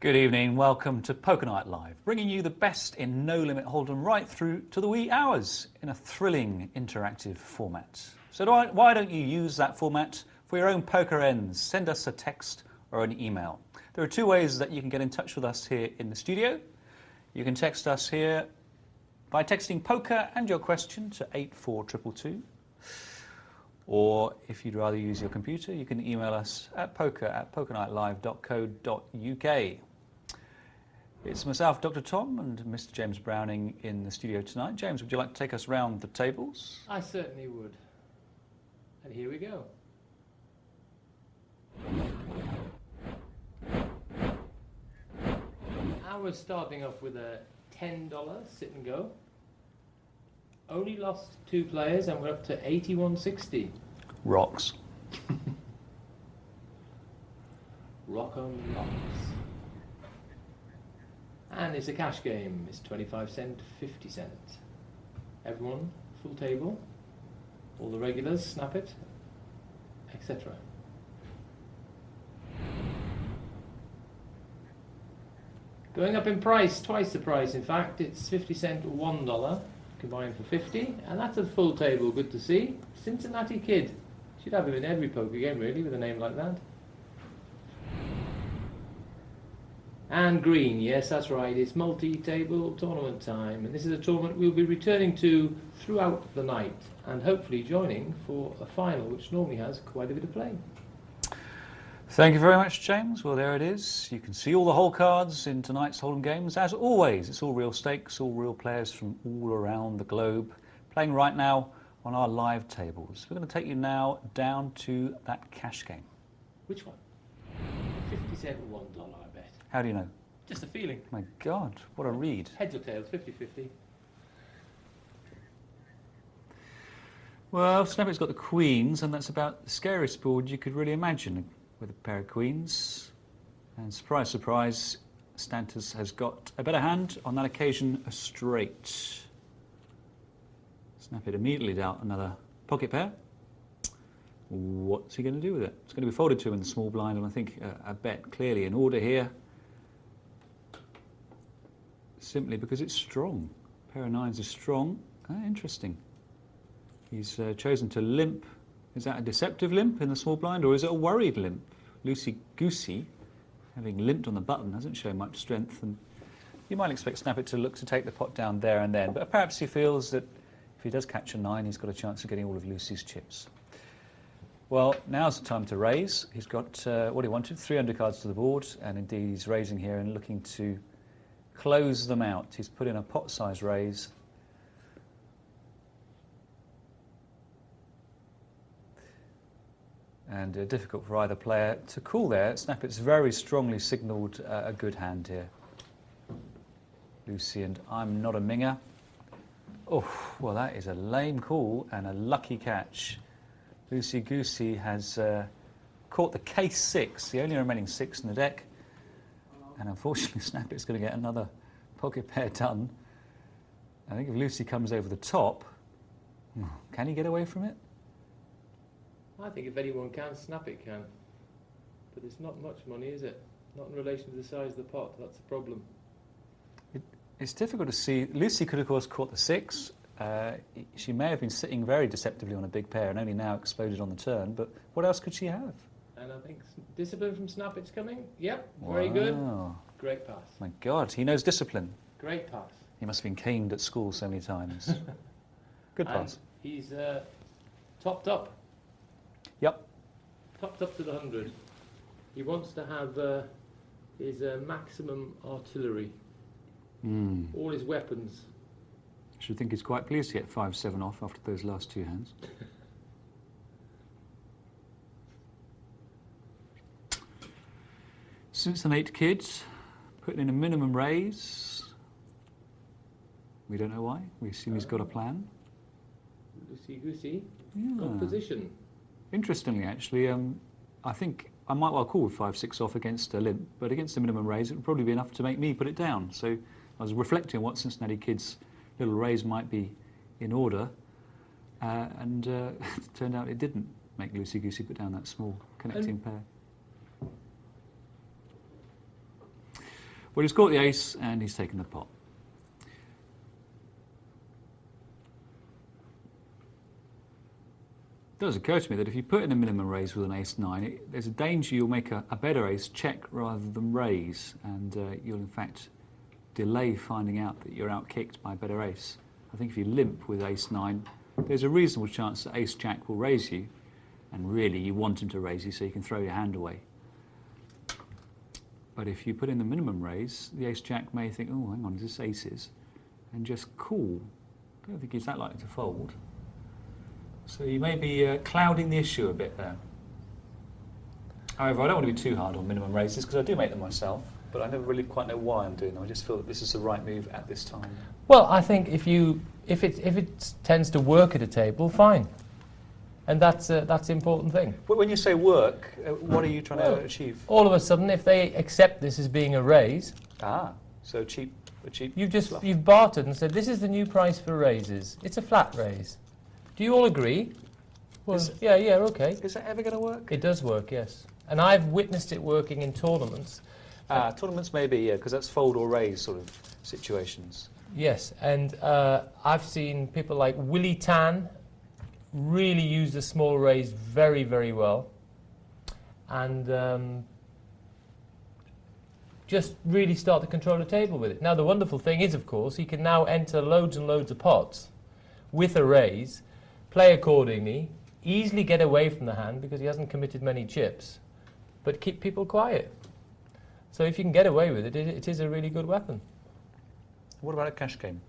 Good evening, welcome to Poker Night Live, bringing you the best in No Limit Hold'em right through to the wee hours in a thrilling interactive format. So why don't you use that format for your own poker ends? Send us a text or an email. There are two ways that you can get in touch with us here in the studio. You can text us here by texting poker and your question to 84222. Or if you'd rather use your computer, you can email us at poker@pokernightlive.co.uk. It's myself, Dr. Tom, and Mr. James Browning in the studio tonight. James, would you like to take us round the tables? I certainly would. And here we go. I was starting off with a $10 sit and go. Only lost 2 players and we're up to 81.60. Rocks. Rock on rocks. And it's a cash game. It's 25 cent, 50 cent. Everyone, full table. All the regulars, snap it, etc. Going up in price, twice the price in fact. It's 50 cent, $1, combined for 50, and that's a full table, good to see. Cincinnati Kid. Should have him in every poker game really, with a name like that. And green, yes, that's right, it's multi-table tournament time, and this is a tournament we'll be returning to throughout the night, and hopefully joining for a final, which normally has quite a bit of play. Thank you very much, James. Well, there it is. You can see all the hole cards in tonight's Hold'em games. As always, it's all real stakes, all real players from all around the globe, playing right now on our live tables. We're going to take you now down to that cash game. Which one? 50 cent or $1, I bet. How do you know? Just a feeling. My God, what a read. Heads or tails, 50-50. Well, Snappet's got the queens, and that's about the scariest board you could really imagine with a pair of queens. And surprise, surprise, Stantis has got a better hand, on that occasion a straight. Snappet immediately dealt another pocket pair. What's he going to do with it? It's going to be folded to him in the small blind, and I think a bet clearly in order here. Simply because it's strong. Pair of nines is strong. Interesting. He's chosen to limp. Is that a deceptive limp in the small blind, or is it a worried limp? Loosey Goosey, having limped on the button, hasn't shown much strength, and you might expect Snappet to look to take the pot down there and then, but perhaps he feels that if he does catch a 9, he's got a chance of getting all of Lucy's chips. Well, now's the time to raise. He's got what he wanted, 3 undercards to the board, and indeed he's raising here and looking to close them out. He's put in a pot-size raise. And difficult for either player to call there. Snappet's very strongly signalled a good hand here. Lucy and I'm not a minger. Oh, well, that is a lame call and a lucky catch. Loosey Goosey has caught the case 6, the only remaining 6 in the deck. And unfortunately, Snappet's going to get another pocket pair done. I think if Lucy comes over the top, can he get away from it? I think if anyone can, Snappet can. But it's not much money, is it? Not in relation to the size of the pot, that's the problem. It's difficult to see. Lucy could, of course, caught the 6. She may have been sitting very deceptively on a big pair and only now exploded on the turn, but what else could she have? And I think discipline from Snappet's coming. Yep, very good. Great pass. My God, he knows discipline. Great pass. He must have been caned at school so many times. Good pass. And he's topped up. Yep. Topped up to the 100. He wants to have his maximum artillery. All his weapons. I should think he's quite pleased to get 5-7 off after those last 2 hands. Cincinnati Kids putting in a minimum raise. We don't know why. We assume he's got a plan. Loosey Goosey. Got position. Interestingly, actually, I think I might well call with 5-6 off against a limp, but against the minimum raise, it would probably be enough to make me put it down. So I was reflecting on what Cincinnati Kids' little raise might be in order, and it turned out it didn't make Loosey Goosey put down that small connecting pair. Well, he's caught the ace and he's taken the pot. It does occur to me that if you put in a minimum raise with an ace-9, there's a danger you'll make a better ace check rather than raise, and you'll in fact delay finding out that you're out-kicked by a better ace. I think if you limp with ace-9, there's a reasonable chance that ace-jack will raise you, and really you want him to raise you so you can throw your hand away. But if you put in the minimum raise, the ace-jack may think, oh, hang on, is this aces? And just call. I don't think he's that likely to fold. So you may be clouding the issue a bit there. However, I don't want to be too hard on minimum raises because I do make them myself, but I never really quite know why I'm doing them. I just feel that this is the right move at this time. Well, I think if it tends to work at a table, fine, and that's the important thing. But when you say work, what are you trying to achieve? All of a sudden, if they accept this as being a raise, so a cheap. You've bartered and said this is the new price for raises. It's a flat raise. Do you all agree? Well, yeah, okay. Is that ever going to work? It does work, yes. And I've witnessed it working in tournaments. Tournaments maybe, yeah, because that's fold or raise sort of situations. Yes, and I've seen people like Willie Tan really use the small raise very, very well. And just really start to control the table with it. Now, the wonderful thing is, of course, he can now enter loads and loads of pots with a raise, play accordingly, easily get away from the hand because he hasn't committed many chips, but keep people quiet. So if you can get away with it, it is a really good weapon. What about a cash game?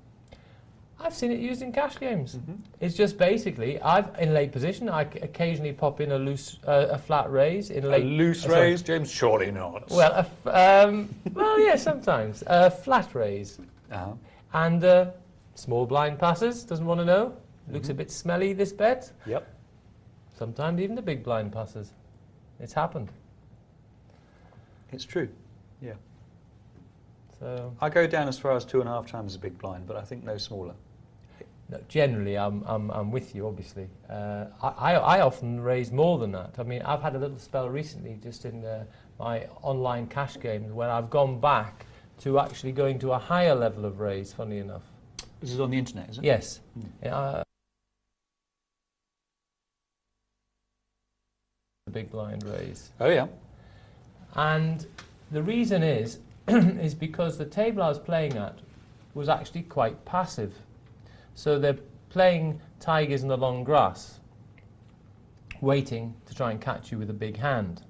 I've seen it used in cash games. It's just basically, in late position, I occasionally pop in a flat raise in late. A loose raise, James? Surely not. Well, well, yeah, sometimes a flat raise, and small blind passes. Doesn't want to know. Looks a bit smelly, this bet. Yep. Sometimes even the big blind passes. It's happened. It's true. Yeah. So I go down as far as 2.5 times the big blind, but I think no smaller. no, generally, I'm with you. Obviously, I often raise more than that. I mean, I've had a little spell recently, just in my online cash games, where I've gone back to actually going to a higher level of raise. Funny enough. This is on the internet, is it? Yes. The big blind raise. Oh yeah. And the reason is is because the table I was playing at was actually quite passive. So they're playing tigers in the long grass, waiting to try and catch you with a big hand.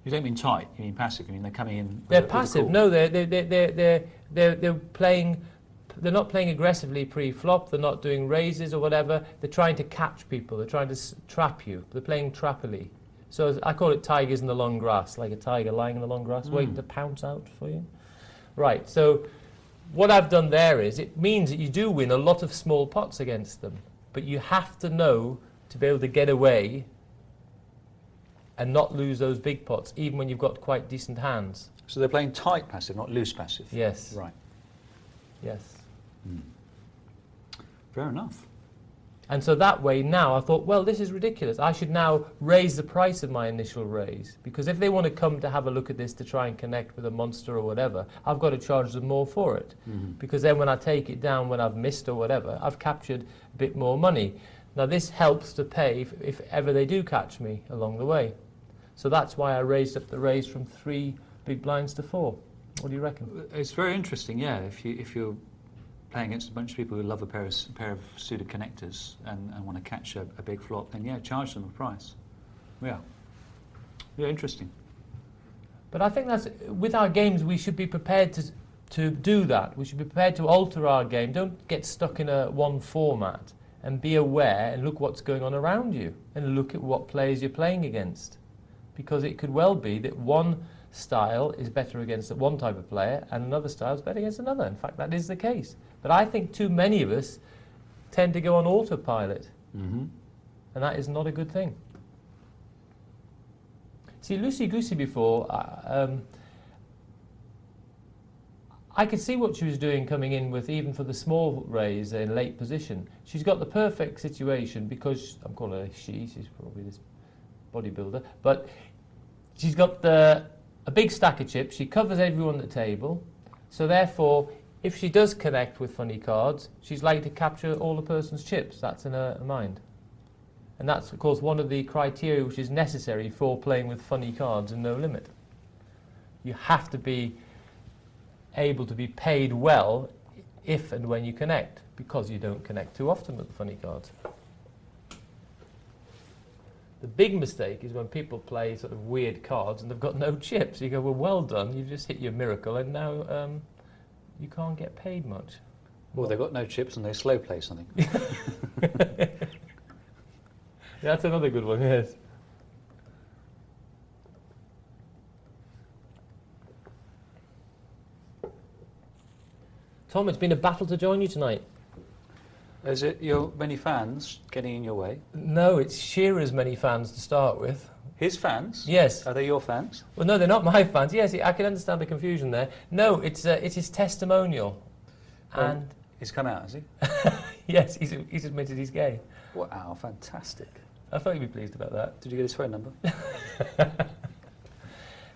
You don't mean tight, you mean passive. You mean they're coming in. They're passive. No, they're playing. They're not playing aggressively pre-flop. They're not doing raises or whatever. They're trying to catch people. They're trying to trap you. They're playing trappily. So I call it tigers in the long grass, like a tiger lying in the long grass, waiting to pounce out for you. Right. So what I've done there is it means that you do win a lot of small pots against them, but you have to know to be able to get away and not lose those big pots, even when you've got quite decent hands. So they're playing tight passive, not loose passive. Yes. Right. Yes. Fair enough. And so that way now I thought, well, this is ridiculous. I should now raise the price of my initial raise, because if they want to come to have a look at this to try and connect with a monster or whatever, I've got to charge them more for it. Because then when I take it down when I've missed or whatever, I've captured a bit more money. Now this helps to pay if ever they do catch me along the way. So that's why I raised up the raise from 3 big blinds to 4. What do you reckon? It's very interesting, yeah. If you're playing against a bunch of people who love a pair of suited connectors and want to catch a big flop, then yeah, charge them a price. Yeah. Yeah, interesting. But I think that's, with our games, we should be prepared to do that. We should be prepared to alter our game. Don't get stuck in one format, and be aware and look what's going on around you and look at what players you're playing against. Because it could well be that one style is better against one type of player and another style is better against another. In fact, that is the case. But I think too many of us tend to go on autopilot. And that is not a good thing. See, loosey-goosey before, I could see what she was doing coming in with, even for the small raise in late position. She's got the perfect situation because, I'm calling her she's probably this bodybuilder, but she's got a big stack of chips. She covers everyone at the table. So therefore, if she does connect with funny cards, she's likely to capture all the person's chips. That's in her mind. And that's, of course, one of the criteria which is necessary for playing with funny cards in No Limit. You have to be able to be paid well if and when you connect, because you don't connect too often with the funny cards. The big mistake is when people play sort of weird cards and they've got no chips. You go, well done, you've just hit your miracle, and now you can't get paid much. Well, they've got no chips and they slow play something. That's another good one, yes. Tom, it's been a battle to join you tonight. Is it your many fans getting in your way? No, it's Shearer's many fans to start with. His fans? Yes. Are they your fans? Well, no, they're not my fans. Yes, I can understand the confusion there. No, it's his testimonial. And he's come out, has he? yes, he's admitted he's gay. Wow, fantastic. I thought you'd be pleased about that. Did you get his phone number?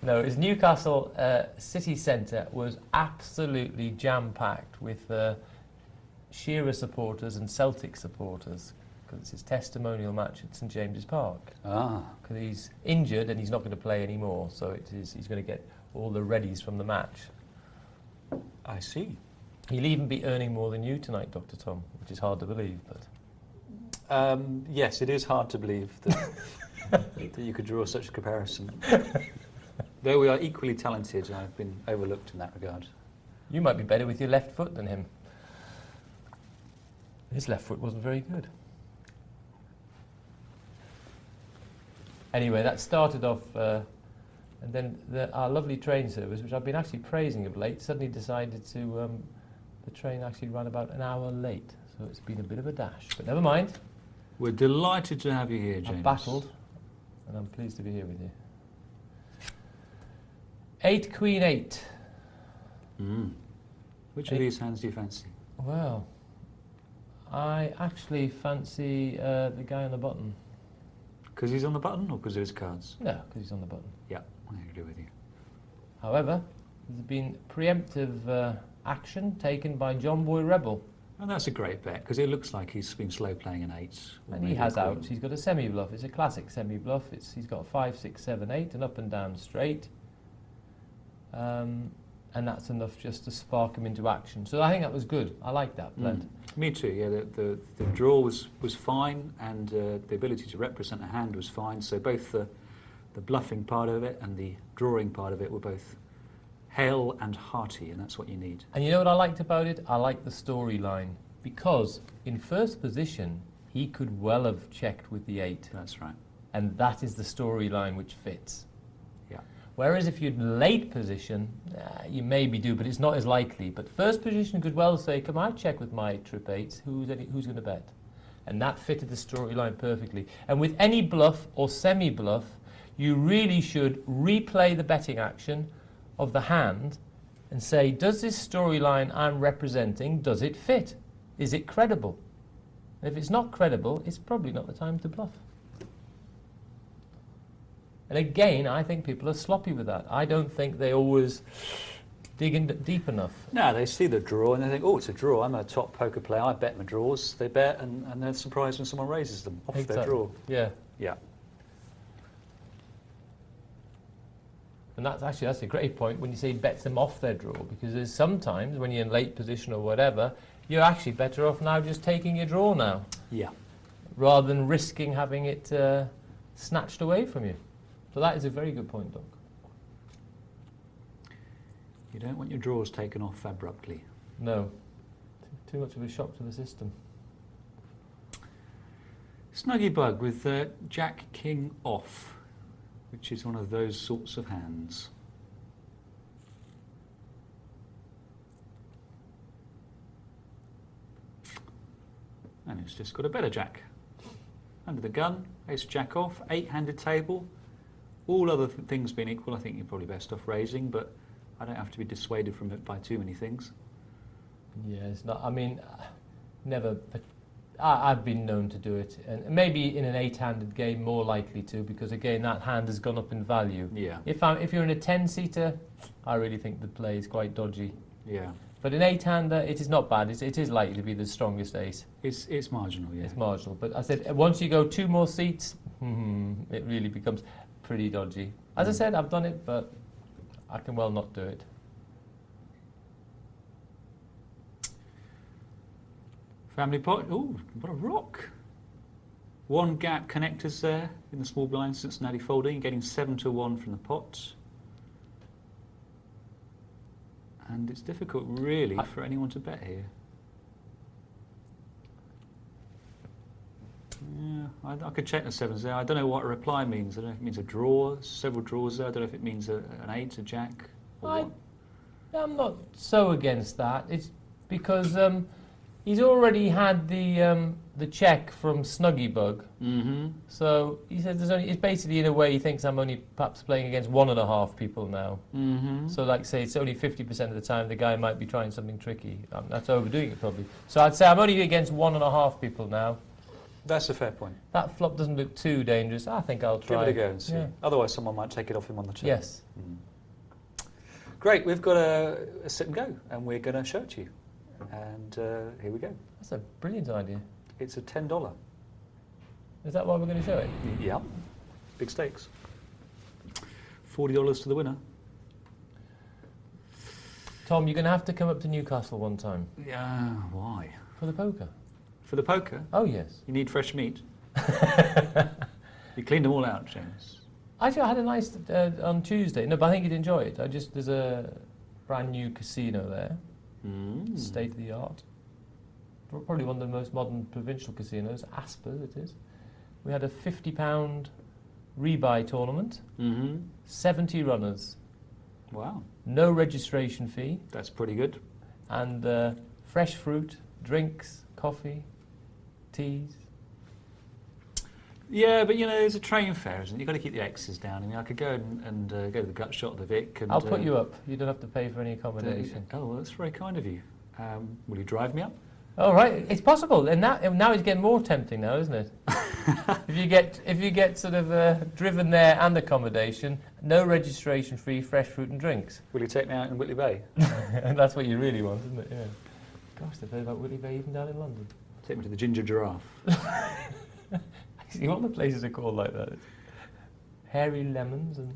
No, his Newcastle city centre was absolutely jam-packed with Shearer supporters and Celtic supporters, because it's his testimonial match at St James's Park. Ah. Because he's injured and he's not going to play anymore, so he's going to get all the readies from the match. I see. He'll even be earning more than you tonight, Dr. Tom, which is hard to believe, but... yes, it is hard to believe that, that you could draw such a comparison. Though we are equally talented, I've been overlooked in that regard. You might be better with your left foot than him. His left foot wasn't very good. Anyway, that started off, and then our lovely train service, which I've been actually praising of late, suddenly decided to, the train actually ran about an hour late, so it's been a bit of a dash. But never mind. We're delighted to have you here, James. I've battled, and I'm pleased to be here with you. 8 Queen 8. Which of these hands do you fancy? Well, I actually fancy the guy on the button. Because he's on the button or because of his cards? No, because he's on the button. Yeah, I agree with you. However, there's been preemptive action taken by John Boy Rebel. And that's a great bet, because it looks like he's been slow playing an 8. And he has outs. He's got a semi-bluff. It's a classic semi-bluff. He's got 5, 6, 7, 8, and up and down straight. And that's enough just to spark him into action. So I think that was good. I like that blend. Me too, yeah. The draw was fine, and the ability to represent a hand was fine. So both the bluffing part of it and the drawing part of it were both hale and hearty, and that's what you need. And you know what I liked about it? I liked the storyline, because in first position, he could well have checked with the 8. That's right. And that is the storyline which fits. Yeah. Whereas if you're late position, you maybe do, but it's not as likely. But first position could well say, come on, check with my trip 8s, who's going to bet? And that fitted the storyline perfectly. And with any bluff or semi-bluff, you really should replay the betting action of the hand and say, does this storyline I'm representing, does it fit? Is it credible? And if it's not credible, it's probably not the time to bluff. And again, I think people are sloppy with that. I don't think they always dig in deep enough. No, they see the draw and they think, oh, it's a draw. I'm a top poker player. I bet my draws. They bet and they're surprised when someone raises them off their draw. Yeah. Yeah. And that's a great point when you say bets them off their draw, because there's sometimes when you're in late position or whatever, you're actually better off now just taking your draw now. Yeah. Rather than risking having it snatched away from you. So that is a very good point, Doc. You don't want your draws taken off abruptly. No. Too much of a shock to the system. Snuggy Bug with Jack King off, which is one of those sorts of hands. And it's just got a better jack. Under the gun, ace jack off, 8-handed table. All other things being equal, I think you're probably best off raising, but I don't have to be dissuaded from it by too many things. Yeah, it's not, I mean, never, I've been known to do it, and maybe in an 8-handed game more likely to, because again that hand has gone up in value. Yeah. If you're in a 10-seater, I really think the play is quite dodgy. Yeah. But in 8-hander, it is not bad. It is likely to be the strongest ace. It's marginal, yeah. It's marginal. But I said, once you go 2 more seats, it really becomes pretty dodgy. As I said, I've done it, but I can well not do it. Family pot. Oh, what a rock. 1 gap connectors there in the small blind, Cincinnati folding, getting 7-1 from the pot. And it's difficult, really, for anyone to bet here. Yeah, I could check the 7s there. I don't know what a reply means. I don't know if it means a draw, several draws there. I don't know if it means an 8, a jack, or what. I'm not so against that. It's because he's already had the check from Snuggybug. Mm-hmm. So he said it's basically, in a way, he thinks I'm only perhaps playing against 1.5 people now. Mm-hmm. So, like, say, it's only 50% of the time the guy might be trying something tricky. That's overdoing it, probably. So I'd say I'm only against 1.5 people now. That's a fair point. That flop doesn't look too dangerous. I think I'll try. Give it a go and see. Yeah. Otherwise, someone might take it off him on the turn. Yes. Great, we've got a sit and go, and we're going to show it to you. And here we go. That's a brilliant idea. It's a $10. Is that why we're going to show it? Yeah, big stakes. $40 to the winner. Tom, you're going to have to come up to Newcastle one time. Yeah, why? For the poker. For the poker, Oh, yes. you need fresh meat. You cleaned them all out, James. Actually, I had a nice on Tuesday. No, but I think you'd enjoy it. There's a brand new casino there, state of the art. Probably one of the most modern provincial casinos. Aspers, it is. We had a £50 rebuy tournament. 70 runners. Wow, No registration fee, that's pretty good. and fresh fruit, drinks, coffee, teas. Yeah, but you know, there's a train fare, isn't it? You've got to keep the X's down. I mean, I could go and go to the gut shot of the Vic. And, I'll put you up. You don't have to pay for any accommodation. Oh, well, that's very kind of you. Will you drive me up? Oh, right. It's possible. And now it's getting more tempting now, isn't it? If you get sort of driven there and accommodation, no registration fee, fresh fruit and drinks. Will you take me out in Whitley Bay? And that's what you really want, isn't it? Yeah. Gosh, they've heard about Whitley Bay even down in London. Take me to the Ginger Giraffe. See, all the places are called like that. Hairy Lemons and...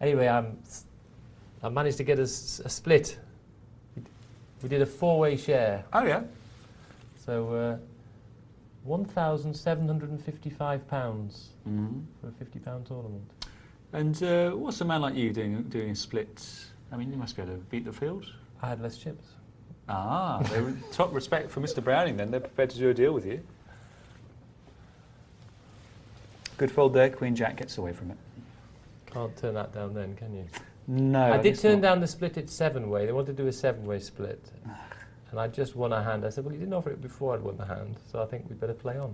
Anyway, I managed to get a split. We did a 4-way share. Oh, yeah. So, £1,755 for a £50 tournament. And what's a man like you doing a split? I mean, you must be able to beat the field. I had less chips. Ah, they were top respect for Mr. Browning then. They're prepared to do a deal with you. Good fold there. Queen Jack gets away from it. Can't turn that down then, can you? No. I did turn down the split at 7-way. They wanted to do a 7-way split. And I just won a hand. I said, well, you didn't offer it before I'd won the hand, so I think we'd better play on.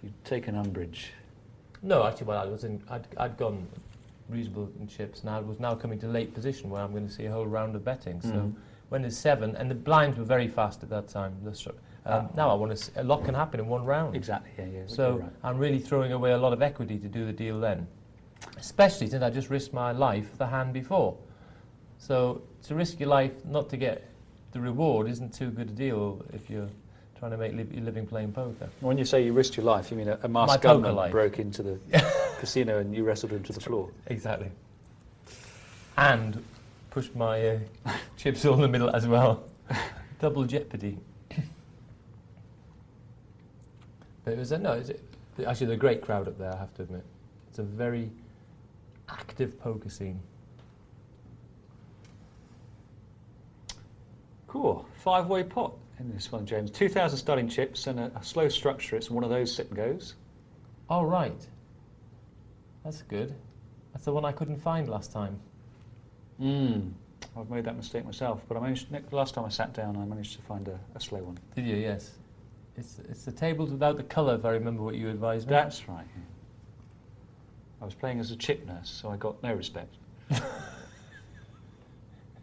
You've taken umbrage. No, actually, well, I'd gone reasonable in chips, and I was now coming to late position where I'm going to see a whole round of betting. So when there's 7, and the blinds were very fast at that time. Now I want to. A lot can happen in one round. Exactly. Yeah. So right. I'm really throwing away a lot of equity to do the deal then, especially since I just risked my life the hand before. So to risk your life not to get the reward isn't too good a deal if you're trying to make your living playing poker. When you say you risked your life, you mean a My masked poker gunman life. broke into the casino and you wrestled him to the floor. Exactly. And pushed my chips all in the middle as well. Double jeopardy. But it was actually they're a great crowd up there, I have to admit. It's a very active poker scene. Cool. 5-way pot in this one, James. 2,000 starting chips and a slow structure. It's one of those sit and goes. Oh, right. That's good. That's the one I couldn't find last time. I've made that mistake myself, but last time I sat down, I managed to find a slow one. Did you? Yes. It's the tables without the colour, if I remember what you advised me. That's right. Yeah. I was playing as a chip nurse, so I got no respect.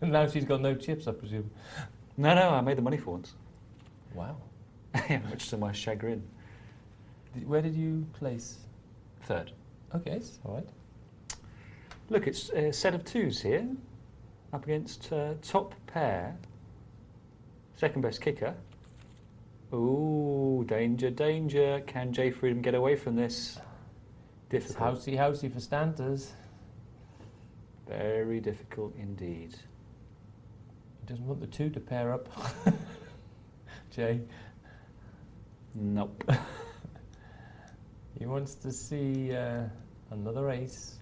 And now she's got no chips, I presume. No, I made the money for once. Wow. Much to my chagrin. Where did you place? Third. Okay, it's all right. Look, it's a set of twos here, up against top pair. Second best kicker. Ooh, danger, danger. Can Jay Freedom get away from this? Difficult. It's housey for Stanters. Very difficult indeed. He doesn't want the two to pair up. Jay. Nope. He wants to see another ace,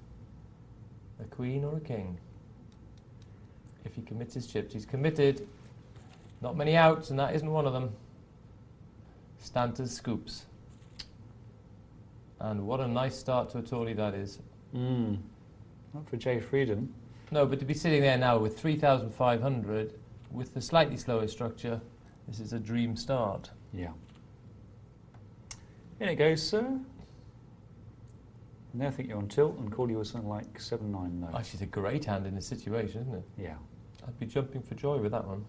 a queen or a king. If he commits his chips, he's committed. Not many outs, and that isn't one of them. Stanters scoops. And what a nice start to a tourney that is. Not for Jay Freedom. No, but to be sitting there now with 3,500, with the slightly slower structure, this is a dream start. Yeah. In it goes, sir. Now I think you're on tilt and call you with something like 7-9 though. Actually, it's a great hand in this situation, isn't it? Yeah. I'd be jumping for joy with that one.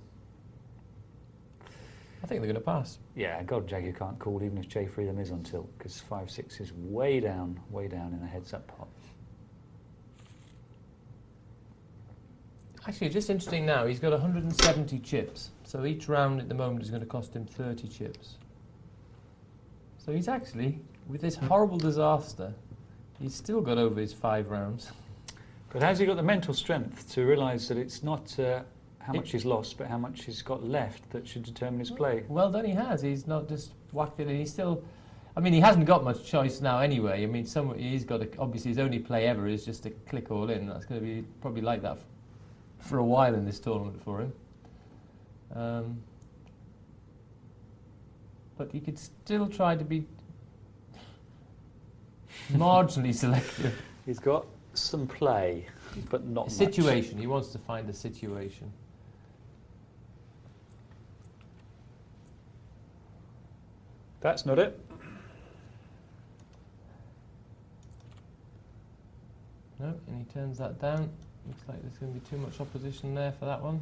I think they're going to pass. Yeah, God, Jagger can't call even if Jay Freedom is on tilt, because 5-6 is way down in the heads-up pot. Actually, just interesting now, he's got 170 chips. So each round at the moment is going to cost him 30 chips. So he's actually, with this horrible disaster, he's still got over his 5 rounds. But has he got the mental strength to realise that it's not how much he's lost, but how much he's got left that should determine his play? Well done, he has. He's not just whacked it in. He's still... I mean, he hasn't got much choice now anyway. I mean, he's got to... Obviously, his only play ever is just to click all in. That's going to be probably like that for a while in this tournament for him. But he could still try to be marginally selective. He's got some play, but not much. Situation. He wants to find a situation. That's not it. No, and he turns that down. Looks like there's going to be too much opposition there for that one.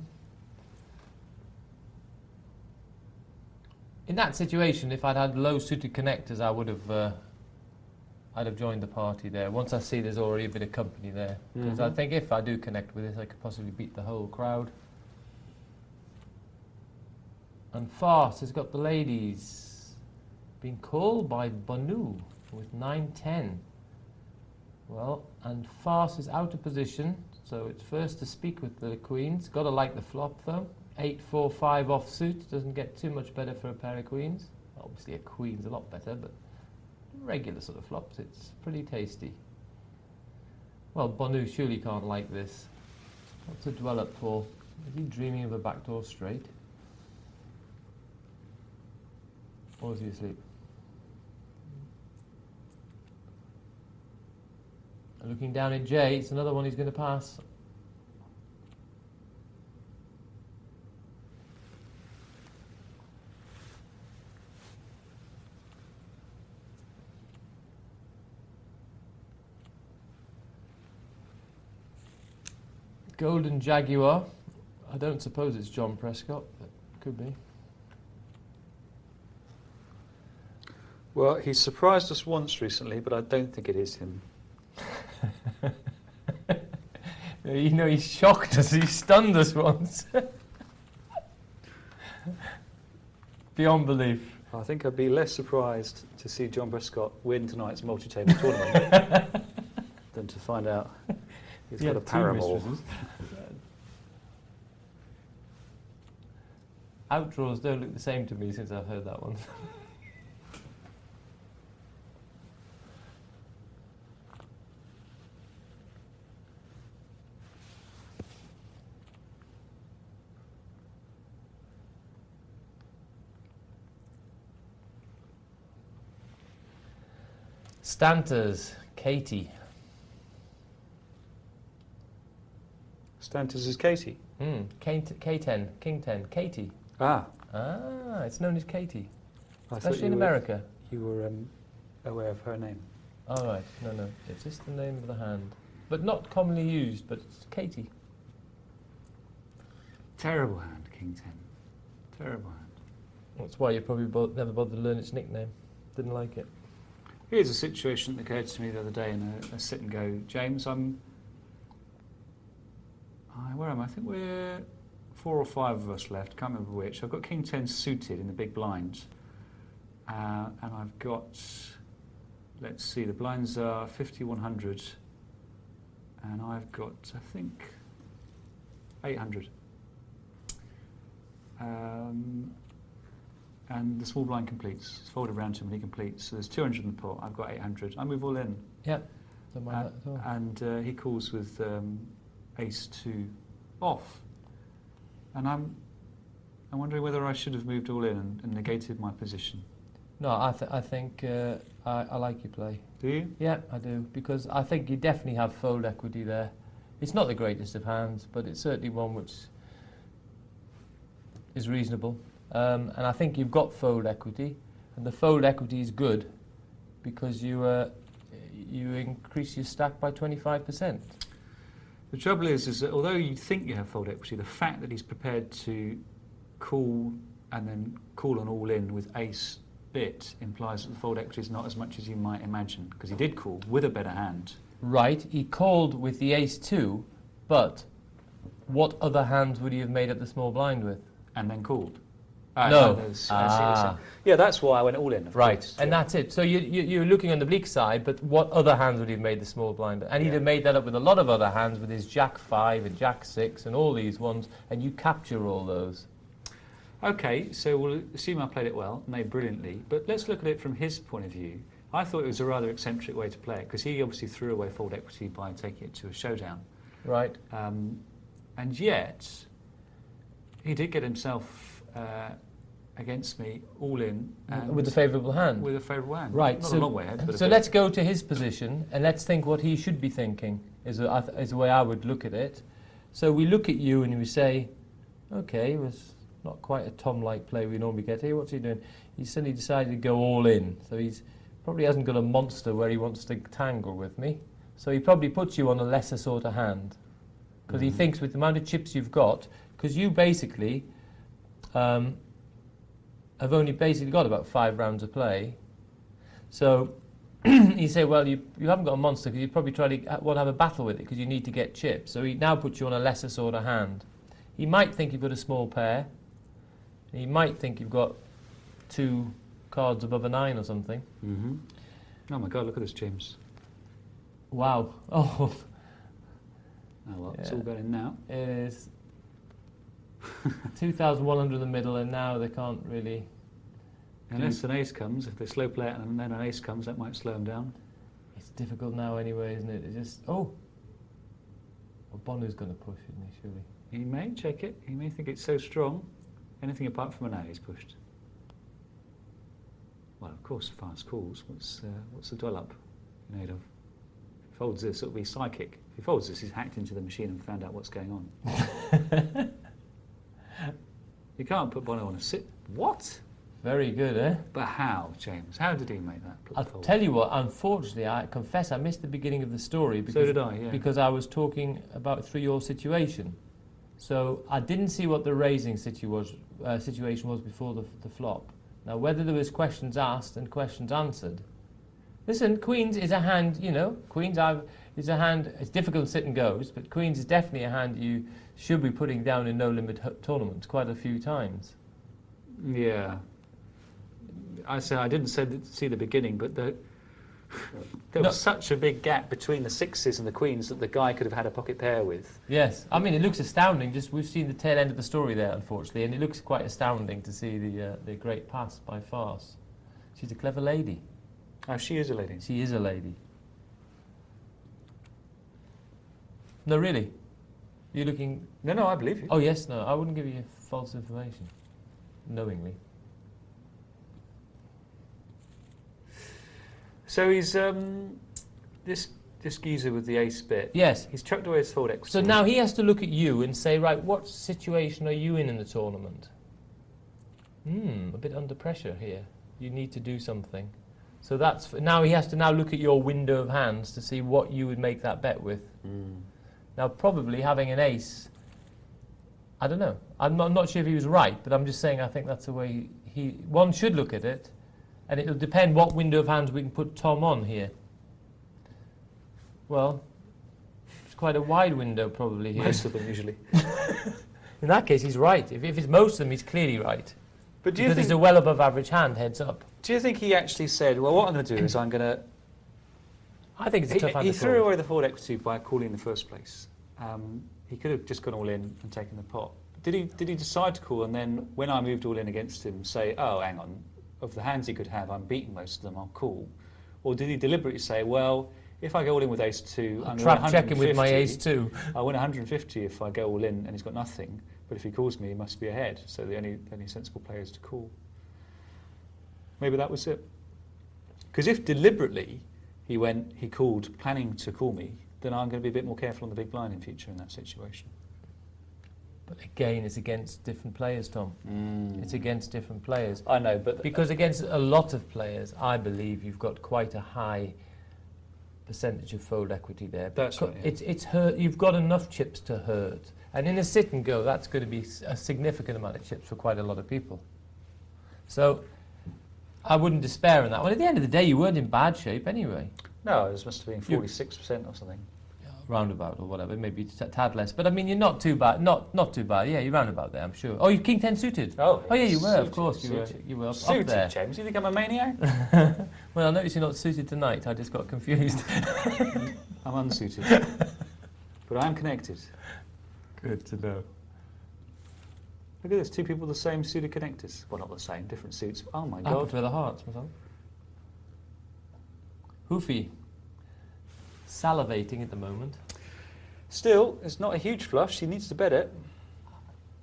In that situation, if I'd had low-suited connectors, I would have... I'd have joined the party there. Once I see there's already a bit of company there. Because I think if I do connect with this, I could possibly beat the whole crowd. And Farce has got the ladies. Being called by Banu with 9-10. Well, and Farce is out of position, so it's first to speak with the queens. Got to like the flop though. 8-4-5 offsuit, doesn't get too much better for a pair of queens. Obviously a queen's a lot better, but regular sort of flops, it's pretty tasty. Well, Bonu surely can't like this. What's to dwell up for? Is he dreaming of a backdoor straight? Or is he asleep? Looking down at Jay, it's another one he's going to pass. Golden Jaguar. I don't suppose it's John Prescott, but could be. Well, he's surprised us once recently, but I don't think it is him. You know, he shocked us, he stunned us once. Beyond belief. I think I'd be less surprised to see John Prescott win tonight's multi-table tournament than to find out he's got a paramour. Outdraws don't look the same to me since I've heard that one. Stanters, Katie. Stanters is Katie. K10, King 10, Katie. Ah, It's known as Katie, I thought especially in you were- America. You were aware of her name. Oh, right, no, it's just the name of the hand. But not commonly used, but it's Katie. Terrible hand, King 10. Terrible hand. That's why you probably never bothered to learn its nickname. Didn't like it. Here's a situation that occurred to me the other day in a sit and go. James, where am I? I think we're 4 or 5 of us left, can't remember which. I've got King 10 suited in the big blinds. And I've got, let's see, the blinds are 50, 100. And I've got, I think, 800. And the small blind completes. It's folded around to him and he completes. So there's 200 in the pot. I've got 800. I move all in. Yep. Don't mind that at all. And he calls with ace 2 off. And I'm wondering whether I should have moved all in and negated my position. No, I think I like your play. Do you? Yeah, I do, because I think you definitely have fold equity there. It's not the greatest of hands, but it's certainly one which is reasonable. And I think you've got fold equity, and the fold equity is good because you increase your stack by 25%. The trouble is that although you think you have fold equity, the fact that he's prepared to call and then call on all in with ace bit implies that the fold equity is not as much as you might imagine, because he did call with a better hand. Right, he called with the ace 2, but what other hands would he have made up the small blind with? And then called. No. I see what you're saying. Yeah, that's why I went all in. Right, course. and that's it. So you're looking on the bleak side, but what other hands would he have made the small blind? And he'd have made that up with a lot of other hands, with his jack 5 and jack 6 and all these ones, and you capture all those. Okay, so we'll assume I played it well, made brilliantly, but let's look at it from his point of view. I thought it was a rather eccentric way to play it, because he obviously threw away fold equity by taking it to a showdown. Right. And yet, he did get himself against me all in. And with a favourable hand. With a favourable hand. Right. Not a long way ahead. But so let's go to his position, and let's think what he should be thinking, is the way I would look at it. So we look at you and we say, okay, it was not quite a Tom-like play we normally get here. What's he doing? He's suddenly decided to go all in. So he's probably hasn't got a monster where he wants to tangle with me. So he probably puts you on a lesser sort of hand. Because he thinks with the amount of chips you've got, because you basically have only basically got about 5 rounds of play. So you say, well, you haven't got a monster because you probably try to want to have a battle with it because you need to get chips. So he now puts you on a lesser sort of hand. He might think you've got a small pair. He might think you've got 2 cards above a 9 or something. Mm-hmm. Oh my God, look at this, James. Wow. Oh. Oh well, it's all going in now. It is 2,100 in the middle, and now they can't really... Unless an ace comes, if they slow play it and then an ace comes, that might slow them down. It's difficult now anyway, isn't it? It just... Oh! Well, Bonu's going to push, isn't he, surely? He may check it. He may think it's so strong. Anything apart from an A is pushed. Well, of course, fast calls. What's the dollop made of? If he folds this, it'll be psychic. If he folds this, he's hacked into the machine and found out what's going on. You can't put Bono on a sit. What? Very good, eh? But how, James? How did he make that I'll fold? tell you what, unfortunately, I confess I missed the beginning of the story. Because, So did I, yeah. Because I was talking through your situation. So I didn't see what the raising situation was before the flop. Now, whether there was questions asked and questions answered. Listen, Queens is a hand, Queens is a hand, it's difficult to sit and goes, but Queens is definitely a hand you should be putting down in no-limit tournaments quite a few times. Yeah. I didn't see the beginning, but there was such a big gap between the 6s and the queens that the guy could have had a pocket pair with. Yes, I mean it looks astounding. Just we've seen the tail end of the story there, unfortunately, and it looks quite astounding to see the great pass by Farce. She's a clever lady. Oh, she is a lady. She is a lady. No, really. You're looking. No, I believe you. Oh yes, no, I wouldn't give you false information, knowingly. So he's this geezer with the ace bit. Yes. He's chucked away his fold equity. So now he has to look at you and say, right, what situation are you in the tournament? A bit under pressure here. You need to do something. So now he has to now look at your window of hands to see what you would make that bet with. Now probably having an ace, I don't know. I'm not sure if he was right, but I'm just saying I think that's the way one should look at it. And it'll depend what window of hands we can put Tom on here. Well, it's quite a wide window probably here. Most of them usually. In that case, he's right. If it's most of them, he's clearly right. But do you Because think? it's a well above average hand, heads up. Do you think he actually said, "Well, what I'm going to do is I'm going to"? I think it's a tough hand He to threw call. away the forward equity by calling in the first place. He could have just gone all in and taken the pot. Did he decide to call and then, when I moved all in against him, say, "Oh, hang on, of the hands he could have, I'm beating most of them. I'll call," or did he deliberately say, "Well, if I go all in with ace two, I'm Trap checking with my ace two. I win 150 if I go all in and he's got nothing. But if he calls me, he must be ahead. So the only sensible player is to call." Maybe that was it. Because if deliberately he called planning to call me, then I'm going to be a bit more careful on the big blind in future in that situation. But again, it's against different players, Tom. It's against different players. I know, but Because against a lot of players, I believe you've got quite a high percentage of fold equity there. That's right, yeah. It's hurt. You've got enough chips to hurt. And in a sit and go, that's going to be a significant amount of chips for quite a lot of people. So I wouldn't despair in that one. At the end of the day, you weren't in bad shape anyway. no, it must have been 46% or something. Roundabout or whatever, maybe a tad less. But I mean, you're not too bad. Not too bad. Yeah, you're roundabout there, I'm sure. Oh, you King 10 suited. Oh yeah, you were. Of suited, course, suited. you were up Suited, there. James. You think I'm a maniac? Well, I noticed you're not suited tonight. I just got confused. I'm unsuited. But I am connected. Good to know. Look at this, two people with the same suited connectors. Well, not the same, different suits. Oh my I God. prefer the hearts myself. Hoofy. Salivating at the moment. Still, it's not a huge flush. He needs to bet it.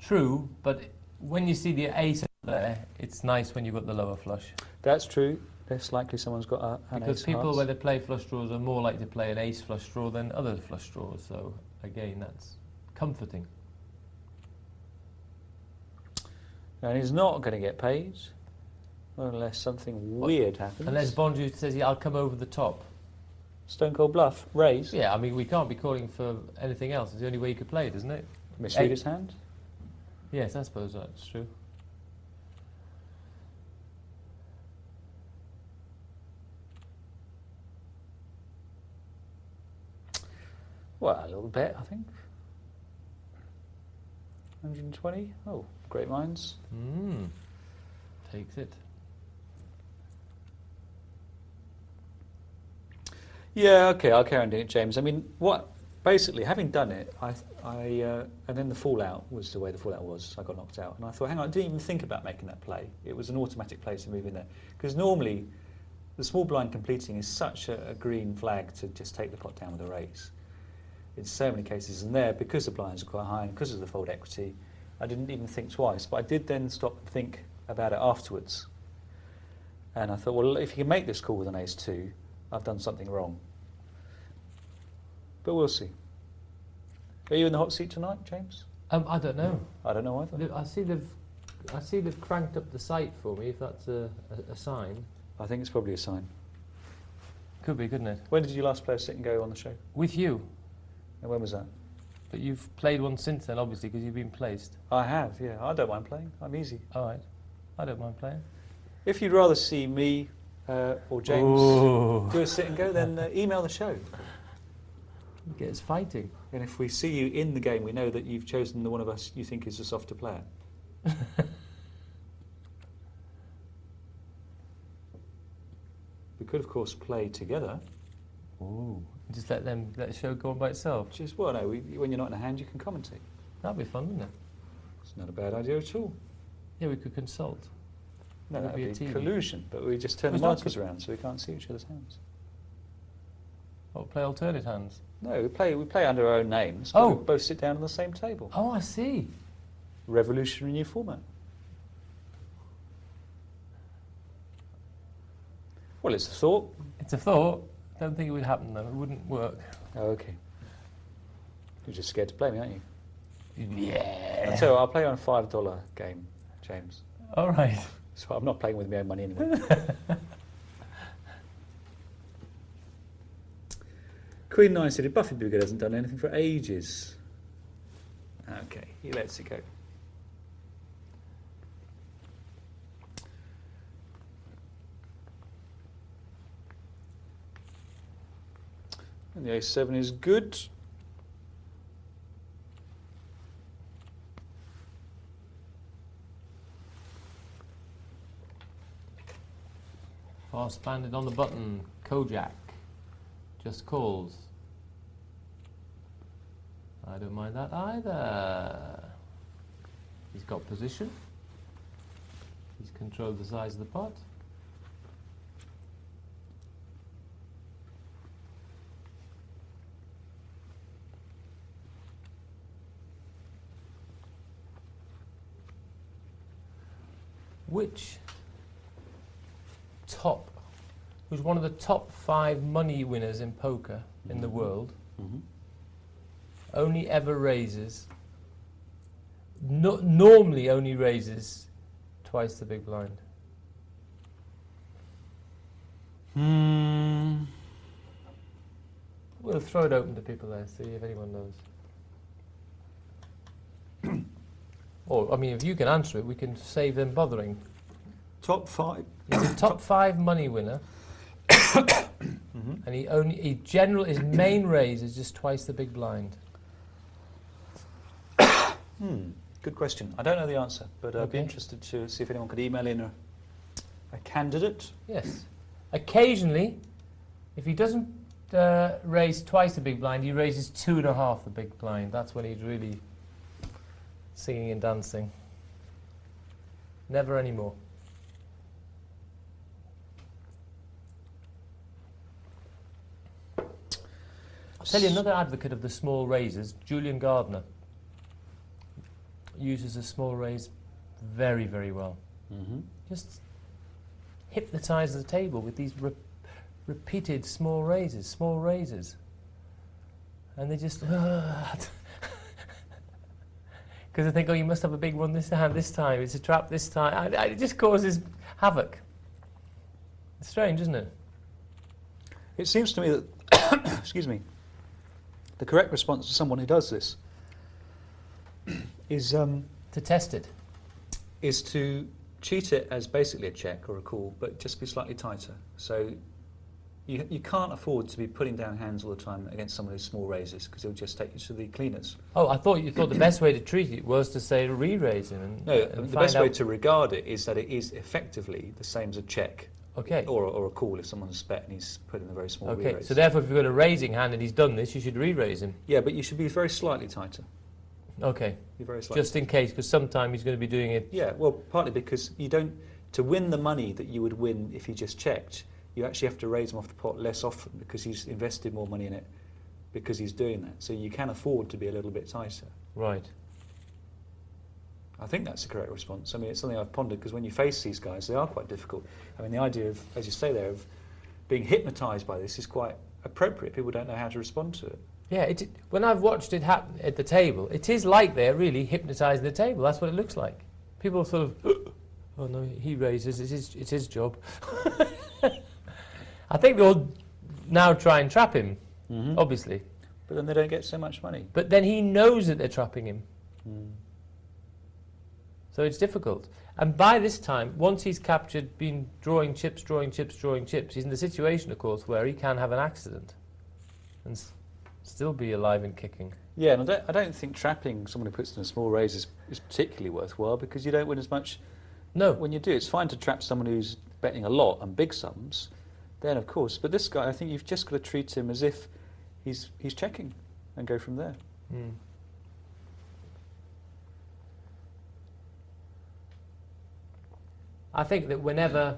True, but when you see the ace there, it's nice when you've got the lower flush. That's true. Less likely someone's got an Because ace people, hearts. when they play flush draws, are more likely to play an ace flush draw than other flush draws. So, again, that's comforting. And he's not going to get paid unless something weird happens. Unless Bonju says, yeah, I'll come over the top. Stone cold bluff, raise. Yeah, I mean, we can't be calling for anything else. It's the only way you could play it, isn't it? Misread his hand. Yes, I suppose that's true. Well, a little bet, I think. 120. Oh, great minds. Takes it. Yeah, okay, I'll carry on doing it, James. I mean, basically, having done it, and then the fallout was the way the fallout was. I got knocked out, and I thought, hang on, I didn't even think about making that play. It was an automatic play to move in there, because normally the small blind completing is such a green flag to just take the pot down with a raise. In so many cases, and there, because the blinds are quite high and because of the fold equity, I didn't even think twice. But I did then stop and think about it afterwards, and I thought, well, if you can make this call with an ace two, I've done something wrong. But we'll see. Are you in the hot seat tonight, James? I don't know. I don't know either. I see they've cranked up the site for me. If that's a sign, I think it's probably a sign. could be, couldn't it? When did you last play a sit and go on the show? With you, And when was that? but you've played one since then, obviously, because you've been placed. I have, yeah. I don't mind playing. I'm easy. All right, I don't mind playing. If you'd rather see me or James Ooh. do a sit and go, then email the show. Get us fighting. And if we see you in the game, we know that you've chosen the one of us you think is the softer player. We could, of course, play together. Ooh. Just let the show go on by itself. Just, well, no, when you're not in a hand, you can commentate. That'd be fun, wouldn't it? It's not a bad idea at all. Yeah, we could consult. No, Would that be would a be team. collusion, but we just turn the It's not markers around so we can't see each other's hands. Or play alternate hands. No, we play under our own names, but Oh. we both sit down on the same table. Oh, I see. Revolutionary new format. Well, it's a thought. It's a thought. Don't think it would happen though. It wouldn't work. Oh, okay. You're just scared to play me, aren't you? Yeah. So I'll play on a $5 game, James. All right. So I'm not playing with my own money anymore. Queen 9 said, Buffy Booger hasn't done anything for ages. Okay, he lets it go. The ace-7 is good. Fast banded on the button. Kojak. Just calls. I don't mind that either. He's got position. He's controlled the size of the pot. Who's one of the top 5 money winners in poker in the world, only ever raises, normally only raises twice the big blind? We'll throw it open to people there, see if anyone knows. Or, I mean, if you can answer it, we can save them bothering. Top 5. He's a top 5 money winner. And his main raise is just twice the big blind. Good question. I don't know the answer, but I'd be interested to see if anyone could email in a candidate. Yes. Occasionally, if he doesn't raise twice the big blind, he raises 2.5 the big blind. That's when he's really singing and dancing. Never anymore. I'll tell you another advocate of the small raises, Julian Gardner. Uses a small raise very, very well. Just hypnotise the table with these repeated small raises. And they just... Because they think, oh, you must have a big one this time, it's a trap this time. It just causes havoc. It's strange, isn't it? It seems to me that, excuse me, the correct response to someone who does this is to test it. Is to treat it as basically a check or a call, but just be slightly tighter. So you can't afford to be putting down hands all the time against someone who's small raises, because he'll just take you to the cleaners. Oh, I thought you thought the best way to treat it was to say re-raise him. No, the best way to regard it is that it is effectively the same as a check. Okay. Or a call if someone's a bet and he's put in a very small re-raise. Okay, so therefore if you've got a raising hand and he's done this, you should re-raise him. Yeah, but you should be very slightly tighter. Okay. Be very slightly just in case, because sometime he's going to be doing it... Yeah, well, partly because you don't... To win the money that you would win if you just checked, you actually have to raise him off the pot less often because he's invested more money in it because he's doing that. So you can afford to be a little bit tighter. Right. I think that's the correct response. I mean, it's something I've pondered because when you face these guys, they are quite difficult. I mean, the idea of, as you say there, of being hypnotised by this is quite appropriate. People don't know how to respond to it. Yeah, when I've watched it happen at the table, it is like they're really hypnotising the table. That's what it looks like. People sort of, oh no, he raises, it's his job. I think they'll now try and trap him, obviously. But then they don't get so much money. But then he knows that they're trapping him. So it's difficult. And by this time, once he's captured, been drawing chips, he's in the situation, of course, where he can have an accident and still be alive and kicking. Yeah, and I don't think trapping someone who puts in a small raise is particularly worthwhile because you don't win as much when you do. It's fine to trap someone who's betting a lot and big sums, then of course. But this guy, I think you've just got to treat him as if he's checking and go from there. I think that whenever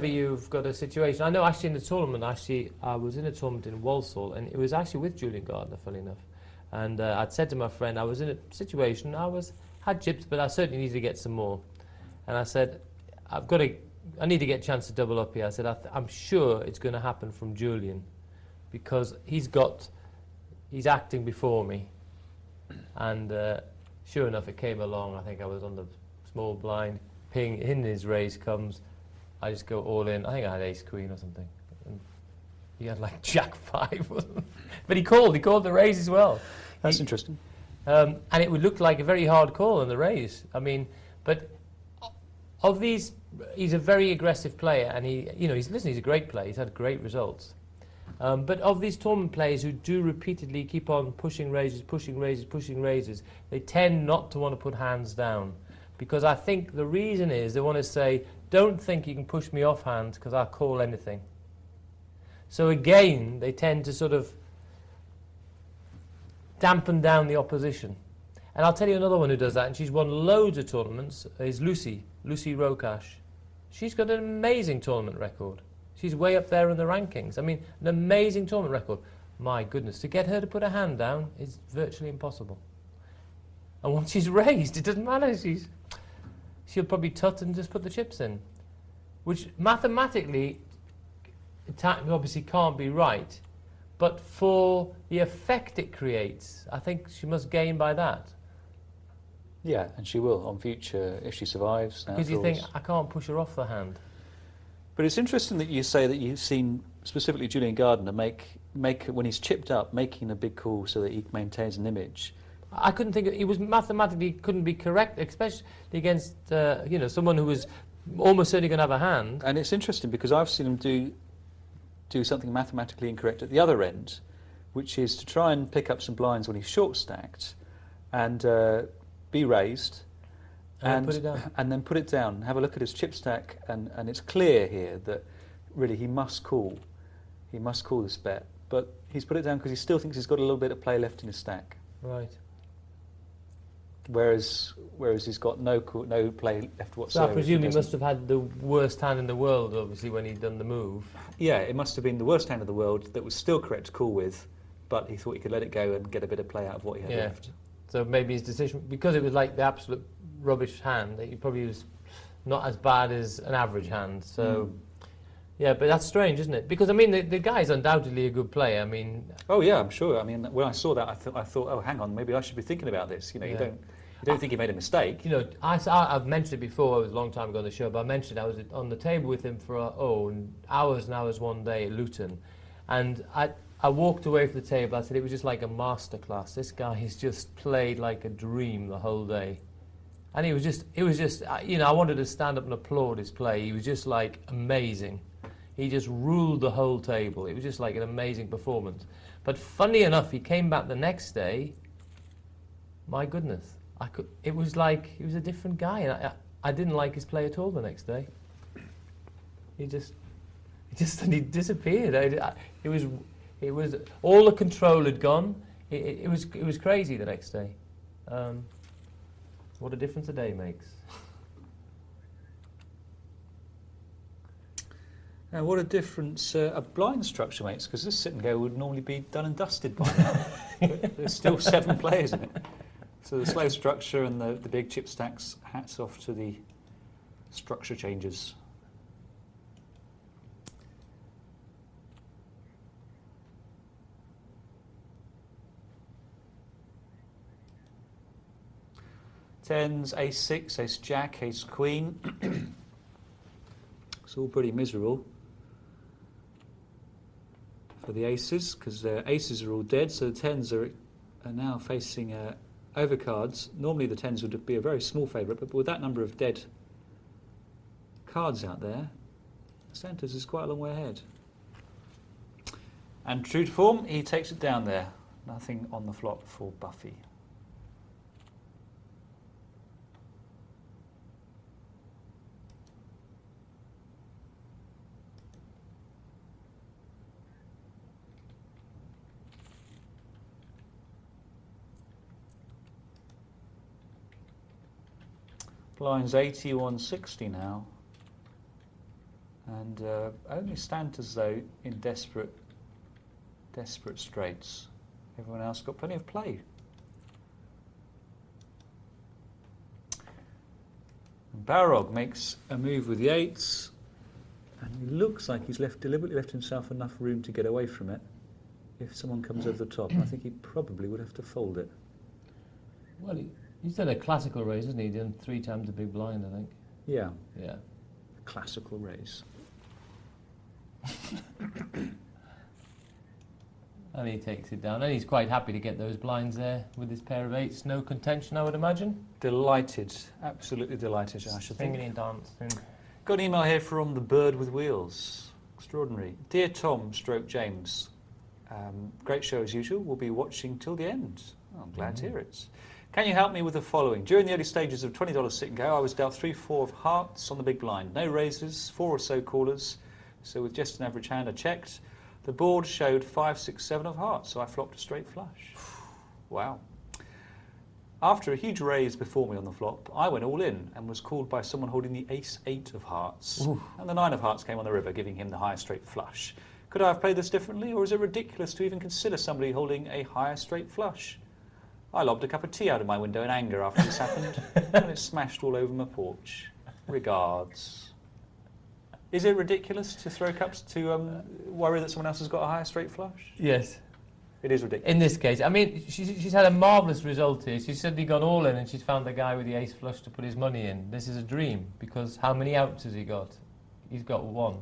you've got a situation, I know actually in the tournament, I was in a tournament in Walsall, and it was actually with Julian Gardner, funny enough. And I'd said to my friend, I was in a situation, had chips, but I certainly needed to get some more. And I said, I need to get a chance to double up here. I said, I'm sure it's going to happen from Julian, because he's acting before me. And sure enough, it came along. I think I was on the small blind. Ping, in his raise comes. I just go all in. I think I had ace queen or something. And he had like jack 5. But he called the raise as well. That's interesting. And it would look like a very hard call on the raise. I mean, but of these, he's a very aggressive player, and he's a great player. He's had great results. But of these tournament players who do repeatedly keep on pushing raises, they tend not to want to put hands down. Because I think the reason is they want to say, don't think you can push me off hand because I'll call anything. So again, they tend to sort of dampen down the opposition. And I'll tell you another one who does that, and she's won loads of tournaments, is Lucy Rokash. She's got an amazing tournament record. She's way up there in the rankings. I mean, an amazing tournament record. My goodness, to get her to put her hand down is virtually impossible. And once she's raised, it doesn't matter. She'll probably tut and just put the chips in, which mathematically obviously can't be right. But for the effect it creates, I think she must gain by that. Yeah, and she will on future if she survives. Because you think, I can't push her off the hand. But it's interesting that you say that you've seen specifically Julian Gardner make when he's chipped up, making a big call so that he maintains an image. I couldn't think he was mathematically couldn't be correct, especially against someone who was almost certainly going to have a hand. And it's interesting because I've seen him do something mathematically incorrect at the other end, which is to try and pick up some blinds when he's short stacked, and be raised. And put it down. And then put it down. Have a look at his chip stack, and it's clear here that really he must call. He must call this bet. But he's put it down because he still thinks he's got a little bit of play left in his stack. Right. Whereas he's got no play left whatsoever. So I presume he must have had the worst hand in the world, obviously, when he'd done the move. Yeah, it must have been the worst hand of the world that was still correct to call with, but he thought he could let it go and get a bit of play out of what he had left. So maybe his decision, because it was like the absolute rubbish hand, that he probably was not as bad as an average hand. So, yeah, but that's strange, isn't it? Because, I mean, the guy's undoubtedly a good player. I mean... Oh, yeah, I'm sure. I mean, when I saw that, I thought, oh, hang on, maybe I should be thinking about this. You know, you don't think he made a mistake. You know, I've mentioned it before, it was a long time ago on the show, but I mentioned I was on the table with him for hours and hours one day at Luton. And I walked away from the table, I said it was just like a masterclass. This guy has just played like a dream the whole day. And it was just, I wanted to stand up and applaud his play. He was just like amazing. He just ruled the whole table. It was just like an amazing performance. But funny enough, he came back the next day, my goodness. It was like he was a different guy, and I didn't like his play at all the next day. He disappeared. It was all the control had gone. It was crazy the next day. What a difference a day makes. Now, what a difference a blind structure makes, because this sit and go would normally be done and dusted by now. But there's still 7 players in it. So the slow structure and the big chip stacks, hats off to the structure changes. Tens, ace 6, ace jack, ace queen. It's all pretty miserable for the aces, because their aces are all dead, so the tens are now facing overcards. Normally the tens would be a very small favourite, but with that number of dead cards out there, Santos is quite a long way ahead. And true to form, he takes it down there. Nothing on the flop for Buffy. Blinds 80, 160 now, and only Stantas though in desperate straits. Everyone else got plenty of play. Barrog makes a move with the eights, and he looks like he's deliberately left himself enough room to get away from it. If someone comes over the top, I think he probably would have to fold it. Well, he's done a classical raise, hasn't he? He's done 3 times the big blind, I think. Yeah. Yeah. Classical raise. And he takes it down, and he's quite happy to get those blinds there with his pair of eights. No contention, I would imagine. Delighted, absolutely delighted, I should think. Singing and dancing. Got an email here from the Bird with Wheels. Extraordinary. Dear Tom, stroke James, great show as usual. We'll be watching till the end. Oh, I'm glad to hear it. Can you help me with the following? During the early stages of $20 sit and go, I was dealt 3-4 of hearts on the big blind. No raises, 4 or so callers. So with just an average hand, I checked. The board showed 5, 6, 7 of hearts, so I flopped a straight flush. Wow. After a huge raise before me on the flop, I went all in and was called by someone holding the ace-8 of hearts. Ooh. And the 9 of hearts came on the river, giving him the higher straight flush. Could I have played this differently, or is it ridiculous to even consider somebody holding a higher straight flush? I lobbed a cup of tea out of my window in anger after this happened, and it smashed all over my porch. Regards. Is it ridiculous to throw cups to worry that someone else has got a higher straight flush? Yes. It is ridiculous. In this case, I mean, she's had a marvellous result here. She's suddenly gone all in and she's found the guy with the ace flush to put his money in. This is a dream, because how many outs has he got? He's got 1.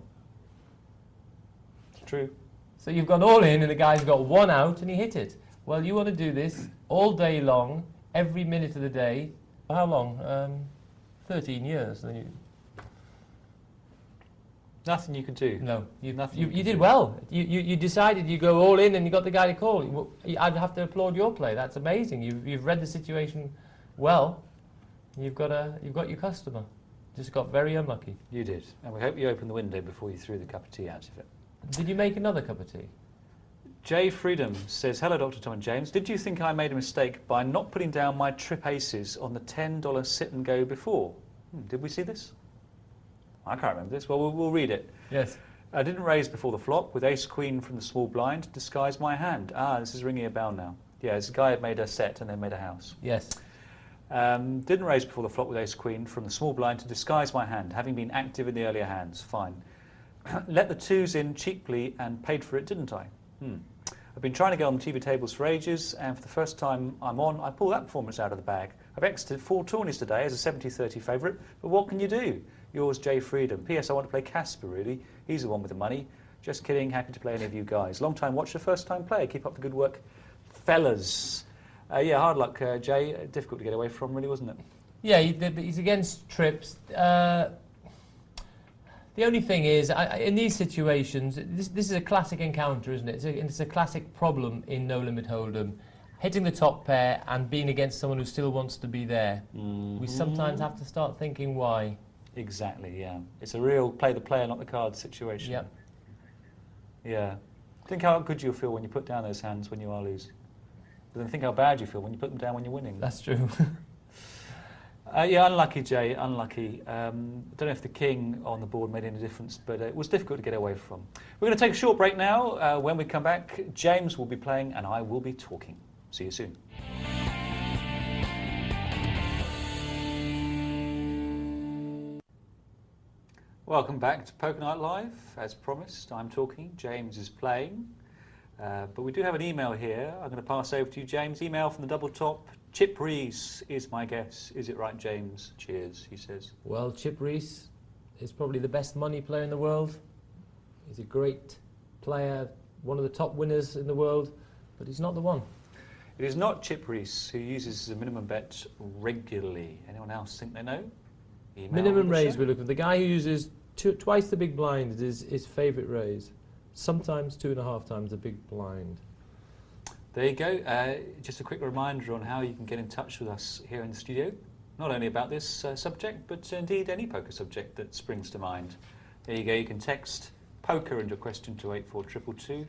It's true. So you've gone all in and the guy's got 1 out and he hit it. Well, you want to do this all day long, every minute of the day. How long? 13 years. Then you... Nothing you could do. No, you did well. You decided you go all in and you got the guy to call. I'd have to applaud your play. That's amazing. You've read the situation well. You've got your customer. Just got very unlucky. You did, and we hope you opened the window before you threw the cup of tea out of it. Did you make another cup of tea? Jay Freedom says, hello Dr. Tom and James. Did you think I made a mistake by not putting down my trip aces on the $10 sit and go before? Did we see this? I can't remember this. Well, we'll read it. Yes. I didn't raise before the flop with ace-queen from the small blind to disguise my hand. Ah, this is ringing a bell now. Yeah, this guy had made a set and then made a house. Yes. Didn't raise before the flop with ace-queen from the small blind to disguise my hand, having been active in the earlier hands. Fine. Let the 2s in cheaply and paid for it, didn't I? I've been trying to get on the TV tables for ages, and for the first time I'm on, I pull that performance out of the bag. I've exited 4 tourneys today as a 70-30 favourite, but what can you do? Yours, Jay Freedom. P.S. I want to play Casper, really. He's the one with the money. Just kidding. Happy to play any of you guys. Long-time watcher, first-time player. Keep up the good work, fellas. Yeah, hard luck, Jay. Difficult to get away from, really, wasn't it? Yeah, he's against trips. The only thing is, in these situations, this is a classic encounter, isn't it? It's a classic problem in No Limit Hold'em. Hitting the top pair and being against someone who still wants to be there. We sometimes have to start thinking why. Exactly, yeah. It's a real play the player, not the card situation. Yep. Yeah. Think how good you'll feel when you put down those hands when you are losing. But then think how bad you feel when you put them down when you're winning. That's true. Yeah, unlucky, Jay, unlucky. Don't know if the king on the board made any difference, but it was difficult to get away from. We're going to take a short break now. When we come back, James will be playing and I will be talking. See you soon. Welcome back to Poker Night Live. As promised, I'm talking, James is playing. But we do have an email here. I'm going to pass over to you, James. Email from the double top. Chip Reese is my guess. Is it right, James? Cheers, he says. Well, Chip Reese is probably the best money player in the world. He's a great player, one of the top winners in the world, but he's not the one. It is not Chip Reese who uses the minimum bet regularly. Anyone else think they know? Email minimum raise, we look at the guy who uses twice the big blind is his favourite raise. Sometimes 2.5 times the big blind. There you go. Just a quick reminder on how you can get in touch with us here in the studio. Not only about this subject, but indeed any poker subject that springs to mind. There you go. You can text poker and your question to 84222.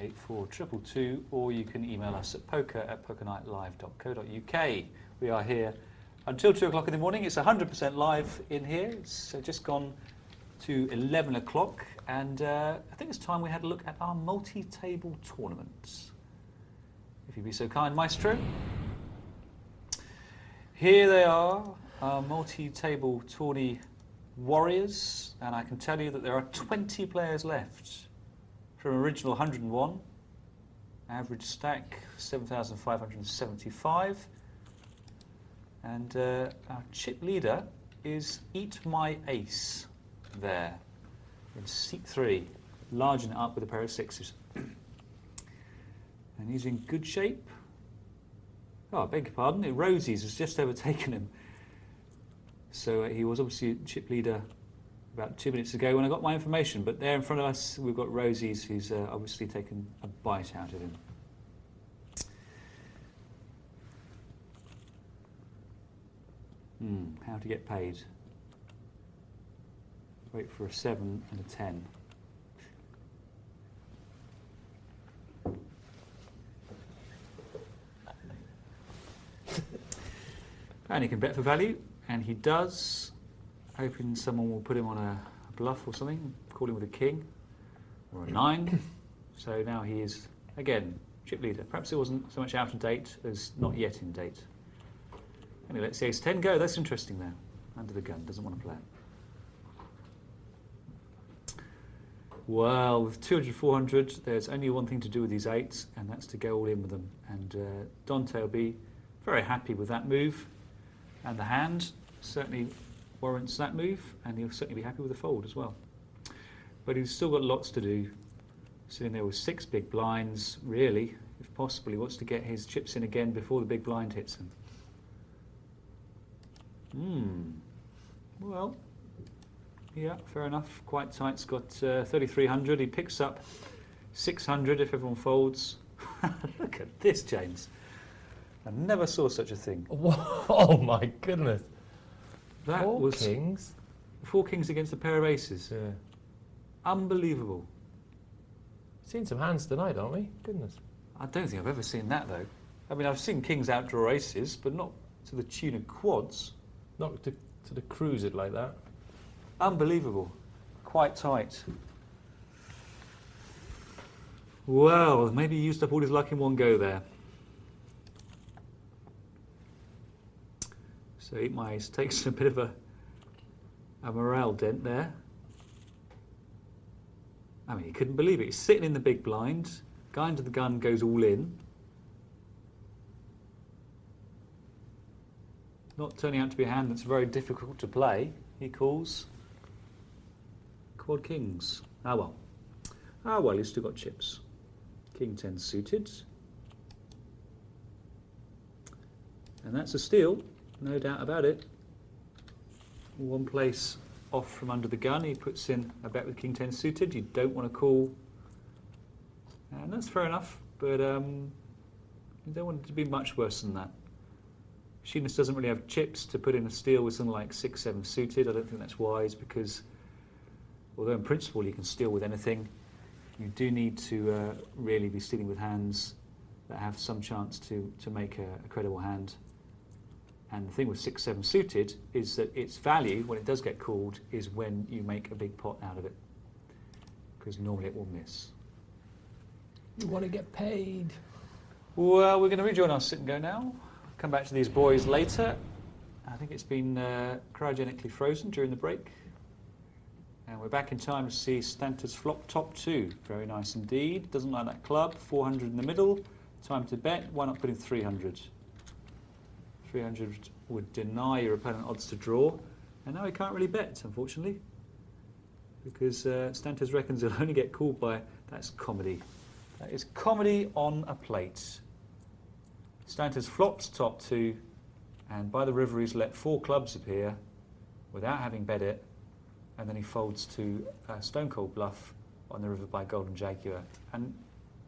84222, or you can email us at poker@pokernightlive.co.uk. We are here until 2 o'clock in the morning. It's 100% live in here. It's just gone to 11 o'clock, and I think it's time we had a look at our multi-table tournaments. If you'd be so kind, Maestro. Here they are, our multi-table tourney warriors, and I can tell you that there are 20 players left from original 101, average stack 7,575, and our chip leader is Eat My Ace there in seat 3, larging it up with a pair of 6s. And he's in good shape. Oh, I beg your pardon, Rosie's has just overtaken him. So he was obviously chip leader about 2 minutes ago when I got my information, but there in front of us we've got Rosie's, who's obviously taken a bite out of him. How to get paid? Wait for a 7 and a 10. And he can bet for value, and he does, hoping someone will put him on a bluff or something, calling with a king or a 9. So now he is, again, chip leader. Perhaps it wasn't so much out of date as not yet in date. Anyway, let's see ace 10 go. That's interesting there. Under the gun, doesn't want to play it. Well, with 200, 400, there's only one thing to do with these 8s, and that's to go all in with them. And Dante will be very happy with that move. And the hand certainly warrants that move, and he'll certainly be happy with the fold as well. But he's still got lots to do. Sitting there with 6 big blinds, really, if possible. He wants to get his chips in again before the big blind hits him. Well, yeah, fair enough. Quite tight's got 3,300. He picks up 600 if everyone folds. Look at this, James. I never saw such a thing. Oh my goodness. That was kings. 4 kings against a pair of aces. Yeah. Unbelievable. Seen some hands tonight, aren't we? Goodness. I don't think I've ever seen that, though. I mean, I've seen kings outdraw aces, but not to the tune of quads. Not to the cruise it like that. Unbelievable. Quite tight. Well, maybe he used up all his luck in one go there. So Eat My Ace takes a bit of a morale dent there. I mean, he couldn't believe it. He's sitting in the big blind. Guy under the gun goes all in. Not turning out to be a hand that's very difficult to play. He calls quad kings. Ah well. Ah well, he's still got chips. King 10 suited. And that's a steal, no doubt about it. One place off from under the gun, he puts in a bet with King 10 suited. You don't want to call, and that's fair enough, but you don't want it to be much worse than that. Machinist doesn't really have chips to put in a steal with something like 6, 7 suited. I don't think that's wise, because although in principle you can steal with anything, you do need to really be stealing with hands that have some chance to make a credible hand. And the thing with 6, 7 suited is that its value, when it does get called, is when you make a big pot out of it, because normally it will miss. You want to get paid. Well, we're going to rejoin our sit and go now. Come back to these boys later. I think it's been cryogenically frozen during the break. And we're back in time to see Stanter's flop top 2. Very nice indeed. Doesn't like that club. 400 in the middle. Time to bet. Why not put in 300? 300 would deny your opponent odds to draw. And now he can't really bet, unfortunately, because Stanter's reckons he'll only get called by... That's comedy. That is comedy on a plate. Stanter's flops top 2, and by the river he's let 4 clubs appear without having bet it, and then he folds to Stone Cold Bluff on the river by Golden Jaguar. And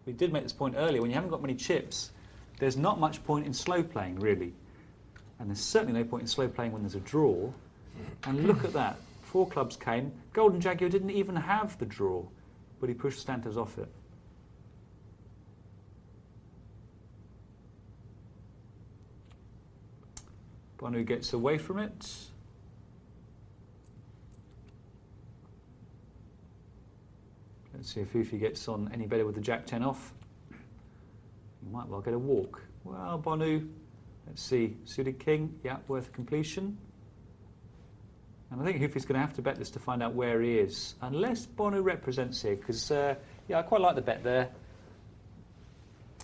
we did make this point earlier, when you haven't got many chips, there's not much point in slow playing, really. And there's certainly no point in slow playing when there's a draw. And look at that. 4 clubs came. Golden Jaguar didn't even have the draw, but he pushed Stanter's off it. Bonu gets away from it. Let's see if Hufi gets on any better with the Jack 10 off. He might well get a walk. Well, Bonu, let's see. Suited King, yeah, worth completion. And I think Hufi's going to have to bet this to find out where he is. Unless Bonu represents here, because, yeah, I quite like the bet there.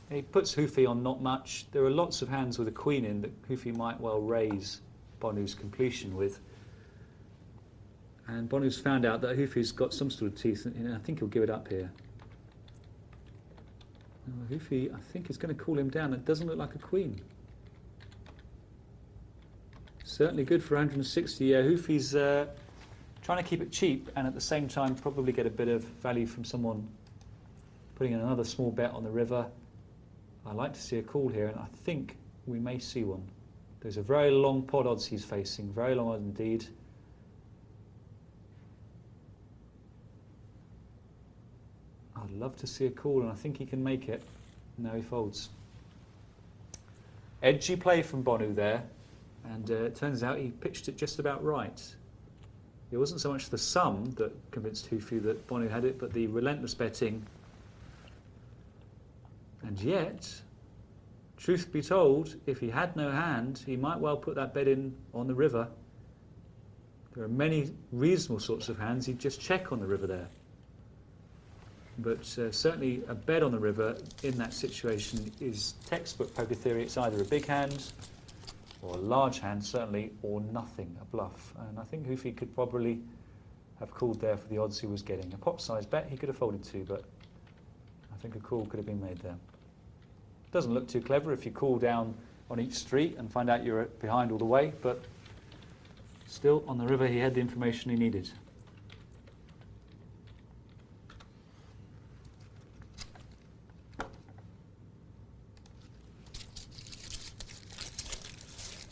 He puts Hufi on not much. There are lots of hands with a queen in that Hufi might well raise Bonu's completion with. And Bonu's found out that Hufi's got some sort of teeth, and I think he'll give it up here. Hoofy, I think, is going to call him down. It doesn't look like a queen. Certainly good for 160. Yeah, Hoofy's trying to keep it cheap and at the same time probably get a bit of value from someone putting in another small bet on the river. I like to see a call here, and I think we may see one. There's a very long pot odds he's facing, very long odds indeed. I'd love to see a call, and I think he can make it. No, he folds. Edgy play from Bonu there, and it turns out he pitched it just about right. It wasn't so much the sum that convinced Hoofy that Bonu had it, but the relentless betting. And yet, truth be told, if he had no hand, he might well put that bet in on the river. There are many reasonable sorts of hands he'd just check on the river there. But certainly a bet on the river in that situation is textbook poker theory. It's either a big hand or a large hand, certainly, or nothing, a bluff. And I think Hoofy could probably have called there for the odds he was getting. A pot-sized bet he could have folded to, but I think a call could have been made there. Doesn't look too clever if you call down on each street and find out you're behind all the way, but still, on the river he had the information he needed.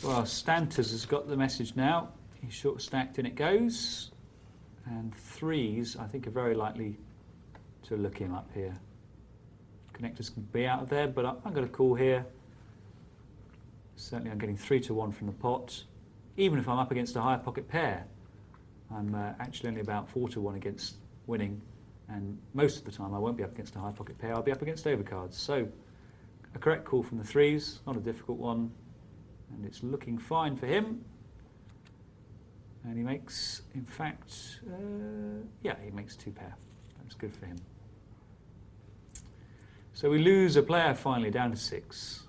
Well, Stanters has got the message now. He's short stacked, in it goes. And threes, I think, are very likely to look him up here. Connectors can be out of there, but I'm going to call here. Certainly I'm getting 3-1 from the pot. Even if I'm up against a higher pocket pair, I'm actually only about 4-1 against winning. And most of the time I won't be up against a high pocket pair, I'll be up against overcards. So a correct call from the threes, not a difficult one. And it's looking fine for him. And he makes, in fact, yeah, he makes 2 pair. That's good for him. So we lose a player finally, down to 6.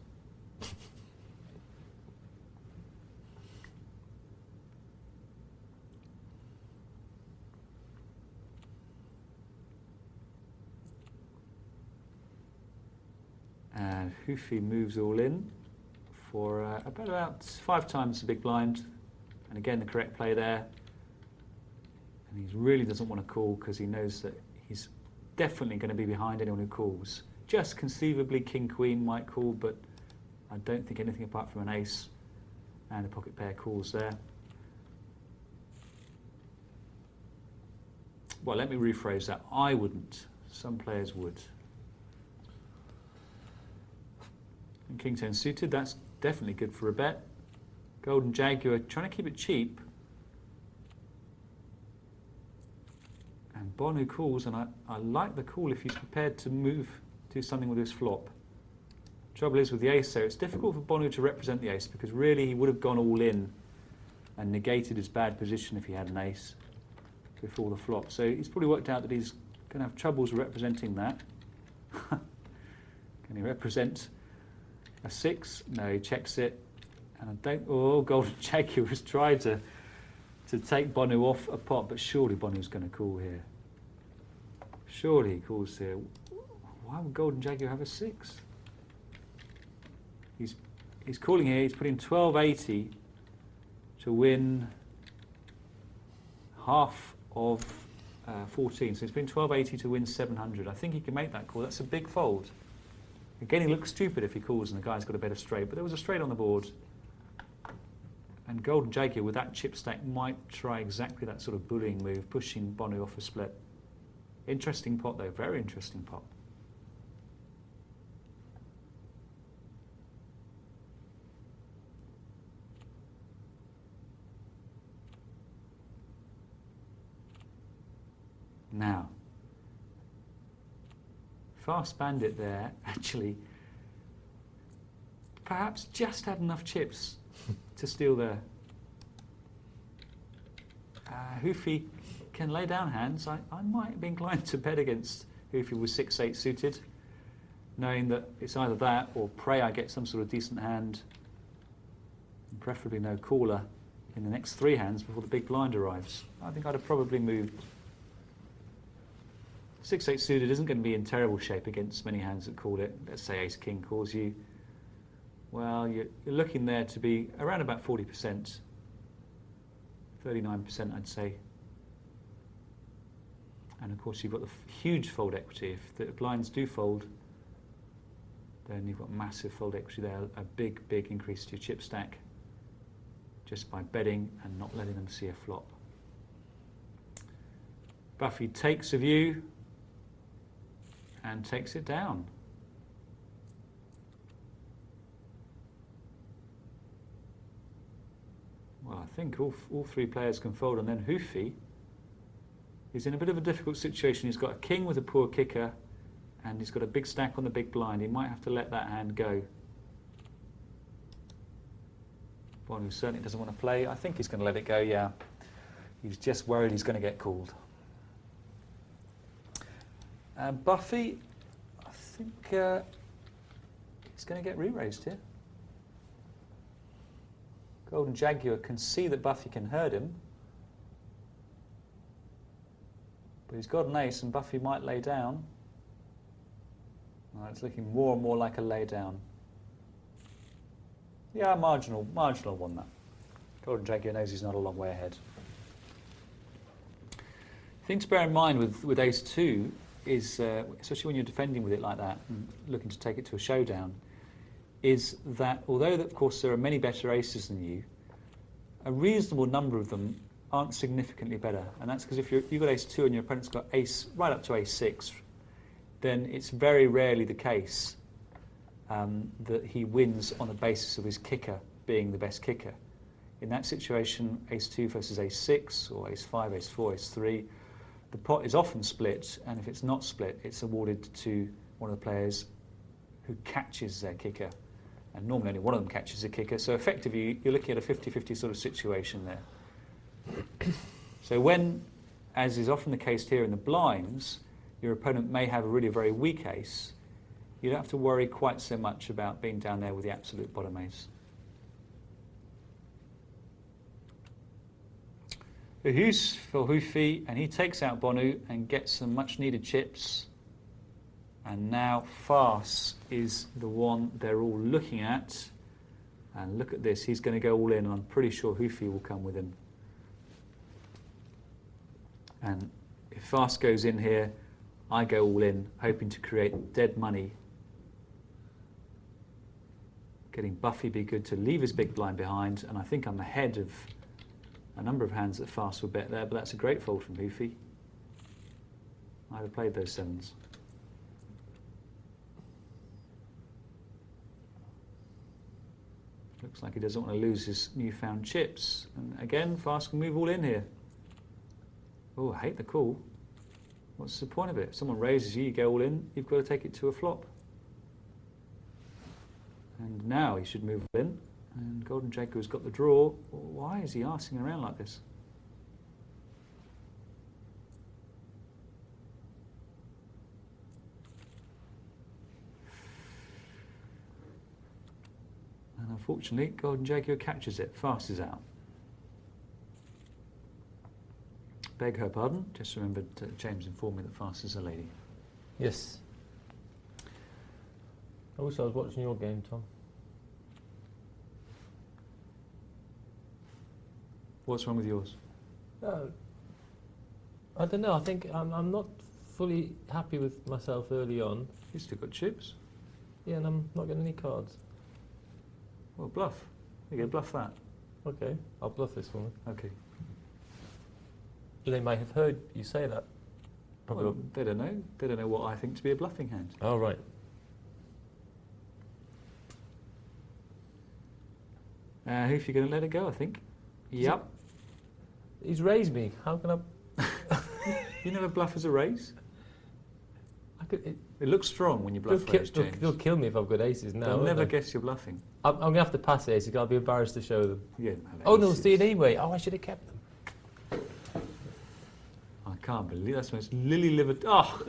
And Hoofy moves all in for about 5 times the big blind. And again, the correct play there. And he really doesn't want to call because he knows that he's definitely going to be behind anyone who calls. Just conceivably King-Queen might call, but I don't think anything apart from an ace and a pocket pair calls there. Well, let me rephrase that. I wouldn't. Some players would. And King 10 suited, that's definitely good for a bet. Golden Jaguar, trying to keep it cheap. And Bonu calls, and I like the call if he's prepared to move, do something with his flop. Trouble is with the ace there, it's difficult for Bonu to represent the ace because really he would have gone all in and negated his bad position if he had an ace before the flop. So he's probably worked out that he's going to have troubles representing that. Can he represent a 6? No, he checks it. And I don't. Oh, Golden Jaguar has tried to take Bonu off a pot, but surely Bonu's going to call here. Surely he calls here. Why would Golden Jaguar have a 6? He's calling here. He's putting 1280 to win half of 14. So he's putting 1280 to win 700. I think he can make that call. That's a big fold. Again, he looks stupid if he calls and the guy's got a better straight, but there was a straight on the board. And Golden Jaguar with that chip stack might try exactly that sort of bullying move, pushing Bonu off a split. Interesting pot though, very interesting pot. Now, Fast Bandit there actually perhaps just had enough chips to steal there. Hoofy can lay down hands. I might be inclined to bet against Hoofy with 6-8 suited, knowing that it's either that or pray I get some sort of decent hand, and preferably no caller in the next 3 hands before the big blind arrives. I think I'd have probably moved 6-8 suited isn't going to be in terrible shape against many hands that call it. Let's say ace-king calls you. Well, you're looking there to be around about 40%, 39% I'd say. And of course you've got the huge fold equity. If the blinds do fold, then you've got massive fold equity there, a big, big increase to your chip stack just by betting and not letting them see a flop. Buffy takes a view and takes it down. Well, I think all three players can fold, and then Hoofy is in a bit of a difficult situation. He's got a king with a poor kicker, and he's got a big stack on the big blind. He might have to let that hand go. Bonu certainly doesn't want to play. I think he's going to let it go, yeah. He's just worried he's going to get called. Buffy, I think he's going to get re-raised here. Golden Jaguar can see that Buffy can hurt him. But he's got an ace, and Buffy might lay down. It's looking more and more like a lay down. Yeah, marginal one that. Golden Jaguar knows he's not a long way ahead. Thing to bear in mind with ace 2 is, especially when you're defending with it like that and looking to take it to a showdown, is that although of course there are many better aces than you, a reasonable number of them aren't significantly better. And that's because if you've got ace 2 and your opponent's got ace right up to ace 6, then it's very rarely the case that he wins on the basis of his kicker being the best kicker. In that situation, ace 2 versus ace 6, or ace 5, ace 4, ace 3, the pot is often split, and if it's not split, it's awarded to one of the players who catches their kicker. And normally only one of them catches a kicker, so effectively you're looking at a 50-50 sort of situation there. So when, as is often the case here in the blinds, your opponent may have a really very weak ace, you don't have to worry quite so much about being down there with the absolute bottom ace. Uhus for Hoofy, and he takes out Bonu and gets some much needed chips. And now Farce is the one they're all looking at. And look at this, he's going to go all in, and I'm pretty sure Hoofy will come with him. And if Farce goes in here, I go all in, hoping to create dead money. Getting Buffy be good to leave his big blind behind, and I think I'm ahead of a number of hands that Farce will bet there, but that's a great fold from Hoofy. I'd have played those sevens. Looks like he doesn't want to lose his newfound chips. And again, Farce can move all in here. Oh, I hate the call. What's the point of it? If someone raises you, you go all in, you've got to take it to a flop. And now he should move in. And Golden Jaguar's got the draw. Why is he arsing around like this? And unfortunately, Golden Jaguar catches it. Farce is out. Beg her pardon. Just remembered James informed me that Farce is a lady. Yes. I wish I was watching your game, Tom. What's wrong with yours? I don't know. I think I'm not fully happy with myself early on. You still got chips. Yeah, and I'm not getting any cards. Well, bluff. You go bluff that. Okay, I'll bluff this one. Okay. They may have heard you say that. Probably. Well, they don't know. They don't know what I think to be a bluffing hand. Oh, right. If you're going to let it go, I think. Yep. He's raised me. How can I? You never bluff as a raise? I could. It looks strong when you bluff raise, James. They'll kill me if I've got aces now. They'll never guess you're bluffing. I'm going to have to pass aces. I'll be embarrassed to show them. You don't have Oh, no, aces. see it anyway. Oh, I should have kept them. I can't believe that's when it's lily livered. Oh!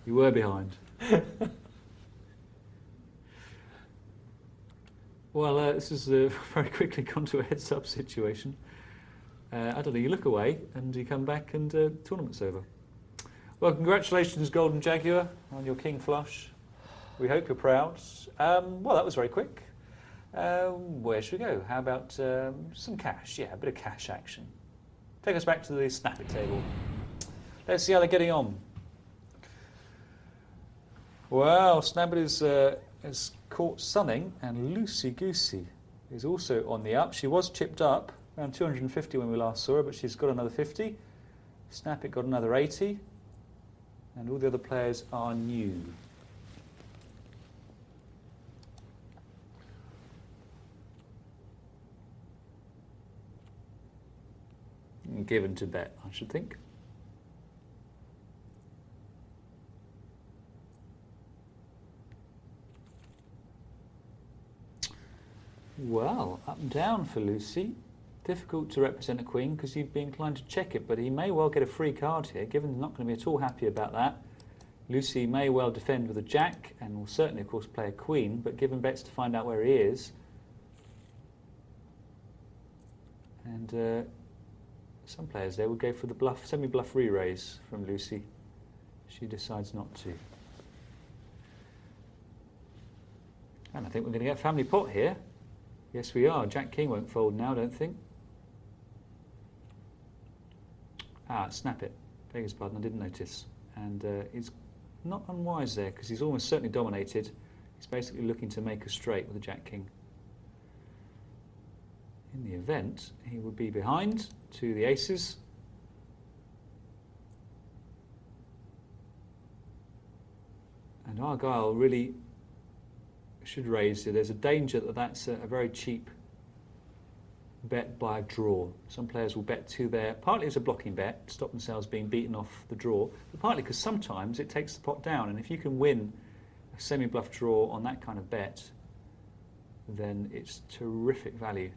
You were behind. Well, this is very quickly gone to a heads-up situation. I don't know, you look away and you come back and tournament's over. Well, congratulations, Golden Jaguar, on your king flush. We hope you're proud. Well, that was very quick. Where should we go? How about some cash? Yeah, a bit of cash action. Take us back to the Snap It table. Let's see how they're getting on. Wow, Snap It is caught sunning, and Lucy Goosey is also on the up. She was chipped up, around 250 when we last saw her, but she's got another 50. Snap It got another 80. And all the other players are new. Given to bet, I should think. Well, up and down for Lucy. Difficult to represent a queen because you'd be inclined to check it, but he may well get a free card here. Given he's not going to be at all happy about that, Lucy may well defend with a jack and will certainly, of course, play a queen, but given bets to find out where he is. And some players there would go for the bluff, semi-bluff re-raise from Lucy. She decides not to. And I think we're going to get a family pot here. Yes, we are. Jack King won't fold now, I don't think. Snap It. Beg his pardon, I didn't notice. And he's not unwise there because he's almost certainly dominated. He's basically looking to make a straight with the Jack King. In the event, he would be behind to the aces. And Argyle really should raise here. There's a danger that that's a very cheap bet by a draw. Some players will bet to their, partly as a blocking bet, stop themselves being beaten off the draw, but partly because sometimes it takes the pot down, and if you can win a semi-bluff draw on that kind of bet, then it's terrific value.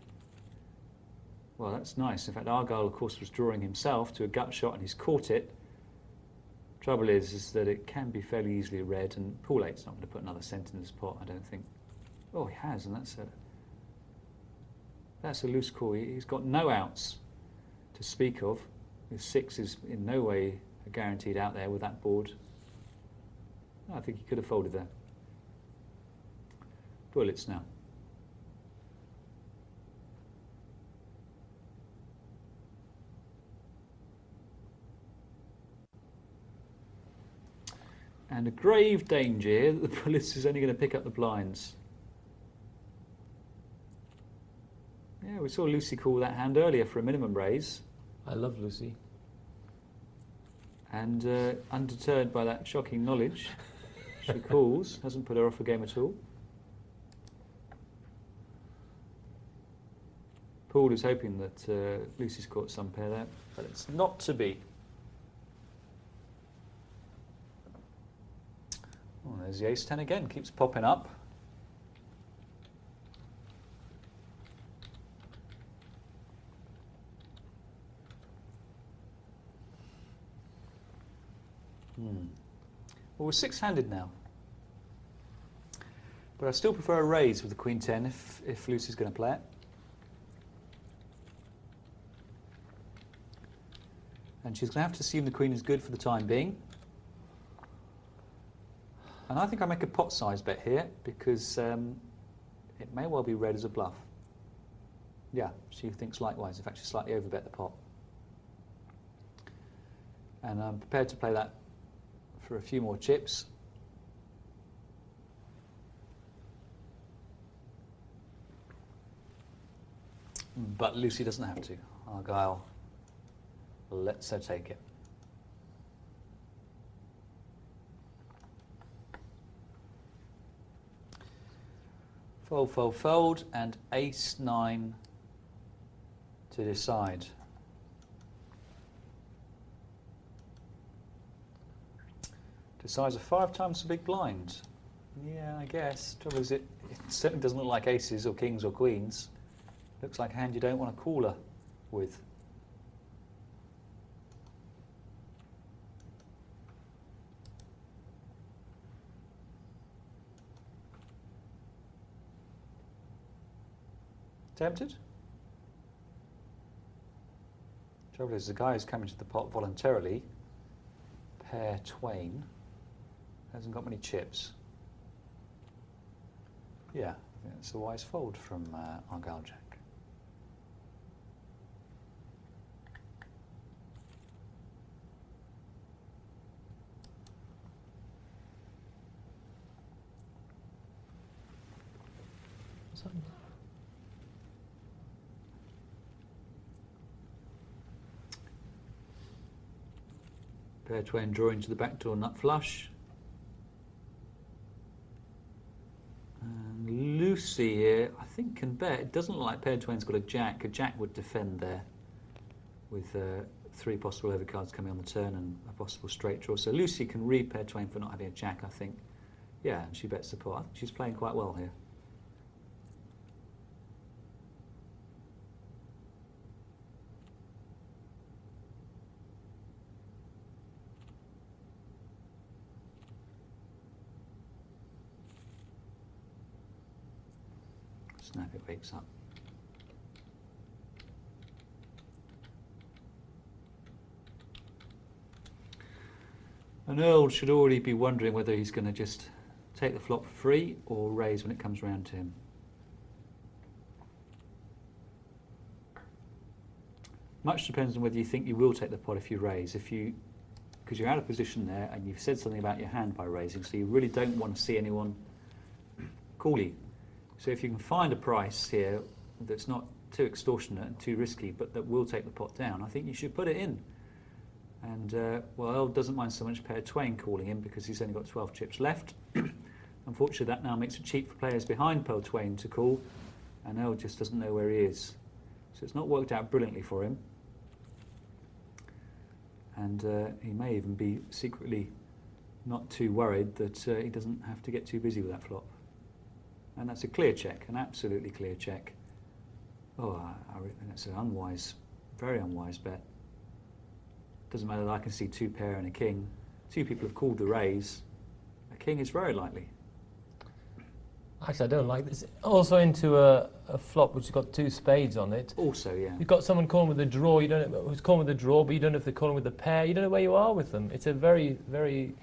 Well, that's nice. In fact, Argyle, of course, was drawing himself to a gut shot, and he's caught it. Trouble is that it can be fairly easily read, and Paul 8's not going to put another cent in this pot, I don't think. Oh, he has, and that's a loose call. He's got no outs to speak of. His 6 is in no way guaranteed out there with that board. I think he could have folded there. Bullets now. And a grave danger here that the bullets is only going to pick up the blinds. Yeah, we saw Lucy call that hand earlier for a minimum raise. I love Lucy. And undeterred by that shocking knowledge, she calls, hasn't put her off a game at all. Paul is hoping that Lucy's caught some pair there, but it's not to be. Oh, there's the ace-10 again, keeps popping up. Well, we're six-handed now. But I still prefer a raise with the Queen 10 if Lucy's going to play it. And she's going to have to assume the Queen is good for the time being. And I think I make a pot size bet here because it may well be read as a bluff. Yeah, she thinks likewise. In fact, she slightly overbet the pot. And I'm prepared to play that for a few more chips. But Lucy doesn't have to. Argyle lets her take it. Fold, fold, fold, and ace-9 to decide. Decides a 5 times the big blind. Yeah, I guess. Trouble is, it certainly doesn't look like aces or kings or queens. Looks like a hand you don't want to call her with. Tempted? Trouble is, the guy who's coming to the pot voluntarily, pair Twain, hasn't got many chips. Yeah, I think that's a wise fold from Argyle Jack. Pair Twain drawing to the backdoor nut flush. And Lucy here, I think, can bet. It doesn't look like Pair Twain's got a jack. A jack would defend there with 3 possible overcards coming on the turn and a possible straight draw. So Lucy can read Pair Twain for not having a jack, I think. Yeah, and she bets the pot. I think she's playing quite well here. Snap, it wakes up. And Earl should already be wondering whether he's going to just take the flop for free or raise when it comes round to him. Much depends on whether you think you will take the pot if you raise. Because you're out of position there and you've said something about your hand by raising, so you really don't want to see anyone call you. So if you can find a price here that's not too extortionate and too risky, but that will take the pot down, I think you should put it in. And, well, Earl doesn't mind so much Pair Twain calling him because he's only got 12 chips left. Unfortunately, that now makes it cheap for players behind Pair Twain to call, and Earl just doesn't know where he is. So it's not worked out brilliantly for him. And he may even be secretly not too worried that he doesn't have to get too busy with that flop. And that's a clear check, an absolutely clear check. Oh, that's an unwise, very unwise bet. Doesn't matter that I can see 2 pair and a king. 2 people have called the raise. A king is very likely. Actually, I don't like this. Also into a flop which has got 2 spades on it. Also, yeah. You've got someone calling with a draw. You don't know who's calling with a draw, but you don't know if they're calling with a pair. You don't know where you are with them. It's a very, very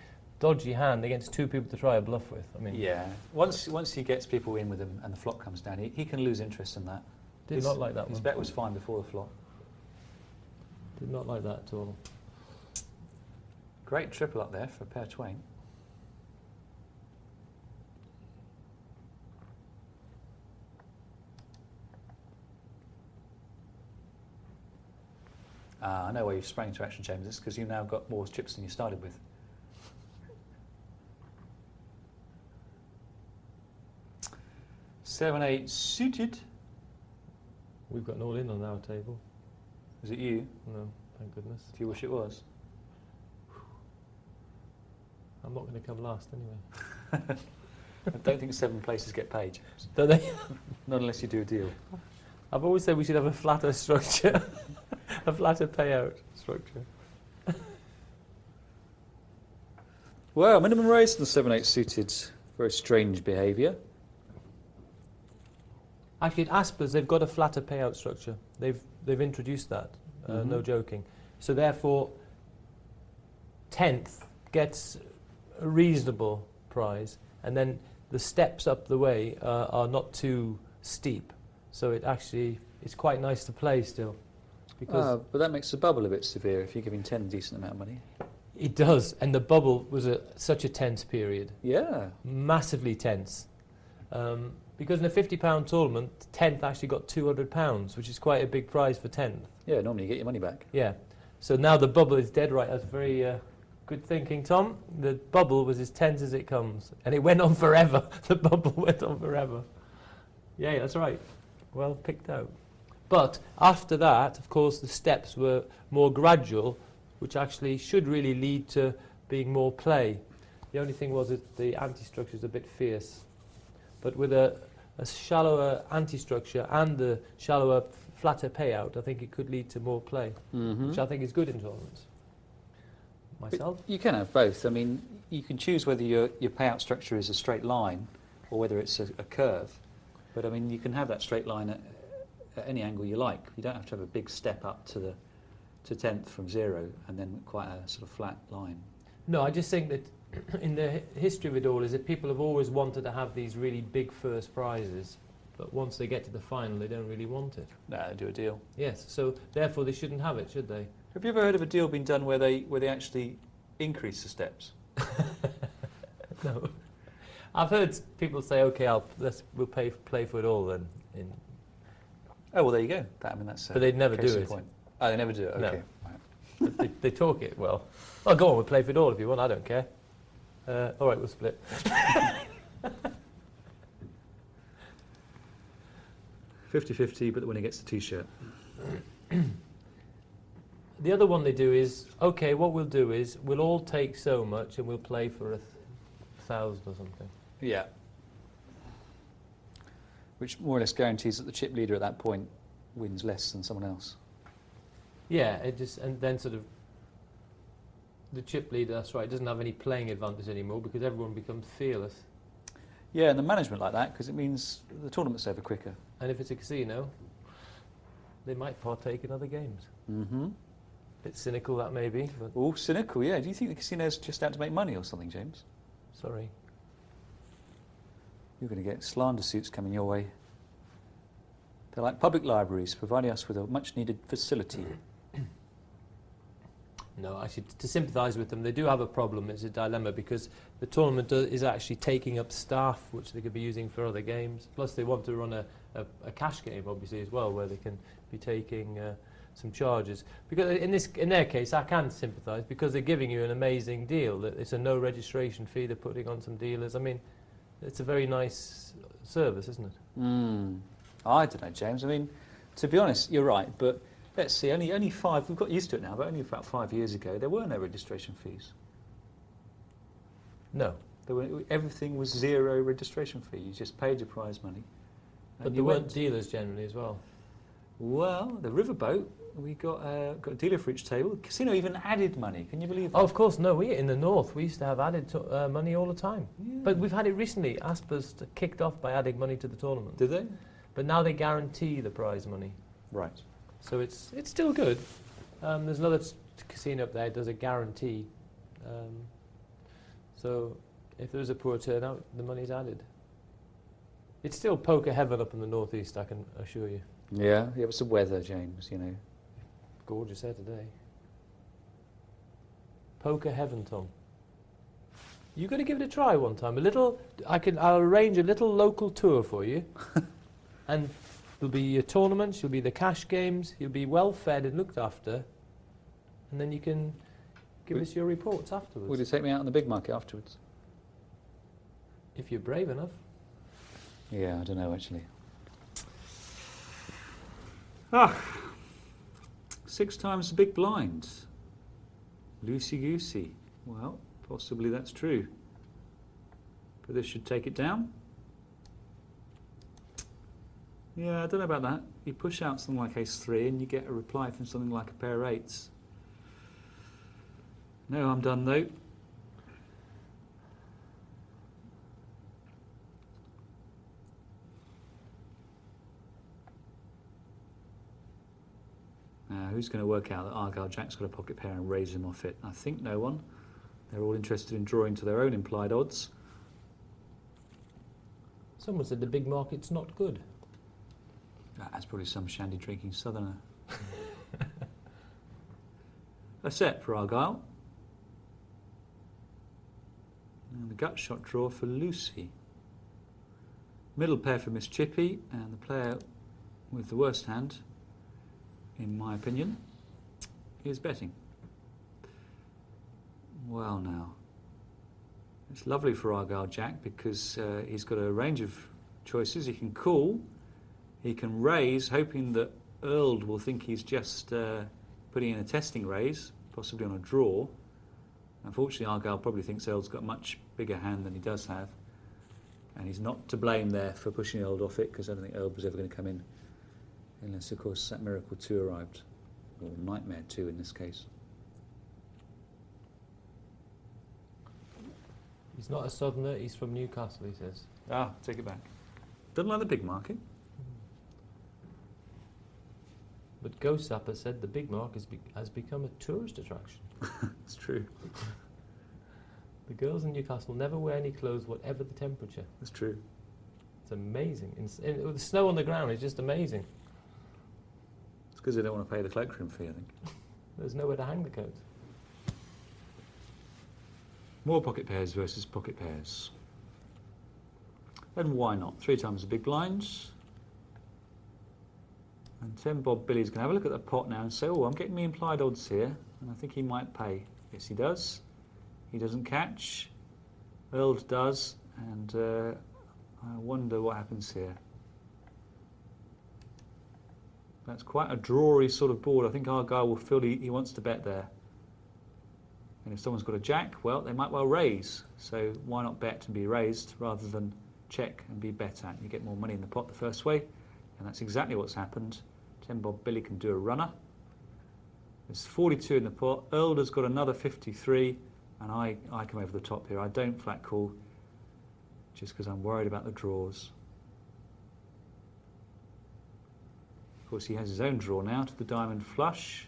dodgy hand against 2 people to try a bluff with. I mean, yeah. Once he gets people in with him and the flop comes down, he can lose interest in that. Did not like that his one. bet was fine before the flop. Did not like that at all. Great triple up there for Pair Twain. I know why you've sprang into action, James. It's because you've now got more chips than you started with. Seven, 8 suited. We've got an all-in on our table. Is it you? No, thank goodness. Do you wish it was? I'm not going to come last anyway. I don't think 7 places get paid, James. Don't they? Not unless you do a deal. I've always said we should have a flatter structure, a flatter payout structure. Well, minimum raise and the 7, 8 suited. Very strange behaviour. Actually, at Aspers, they've got a flatter payout structure. They've introduced that. No joking. So therefore, 10th gets a reasonable prize, and then the steps up the way are not too steep. So it's quite nice to play still. Because but that makes the bubble a bit severe if you're giving 10 a decent amount of money. it does, and the bubble was such a tense period. Yeah. Massively tense. Because in a £50 tournament, 10th actually got £200, which is quite a big prize for 10th. Yeah, normally you get your money back. Yeah. So now the bubble is dead right. That's very good thinking, Tom. The bubble was as tense as it comes. And it went on forever. The bubble went on forever. Yeah, that's right. Well picked out. But after that, of course, the steps were more gradual, which actually should really lead to being more play. The only thing was that the anti-structure is a bit fierce. But with a shallower anti-structure and the shallower, flatter payout, I think it could lead to more play, which I think is good in tournaments. Myself? But you can have both. I mean, you can choose whether your payout structure is a straight line or whether it's a curve. But I mean, you can have that straight line at any angle you like. You don't have to have a big step up to to 10th from 0 and then quite a sort of flat line. No, I just think that in the history of it all is that people have always wanted to have these really big first prizes, but once they get to the final, they don't really want it. No, they do a deal. Yes, so therefore they shouldn't have it, should they? Have you ever heard of a deal being done where they actually increase the steps? No. I've heard people say, "Okay, we'll play for it all then." Oh well, there you go. That's. But they'd never case do in it. point. Oh, they never do it. No. Okay. Right. But they talk it well. Oh, go on, we'll play for it all if you want. I don't care. All right, we'll split. 50-50, but the winner gets the T-shirt. The other one they do is, okay, what we'll do is we'll all take so much and we'll play for 1,000 or something. Yeah. Which more or less guarantees that the chip leader at that point wins less than someone else. Yeah, and then sort of the chip leader, that's right, doesn't have any playing advantage anymore because everyone becomes fearless. Yeah, and the management like that because it means the tournament's over quicker. And if it's a casino, they might partake in other games. Mm-hmm. Bit cynical that may be, but Oh, cynical, yeah. Do you think the casino's just out to make money or something, James? sorry. You're going to get slander suits coming your way. They're like public libraries, providing us with a much-needed facility. No, actually, to sympathise with them, they do have a problem. It's a dilemma because the tournament is actually taking up staff which they could be using for other games. Plus, they want to run a cash game, obviously, as well, where they can be taking some charges. Because in their case, I can sympathise because they're giving you an amazing deal. That it's a no registration fee. They're putting on some dealers. I mean, it's a very nice service, isn't it? I don't know, James. I mean, to be honest, you're right, but let's see, only 5, we've got used to it now, but only about 5 years ago, there were no registration fees. No. Everything was 0 registration fee. You just paid your prize money. But there weren't dealers generally as well. Well, the riverboat, we got a dealer for each table. The casino even added money. Can you believe that? Oh, of course, no. In the north, we used to have added money all the time. Yeah. But we've had it recently. Asper's kicked off by adding money to the tournament. Did they? But now they guarantee the prize money. Right. So it's still good. There's another casino up there that does a guarantee. So if there's a poor turnout, the money's added. It's still poker heaven up in the northeast, I can assure you. Yeah, it was the weather, James, you know. Gorgeous here today. Poker heaven, Tom. You've got to give it a try one time. I'll arrange a little local tour for you. And there'll be your tournaments, you'll be the cash games, you'll be well fed and looked after. And then you can give us your reports afterwards. Would you take me out in the big market afterwards? If you're brave enough. Yeah, I don't know, actually. 6 times the big blind. Loosey-goosey. Well, possibly that's true. But this should take it down. Yeah, I don't know about that. You push out something like ace-3 and you get a reply from something like a pair of 8s. No, I'm done though. Who's going to work out that Argyle Jack's got a pocket pair and raise him off it? I think no one. They're all interested in drawing to their own implied odds. Someone said the big market's not good. That's probably some shandy drinking southerner. A set for Argyle. And the gut shot draw for Lucy. Middle pair for Miss Chippy, and the player with the worst hand, in my opinion, is betting. Well now, it's lovely for Argyle Jack because he's got a range of choices. He can call, he can raise, hoping that Earl will think he's just putting in a testing raise, possibly on a draw. Unfortunately, Argyle probably thinks Earl's got a much bigger hand than he does have, and he's not to blame there for pushing Earl off it because I don't think Earl was ever going to come in. Unless, of course, that Miracle 2 arrived. Or Nightmare 2 in this case. He's not a southerner, he's from Newcastle, he says. Ah, take it back. Doesn't like the big market. But Ghost Zapper said the Big Mark has become a tourist attraction. It's true. The girls in Newcastle never wear any clothes, whatever the temperature. It's true. It's amazing. With the snow on the ground, it's just amazing. It's because they don't want to pay the cloakroom fee, I think. There's nowhere to hang the coat. More pocket pairs versus pocket pairs. And why not? 3 times the big blinds. And 10 Bob Billy's going to have a look at the pot now and say, oh, I'm getting me implied odds here, and I think he might pay. Yes, he does. He doesn't catch. Earl does, and I wonder what happens here. That's quite a drawy sort of board. I think Argyle will feel he wants to bet there. And if someone's got a jack, well, they might well raise. So why not bet and be raised rather than check and be bet at? You get more money in the pot the first way, and that's exactly what's happened. 10 Bob Billy can do a runner. There's 42 in the pot. Earl's got another 53, and I come over the top here. I don't flat call just because I'm worried about the draws. Of course, he has his own draw now to the diamond flush.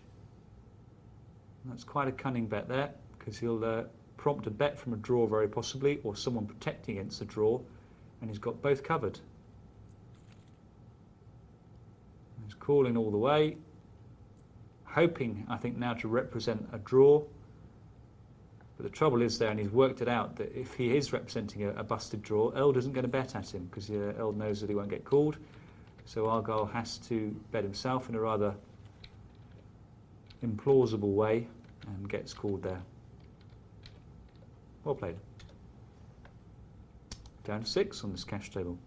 And that's quite a cunning bet there, because he'll prompt a bet from a draw very possibly, or someone protecting against the draw, and he's got both covered. He's calling all the way, hoping, I think, now to represent a draw. But the trouble is there, and he's worked it out, that if he is representing a busted draw, Earl isn't going to bet at him, because Earl knows that he won't get called. So Argyle has to bet himself in a rather implausible way and gets called there. Well played. Down to 6 on this cash table.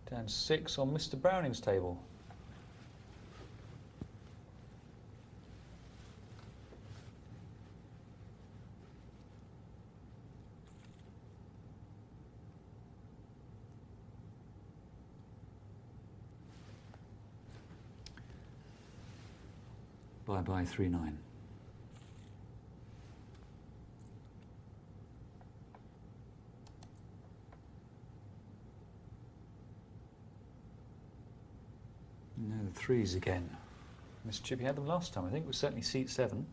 Down to 6 on Mr. Browning's table. Bye-bye 3-9. No, the 3s again. Mr. Chippy had them last time, I think. It was certainly seat 7.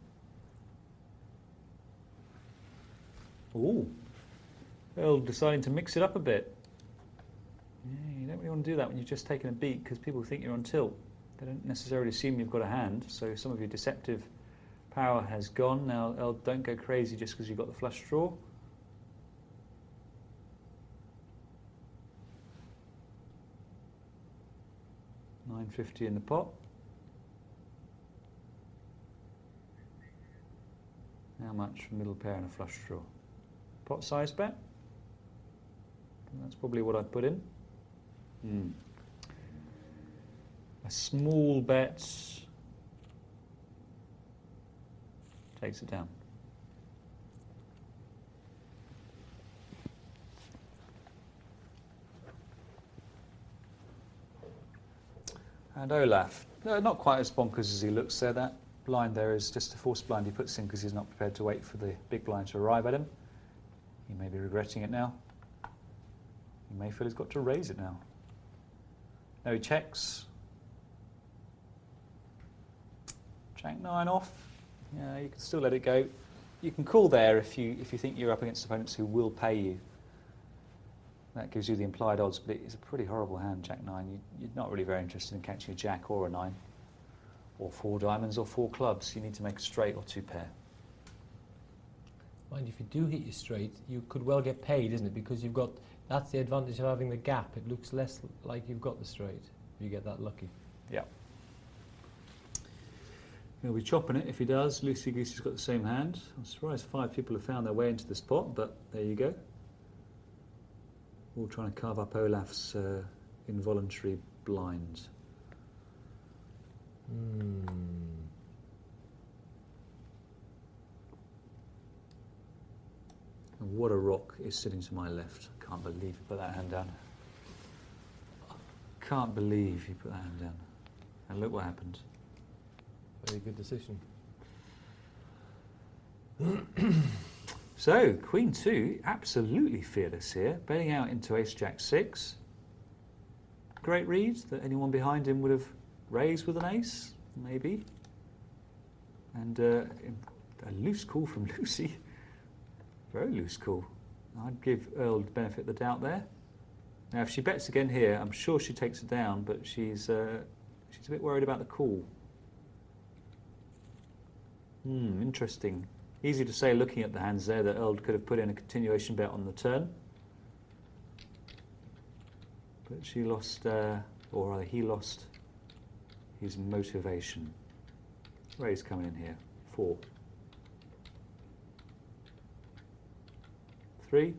Ooh. Earl deciding to mix it up a bit. Yeah, you don't really want to do that when you've just taken a beat, because people think you're on tilt. They don't necessarily assume you've got a hand, so some of your deceptive power has gone. Now, Earl, don't go crazy just because you've got the flush draw. $9.50 in the pot. How much for middle pair and a flush draw? Pot size bet? That's probably what I'd put in. A small bet takes it down. And Olaf, not quite as bonkers as he looks there. That blind there is just a forced blind he puts in because he's not prepared to wait for the big blind to arrive at him. He may be regretting it now. He may feel he's got to raise it now. No, he checks. Jack 9 off. Yeah, you can still let it go. You can call there if you think you're up against opponents who will pay you. That gives you the implied odds, but it is a pretty horrible hand, Jack 9. You're not really very interested in catching a Jack or a 9, or 4 diamonds or 4 clubs. You need to make a straight or 2 pair. Mind, if you do hit your straight, you could well get paid, isn't it? Because you've got, that's the advantage of having the gap. It looks less like you've got the straight if you get that lucky. Yeah. He'll be chopping it if he does. Lucy Goosey's got the same hand. I'm surprised 5 people have found their way into the spot, but there you go. All trying to carve up Olaf's involuntary blind. And what a rock is sitting to my left. Can't believe you put that hand down. Can't believe you put that hand down. And look what happened. Very good decision. So, Queen 2, absolutely fearless here, betting out into Ace Jack 6. great read that anyone behind him would have raised with an ace, maybe. And a loose call from Lucy. Very loose call. I'd give Earl the benefit of the doubt there. Now, if she bets again here, I'm sure she takes it down, but she's a bit worried about the call. Interesting. Easy to say, looking at the hands there, that Earl could have put in a continuation bet on the turn. But she lost, or rather he lost, his motivation. Raise coming in here. 4. 3.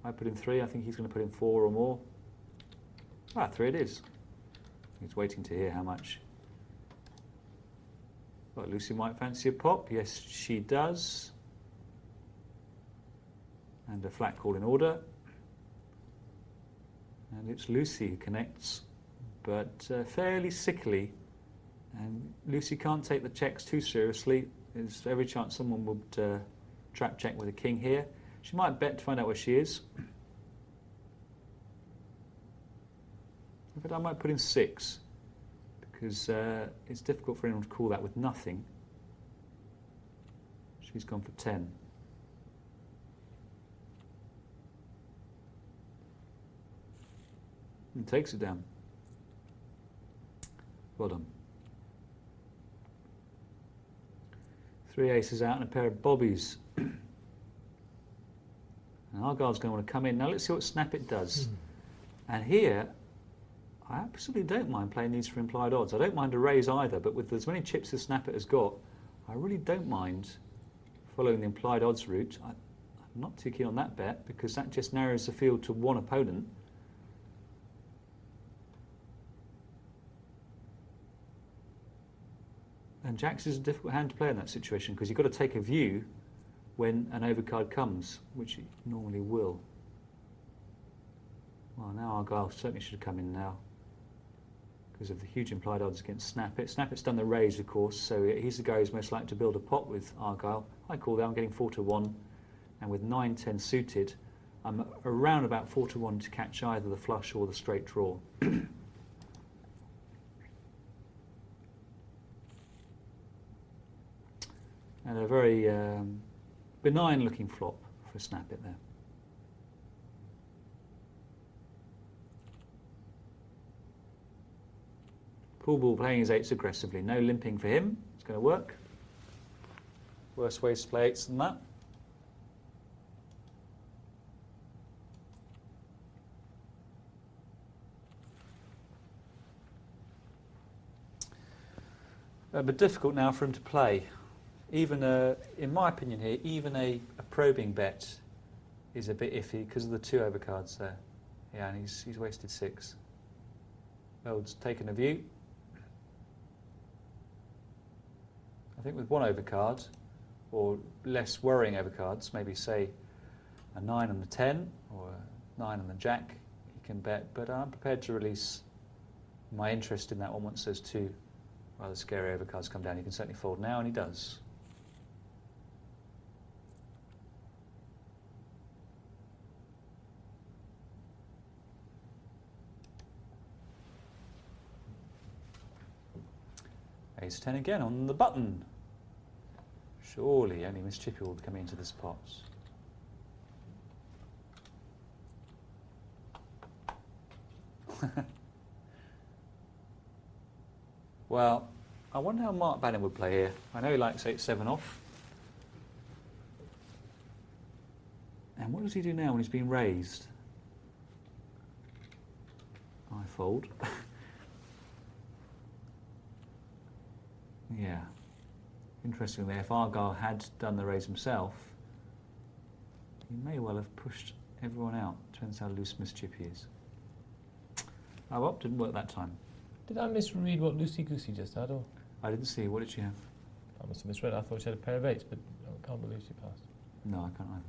I put in 3. I think he's going to put in 4 or more. 3 it is. He's waiting to hear how much. Well, Lucy might fancy a pop. Yes, she does. And a flat call in order. And it's Lucy who connects, but fairly sickly. And Lucy can't take the checks too seriously. There's every chance someone would trap check with a king here. She might bet to find out where she is. But I might put in 6, because it's difficult for anyone to call that with nothing. She's gone for 10. And takes it down. Well done. 3 aces out and a pair of bobbies. And Argyle's going to want to come in. Now let's see what Snap It does. And here, I absolutely don't mind playing these for implied odds. I don't mind a raise either, but with as many chips as Snap It has got, I really don't mind following the implied odds route. I'm not too keen on that bet, because that just narrows the field to one opponent. And Jacks is a difficult hand to play in that situation, because you've got to take a view when an overcard comes, which it normally will. Well, now Argyle certainly should have come in now, because of the huge implied odds against Snap It. Snap It's done the raise, of course, so he's the guy who's most likely to build a pot with Argyle. I call that. I'm getting 4-1, and with 9-10 suited, I'm around about 4-1 to catch either the flush or the straight draw. And a very benign looking flop for Snap It there. Pool ball playing his 8s aggressively. No limping for him. It's going to work. Worse ways to play 8s than that. But difficult now for him to play. Even in my opinion here, even a probing bet is a bit iffy because of the 2 overcards there. Yeah, and he's wasted 6. Earl's taken a view. I think with 1 overcard, or less worrying overcards, maybe say a 9 and a 10, or a 9 and the Jack, he can bet. But I'm prepared to release my interest in that one once those 2 rather scary overcards come down. He can certainly fold now, and he does. Ace 10 again on the button. Surely only Miss Chippy will be coming into this pot. Well, I wonder how Mark Bannon would play here. I know he likes 8-7 off. And what does he do now when he's been raised? I fold. Yeah. Interestingly, if Argyle had done the raise himself, he may well have pushed everyone out. Depends how loose Miss Chippy is. Oh well, didn't work that time. Did I misread what Lucy Goosey just had, or? I didn't see. What did she have? I must have misread. I thought she had a pair of 8s, but I can't believe she passed. No, I can't either.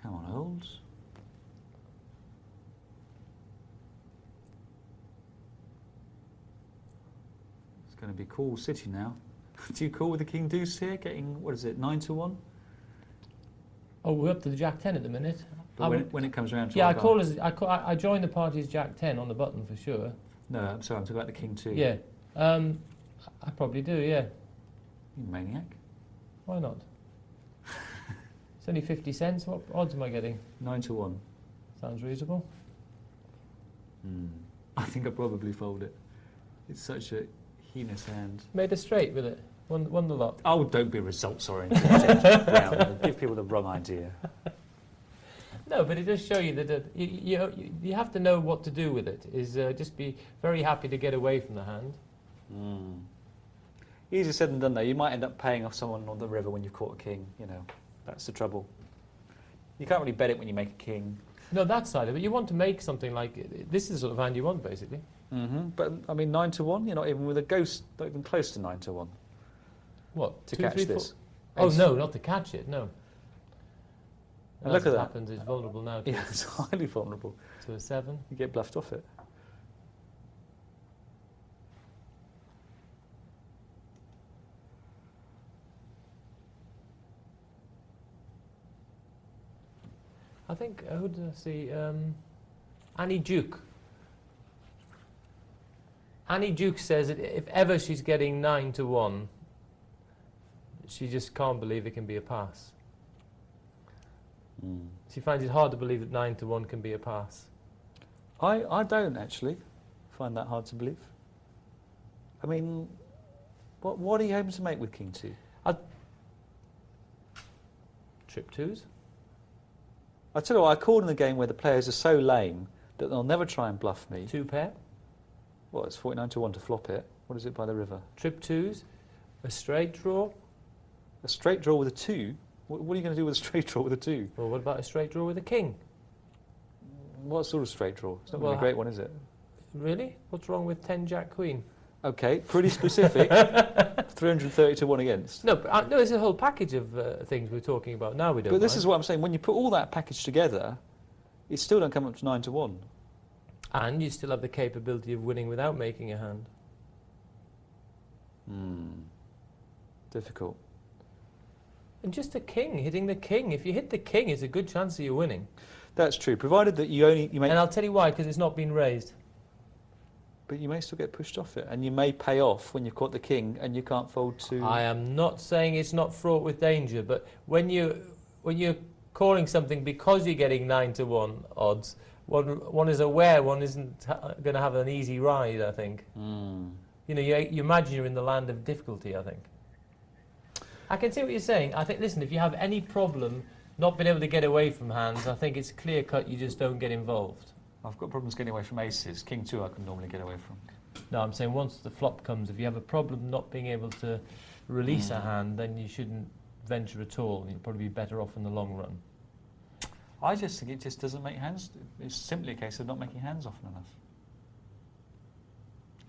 Come on, Olds. It's going to be cool city now. Do you call with the king deuce here, getting, what is it, 9 to 1? Oh, we're up to the Jack 10 at the minute. But when it comes around to yeah, our guy. I join the party as Jack 10 on the button for sure. No, I'm sorry, I'm talking about the king 2. Yeah, I probably do. Yeah, You maniac. why not? It's only 50 cents. What odds am I getting? 9 to 1. Sounds reasonable. I think I'd probably fold it. It's such a heinous hand. Made a straight with it. Won the lot. Oh, don't be results oriented. It'll give people the wrong idea. No, but it does show you that you have to know what to do with it. Is just be very happy to get away from the hand. Easier said than done, though. You might end up paying off someone on the river when you've caught a king. You know, that's the trouble. You can't really bet it when you make a king. No, that side of it. You want to make something like this is the sort of hand you want, basically. But I mean, 9 to 1. You're not even with a ghost. Not even close to 9 to 1. What To two, catch three, this. four? Oh Ace. no, not to catch it. No. And look at that. Happens. It's vulnerable now Yeah, it's highly vulnerable. to a 7. You get bluffed off it. I think who did I see? Annie Duke. Annie Duke says that if ever she's getting 9 to 1, she just can't believe it can be a pass. She finds it hard to believe that 9 to 1 can be a pass. I don't actually find that hard to believe. I mean, what are you hoping to make with king 2? Trip 2s. I tell you what, I called in the game where the players are so lame that they'll never try and bluff me. 2 pair. Well, it's 49 to 1 to flop it. What is it by the river? Trip 2s. A straight draw. A straight draw with a 2? What are you going to do with a straight draw with a 2? Well, what about a straight draw with a king? What sort of straight draw? It's not Well, really a great one, is it? Really? What's wrong with 10 Jack Queen? Okay, pretty specific. 330 to 1 against. No, but no, it's a whole package of things we're talking about now. We don't. But this mind. is what I'm saying. When you put all that package together, it still don't come up to 9 to 1. And you still have the capability of winning without making a hand. Difficult. And just a king, hitting the king. If you hit the king, it's a good chance of you winning. That's true, provided that you make. And I'll tell you why, because it's not been raised. But you may still get pushed off it, and you may pay off when you've caught the king, and you can't fold to. I am not saying it's not fraught with danger, but when you're calling something because you're getting 9 to 1 odds, one is aware one isn't going to have an easy ride. I think. You know, you imagine you're in the land of difficulty. I think. I can see what you're saying. I think. Listen, if you have any problem not being able to get away from hands, I think it's clear cut. You just don't get involved. I've got problems getting away from aces. King 2 I can normally get away from. No, I'm saying once the flop comes, if you have a problem not being able to release a hand, then you shouldn't venture at all. You'll probably be better off in the long run. I just think it just doesn't make hands. It's simply a case of not making hands often enough.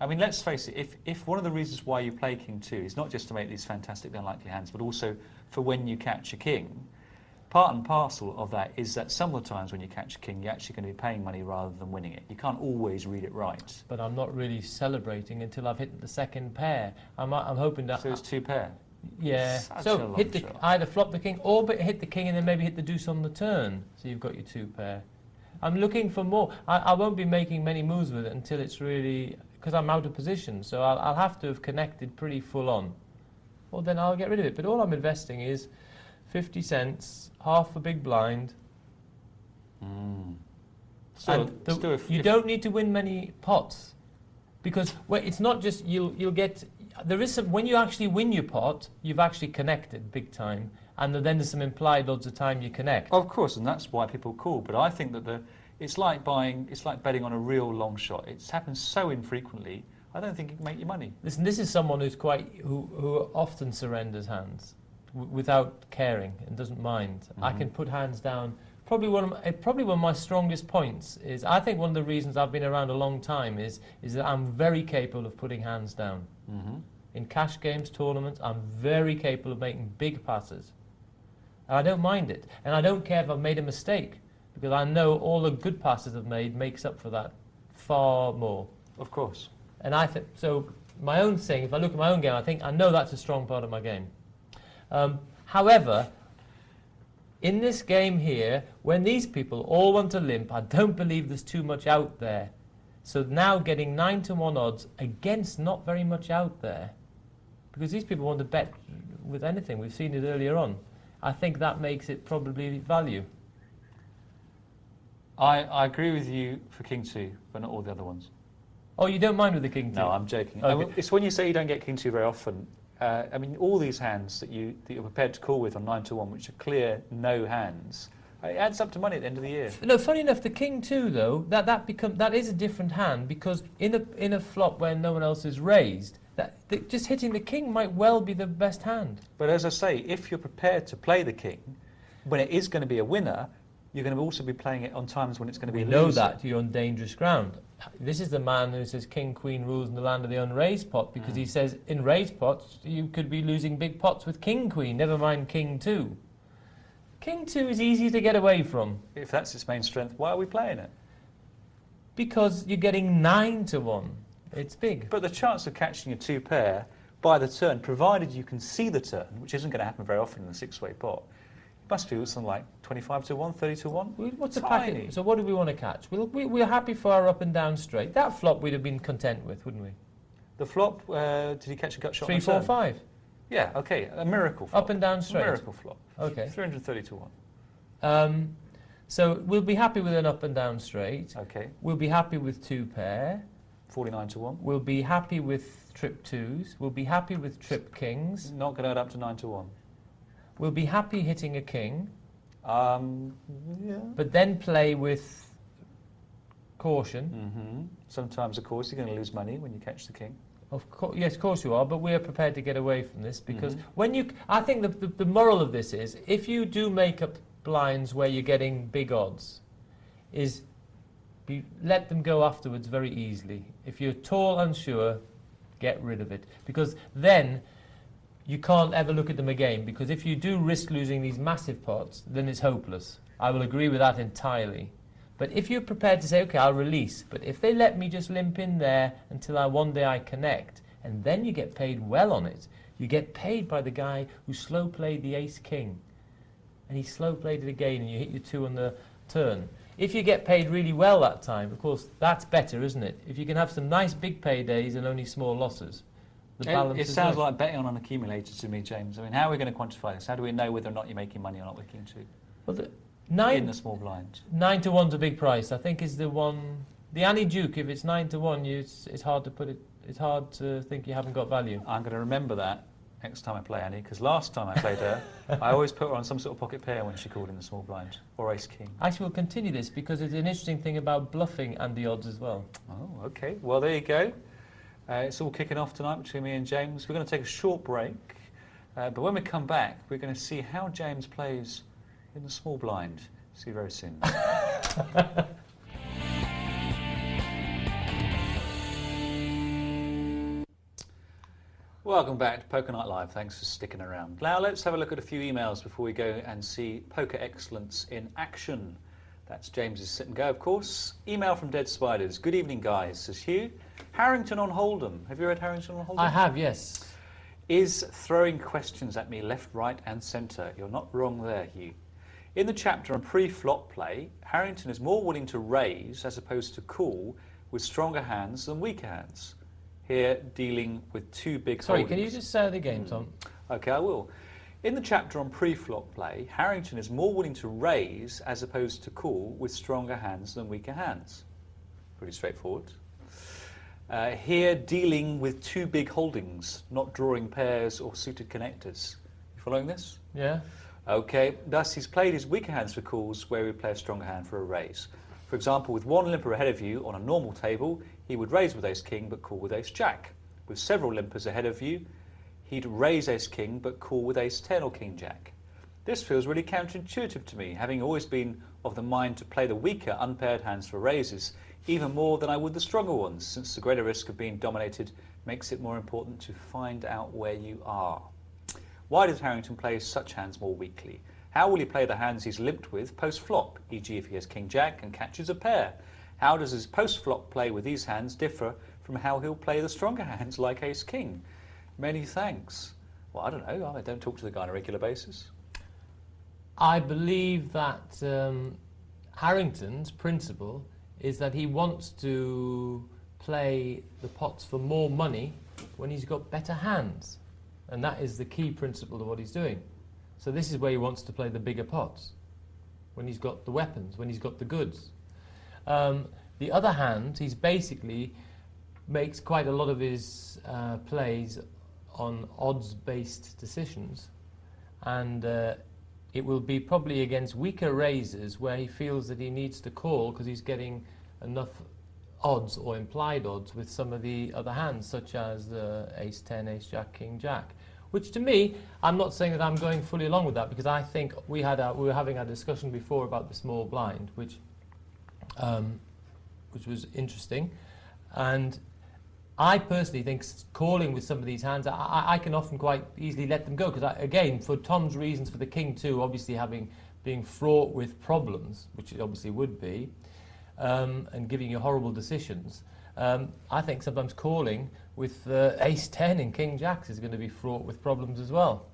I mean, let's face it, if one of the reasons why you play King 2 is not just to make these fantastic unlikely hands, but also for when you catch a king, part and parcel of that is that some of the times when you catch a king, you're actually going to be paying money rather than winning it. You can't always read it right. But I'm not really celebrating until I've hit the second pair. I'm hoping that... So it's 2 pair. Yeah. Such a So long hit the, shot. either flop the king or hit the king and then maybe hit the deuce on the turn. So you've got your 2 pair. I'm looking for more. I won't be making many moves with it until it's really... Because I'm out of position. So I'll have to have connected pretty full on. Well, then I'll get rid of it. But all I'm investing is 50 cents, half a big blind. So, And you don't need to win many pots. Because it's not just you'll get... There is some... When you actually win your pot, you've actually connected big time. And then there's some implied odds of time you connect. Of course, and that's why people call. But I think that it's like betting on a real long shot. It happens so infrequently. I don't think it can make you money. Listen, this is someone who often surrenders hands without caring and doesn't mind. I can put hands down. Probably one of my strongest points is I think one of the reasons I've been around a long time is that I'm very capable of putting hands down. In cash games, tournaments, I'm very capable of making big passes. And I don't mind it. And I don't care if I've made a mistake, because I know all the good passes I've made makes up for that far more. Of course. And I think so. my own thing, if I look at my own game, I think I know that's a strong part of my game. However, in this game here, when these people all want to limp, I don't believe there's too much out there. So now getting 9-1 odds against not very much out there, because these people want to bet with anything. We've seen it earlier on. I think that makes it probably value. I agree with you for King 2, but not all the other ones. Oh, you don't mind with the King 2? No, I'm joking. Okay. It's when you say you don't get King 2 very often. I mean, all these hands that you're prepared to call with on 9-1, which are clear no hands, it adds up to money at the end of the year. No, funny enough, the King 2 though, that is a different hand, because in a flop where no one else is raised, just hitting the King might well be the best hand. But as I say, if you're prepared to play the King, when it is going to be a winner, you're going to also be playing it on times when it's going to be a loser. We know that you're on dangerous ground. This is the man who says King, Queen rules in the land of the unraised pot, because he says in raised pots you could be losing big pots with King, Queen, never mind King 2. King 2 is easy to get away from. If that's its main strength, why are we playing it? Because you're getting 9-1. It's big. But the chance of catching a 2 pair by the turn, provided you can see the turn, which isn't going to happen very often in a 6-way pot, must be something like 25-1, 30-1. What's the Tiny. packet? So what do we want to catch? We're happy for our up and down straight. That flop we'd have been content with, wouldn't we? The flop, did he catch a gut shot? 3, on 4, turn? 5. Yeah, okay, a miracle flop. Up and down straight. A miracle flop. Okay. 330-1. So we'll be happy with an up and down straight. Okay. We'll be happy with 2 pair. 49-1. We'll be happy with trip 2s. We'll be happy with trip kings. Not going to add up to 9-1. We'll be happy hitting a king. Yeah. But then play with caution. Mm-hmm. Sometimes, of course, you're going to lose money when you catch the king. Yes, of course you are, but we're prepared to get away from this, because I think the moral of this is, if you do make up blinds where you're getting big odds, let them go afterwards very easily. If you're tall unsure, get rid of it, because then you can't ever look at them again, because if you do risk losing these massive pots, then it's hopeless. I will agree with that entirely. But if you're prepared to say, okay, I'll release, but if they let me just limp in there until one day I connect, and then you get paid well on it. You get paid by the guy who slow played the ace-king, and he slow played it again, and you hit your 2 on the turn. If you get paid really well that time, of course, that's better, isn't it? If you can have some nice big paydays and only small losses. It sounds like betting on an accumulator to me, James. I mean, how are we going to quantify this? How do we know whether or not you're making money or not with King 2? Well, in the small blind. 9-1's a big price. I think is the one. The Annie Duke, if it's 9-1, it's hard to put it. It's hard to think you haven't got value. I'm going to remember that next time I play Annie, because last time I played her, I always put her on some sort of pocket pair when she called in the small blind, or ace king. Actually, we'll continue this because it's an interesting thing about bluffing and the odds as well. Oh, okay. Well, there you go. It's all kicking off tonight between me and James. We're going to take a short break, but when we come back, we're going to see how James plays in the small blind. See you very soon. Welcome back to Poker Night Live. Thanks for sticking around. Now let's have a look at a few emails before we go and see Poker Excellence in action. That's James's sit and go, of course. Email from Dead Spiders. Good evening, guys, says Hugh. Harrington on Hold'em. Have you read Harrington on Hold'em? I have, yes. Is throwing questions at me left, right and centre. You're not wrong there, Hugh. In the chapter on pre-flop play, Harrington is more willing to raise as opposed to call with stronger hands than weaker hands. Here, dealing with 2 big Sorry, holdings. can you just say the game, Tom? OK, I will. In the chapter on pre-flop play, Harrington is more willing to raise as opposed to call with stronger hands than weaker hands. Pretty straightforward. Here, dealing with 2 big holdings, not drawing pairs or suited connectors. You following this? Yeah. OK, thus he's played his weaker hands for calls where we play a stronger hand for a raise. For example, with 1 limper ahead of you on a normal table, he would raise with ace-king but call with ace-jack. With several limpers ahead of you, he'd raise ace-king but call with ace-10 or king-jack. This feels really counterintuitive to me, having always been of the mind to play the weaker unpaired hands for raises, even more than I would the stronger ones, since the greater risk of being dominated makes it more important to find out where you are. Why does Harrington play such hands more weakly? How will he play the hands he's limped with post-flop, e.g. if he has king-jack and catches a pair? How does his post-flop play with these hands differ from how he'll play the stronger hands like ace-king. Many thanks. Well, I don't know. I don't talk to the guy on a regular basis. I believe that Harrington's principle is that he wants to play the pots for more money when he's got better hands. And that is the key principle of what he's doing. So this is where he wants to play the bigger pots, when he's got the weapons, when he's got the goods. The other hand, he's basically makes quite a lot of his plays on odds-based decisions, and it will be probably against weaker raisers where he feels that he needs to call because he's getting enough odds or implied odds with some of the other hands, such as ace-10, ace-jack, king-jack. Which to me, I'm not saying that I'm going fully along with that, because I think we were having a discussion before about the small blind, which was interesting, and I personally think calling with some of these hands, I can often quite easily let them go, because again, for Tom's reasons for the king too, obviously being fraught with problems, which it obviously would be, and giving you horrible decisions, I think sometimes calling with ace-10 and king-jacks is going to be fraught with problems as well.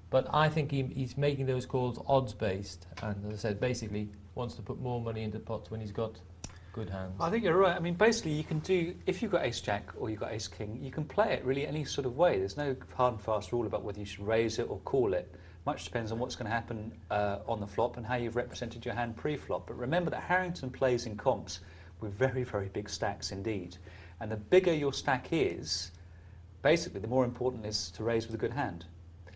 But I think he's making those calls odds-based, and as I said, basically wants to put more money into pots when he's got good hands. I think you're right. I mean, basically, you can do, if you've got ace-jack or you've got ace-king, you can play it really any sort of way. There's no hard and fast rule about whether you should raise it or call it. Much depends on what's going to happen on the flop and how you've represented your hand pre-flop. But remember that Harrington plays in comps with very, very big stacks indeed. And the bigger your stack is, basically, the more important it is to raise with a good hand,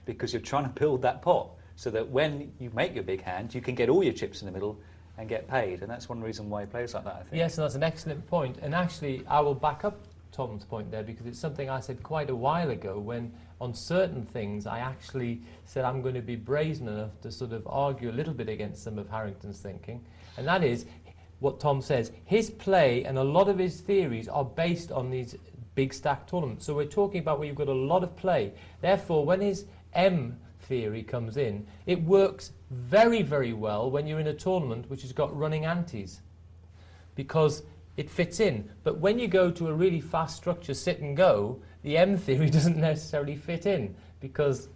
because you're trying to build that pot so that when you make your big hand, you can get all your chips in the middle and get paid. And that's one reason why he plays like that, I think. Yes, and that's an excellent point. And actually, I will back up Tom's point there, because it's something I said quite a while ago when on certain things I actually said I'm going to be brazen enough to sort of argue a little bit against some of Harrington's thinking. And that is what Tom says. His play and a lot of his theories are based on these big stack tournaments. So we're talking about where you've got a lot of play. Therefore, when his M theory comes in, it works very, very well when you're in a tournament which has got running antes, because it fits in. But when you go to a really fast structure, sit and go, the M theory doesn't necessarily fit in, because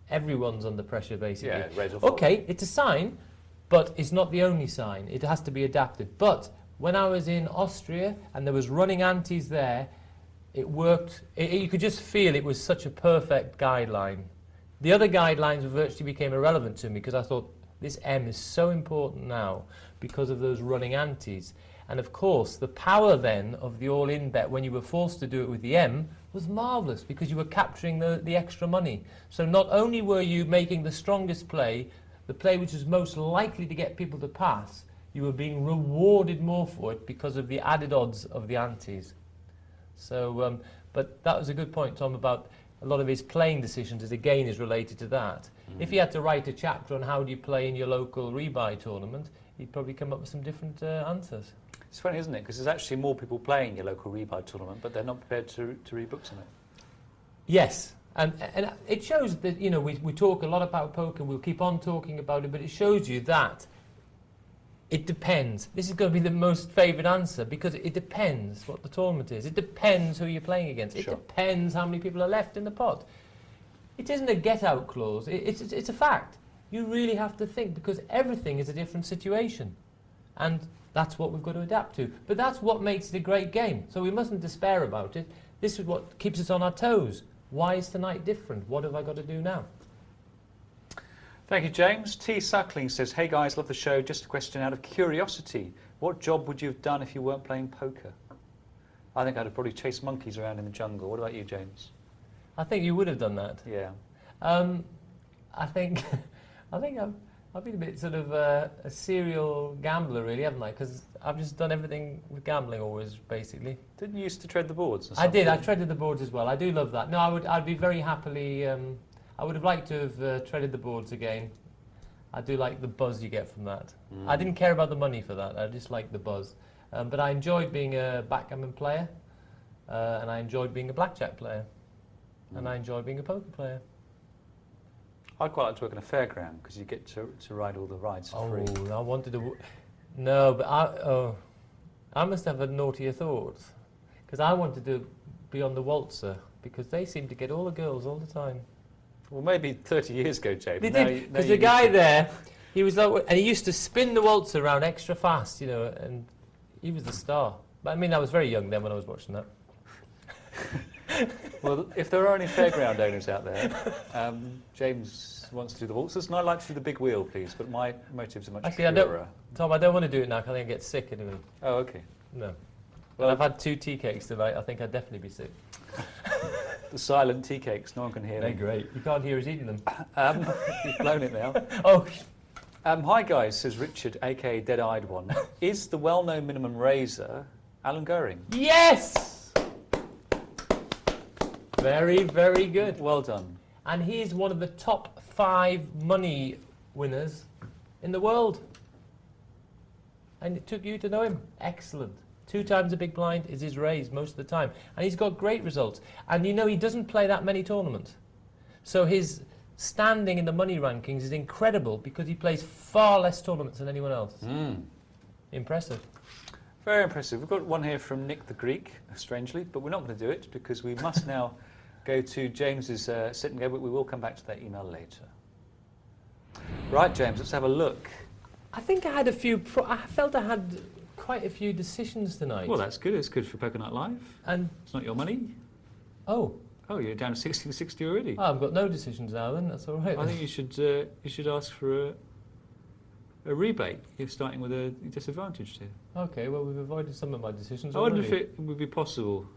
everyone's under pressure, basically. Yeah, raise or fall. Okay, it's a sign, but it's not the only sign. It has to be adapted. But when I was in Austria and there was running antes there, it worked. You could just feel it was such a perfect guideline. The other guidelines virtually became irrelevant to me, because I thought this M is so important now because of those running antes. And of course, the power then of the all-in bet when you were forced to do it with the M was marvellous, because you were capturing the extra money. So not only were you making the strongest play, the play which was most likely to get people to pass, you were being rewarded more for it because of the added odds of the antes. So, but that was a good point, Tom, about a lot of his playing decisions is related to that. If he had to write a chapter on how do you play in your local rebuy tournament, he'd probably come up with some different answers. It's funny, isn't it? Because there's actually more people playing your local rebuy tournament, but they're not prepared to rebook something. Yes, and it shows that, you know, we talk a lot about poker, we'll keep on talking about it, but it shows you that it depends. This is going to be the most favoured answer, because it depends what the tournament is. It depends who you're playing against. It depends how many people are left in the pot. It isn't a get-out clause. It's a fact. You really have to think, because everything is a different situation. And that's what we've got to adapt to. But that's what makes it a great game. So we mustn't despair about it. This is what keeps us on our toes. Why is tonight different? What have I got to do now? Thank you, James. T. Suckling says, hey guys, love the show. Just a question out of curiosity. What job would you have done if you weren't playing poker? I think I'd have probably chased monkeys around in the jungle. What about you, James? I think you would have done that. Yeah. I think I've been a bit sort of a serial gambler, really, haven't I? Because I've just done everything with gambling always, basically. Didn't you used to tread the boards? I did. I treaded the boards as well. I do love that. No, I'd be very happily. I would have liked to have treaded the boards again. I do like the buzz you get from that. I didn't care about the money for that. I just liked the buzz. But I enjoyed being a backgammon player, and I enjoyed being a blackjack player, and I enjoyed being a poker player. I'd quite like to work in a fairground, because you get to ride all the rides for free. Oh, I wanted to. No, but I must have had naughtier thoughts. because I wanted to be on the waltzer, because they seem to get all the girls all the time. Well, maybe 30 years ago, James. They did, because the guy there, he was like, and he used to spin the waltzer around extra fast, you know, and he was the star. But I mean, I was very young then when I was watching that. Well, if there are any fairground owners out there, James wants to do the waltzers, and I'd like to do the big wheel, please, but my motives are much purer. Tom, I don't want to do it now, because I think I get sick anyway. Oh, okay. No. Well, I've had 2 tea cakes tonight. I think I'd definitely be sick. The silent tea cakes, no one can hear They're them. great. You can't hear us eating them. You've blown it now. Oh, Hi guys, says Richard, aka Dead-Eyed One. Is the well-known minimum raiser Alan Goering? yes! Very, very good. Well done. And he's one of the top 5 money winners in the world. And it took you to know him. Excellent. 2 times the big blind is his raise most of the time. And he's got great results. And you know, he doesn't play that many tournaments. So his standing in the money rankings is incredible, because he plays far less tournaments than anyone else. Impressive. Very impressive. We've got one here from Nick the Greek, strangely, but we're not going to do it because we must now go to James's sit and go, but we will come back to that email later. Right, James, let's have a look. I think I had I felt I had quite a few decisions tonight. Well, that's good. It's good for Poker Night Live. And It's not your money. oh, You're down to 60 already. I've got no decisions now then, that's all right. I think you should ask for a rebate. You're starting with a disadvantage here. Okay, well, we've avoided some of my decisions I wonder already. if it would be possible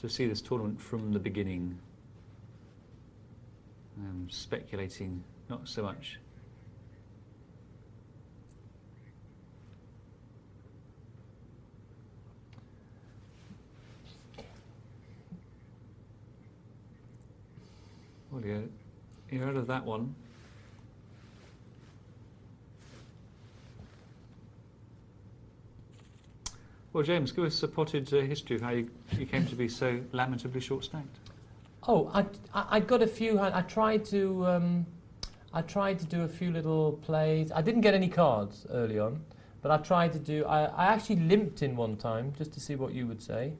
to see this tournament from the beginning. Speculating, not so much. Well, you're out of that one. Well, James, give us a potted history of how you came to be so lamentably short-stacked. Oh, I got a few. I tried to do a few little plays. I didn't get any cards early on, but I tried to do. I actually limped in one time just to see what you would say.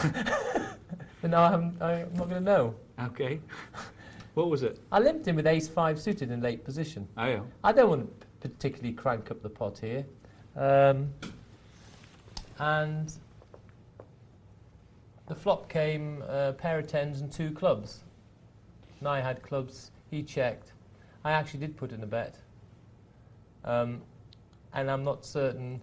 But now I'm not going to know. Okay. What was it? I limped in with ace-5 suited in late position. Oh, yeah. I don't want to particularly crank up the pot here. And the flop came a pair of 10s and 2 clubs. And I had clubs, he checked. I actually did put in a bet. And I'm not certain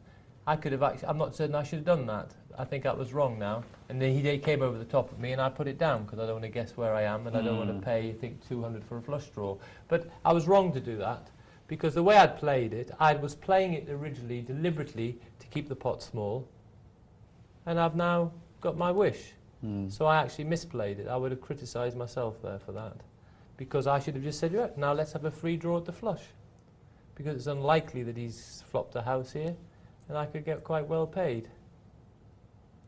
I'm not certain I should have done that. I think that was wrong now. And then he came over the top of me and I put it down because I don't want to guess where I am and I don't want to pay, I think, 200 for a flush draw. But I was wrong to do that because the way I'd played it, I was playing it originally deliberately to keep the pot small. And I've now got my wish. So I actually misplayed it. I would have criticised myself there for that. Because I should have just said, right, now let's have a free draw at the flush. Because it's unlikely that he's flopped a house here, and I could get quite well paid.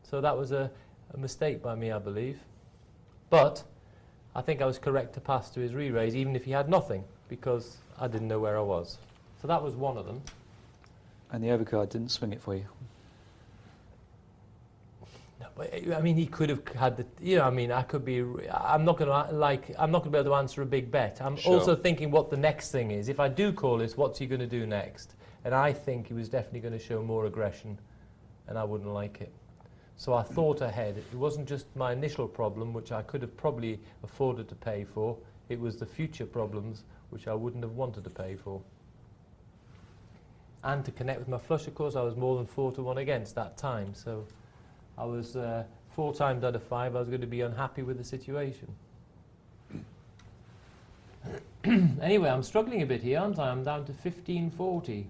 So that was a mistake by me, I believe. But I think I was correct to pass to his re-raise, even if he had nothing, because I didn't know where I was. So that was one of them. And the overcard didn't swing it for you. But, I mean, he could have had the, you know, I mean, I could be, I'm not going to be able to answer a big bet. I'm also thinking what the next thing is. If I do call this, what's he going to do next? And I think he was definitely going to show more aggression, and I wouldn't like it. So I thought ahead. It wasn't just my initial problem, which I could have probably afforded to pay for. It was the future problems, which I wouldn't have wanted to pay for. And to connect with my flush, of course, I was more than 4-1 against that time. So I was 4 times out of 5, I was going to be unhappy with the situation. Anyway, I'm struggling a bit here, aren't I? I'm down to 1540.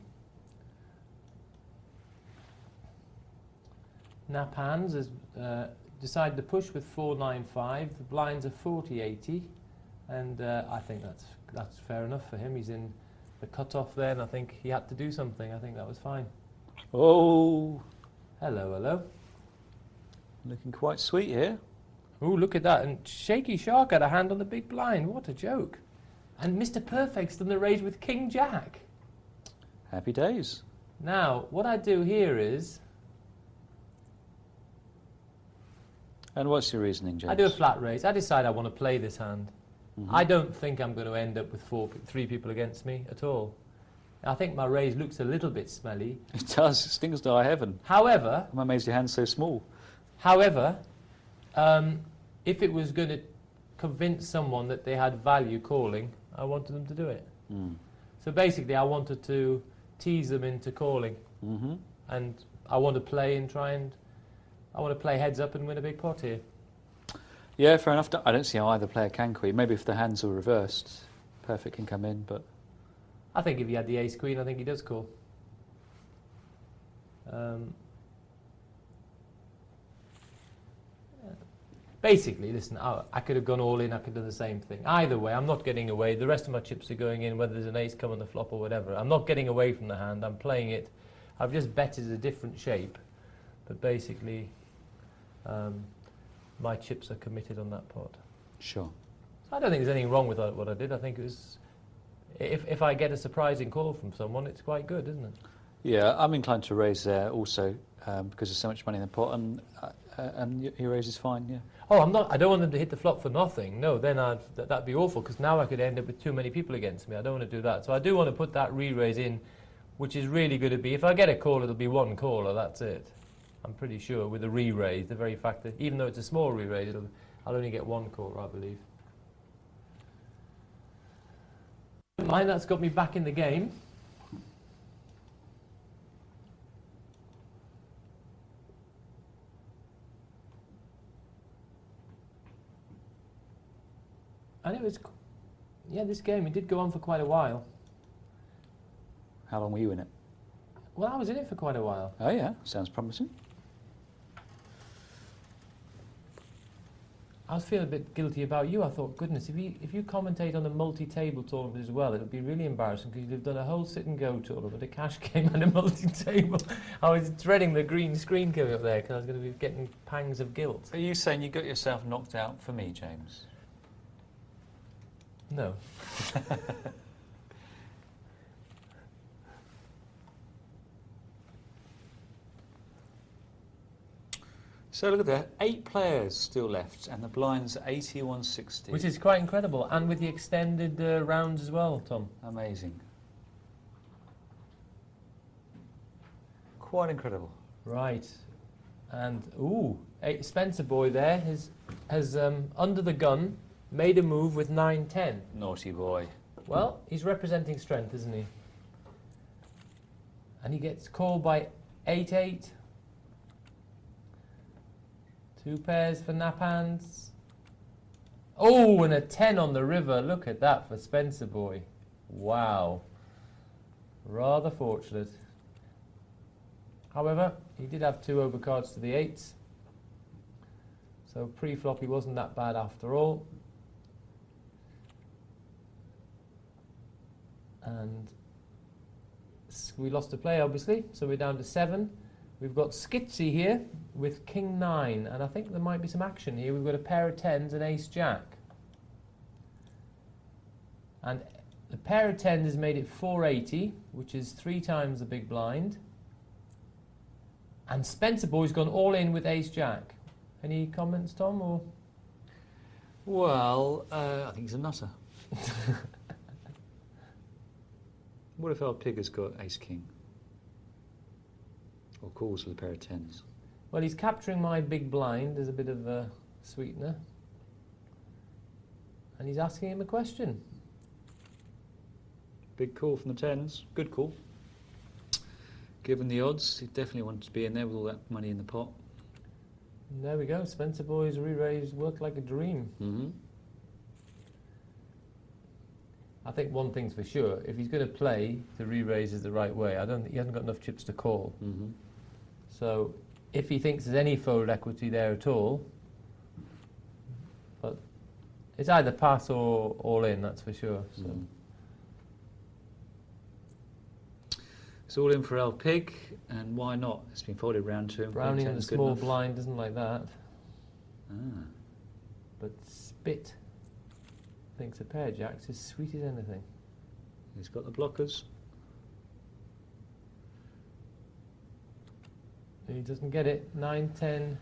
Nap hands has decided to push with 495. The blinds are 40-80, and I think that's fair enough for him. He's in the cut-off there, and I think he had to do something. I think that was fine. Oh, Hello, hello. looking quite sweet here. Oh, look at that. And Shaky Shark had a hand on the big blind. What a joke. And Mr. Perfect's done the raise with King Jack. Happy days. Now, what I do here is And what's your reasoning, James? I do a flat raise. I decide I want to play this hand. Mhm. I don't think I'm going to end up with three people against me at all. I think my raise looks a little bit smelly. It does. It stings to high heaven. However, I'm amazed your hand's so small. However, if it was going to convince someone that they had value calling, I wanted them to do it. Mm. So basically, I wanted to tease them into calling, Mm-hmm. and I want to play and I want to play heads up and win a big pot here. Yeah, fair enough. I don't see how either player can queen. Maybe if the hands are reversed, perfect can come in, but... I think if he had the ace queen, I think he does call. Basically, listen, I could have gone all in, I could have done the same thing. Either way, I'm not getting away. The rest of my chips are going in, whether there's an ace come on the flop or whatever. I'm not getting away from the hand. I'm playing it. I've just betted a different shape. But basically, my chips are committed on that pot. Sure. So I don't think there's anything wrong with what I did. I think it was... If I get a surprising call from someone, it's quite good, isn't it? Yeah, I'm inclined to raise there also because there's so much money in the pot, and he raises fine, yeah. Oh, I don't want them to hit the flop for nothing. No, then that'd be awful, because now I could end up with too many people against me. I don't want to do that. So I do want to put that re-raise in, which is really going to be, if I get a call, it'll be one caller, that's it. I'm pretty sure with a re-raise, the very fact that even though it's a small re-raise, I'll only get one caller, I believe. Mine, that's got me back in the game. And it was, yeah, this game, it did go on for quite a while. How long were you in it? Well, I was in it for quite a while. Oh yeah, sounds promising. I was feeling a bit guilty about you. I thought, goodness, if you commentate on a multi-table tournament as well, it would be really embarrassing because you'd have done a whole sit-and-go tournament, a cash game and a multi-table. I was dreading the green screen coming up there because I was going to be getting pangs of guilt. Are you saying you got yourself knocked out for me, James? No. So look at that, 8 players still left, and the blind's 81.60. Which is quite incredible, and with the extended rounds as well, Tom. Amazing. Quite incredible. Right. And, ooh, Spencer Boy there has under the gun, made a move with 9-10. Naughty boy. Well, he's representing strength, isn't he? And he gets called by 8-8. 2 pairs for nap hands. Oh, and a 10 on the river. Look at that for Spencer Boy. Wow. Rather fortunate. However, he did have 2 overcards to the 8s. So pre-flop he wasn't that bad after all. And we lost a play, obviously, so we're down to 7. We've got Skitsy here with King 9, and I think there might be some action here. We've got a pair of 10s and Ace Jack. And the pair of 10s has made it 480, which is 3 times the big blind. And Spencer Boy's gone all in with Ace Jack. Any comments, Tom? Or? Well, I think he's a nutter. What if our pig has got Ace King? Or calls with a pair of 10s? Well, he's capturing my big blind as a bit of a sweetener. And he's asking him a question. Big call from the 10s. Good call. Given the odds, he definitely wanted to be in there with all that money in the pot. And there we go. Spencer Boy's re-raise worked like a dream. Mm-hmm. I think one thing's for sure. If he's going to play the re-raises the right way, he hasn't got enough chips to call. Mm-hmm. So if he thinks there's any fold equity there at all, but it's either pass or all in, that's for sure. So. Mm. It's all in for El Pig, and why not? It's been folded round to him. Browning in the small blind doesn't like that. Ah. But Spit thinks a pair of jacks is sweet as anything. He's got the blockers. He doesn't get it. 9-10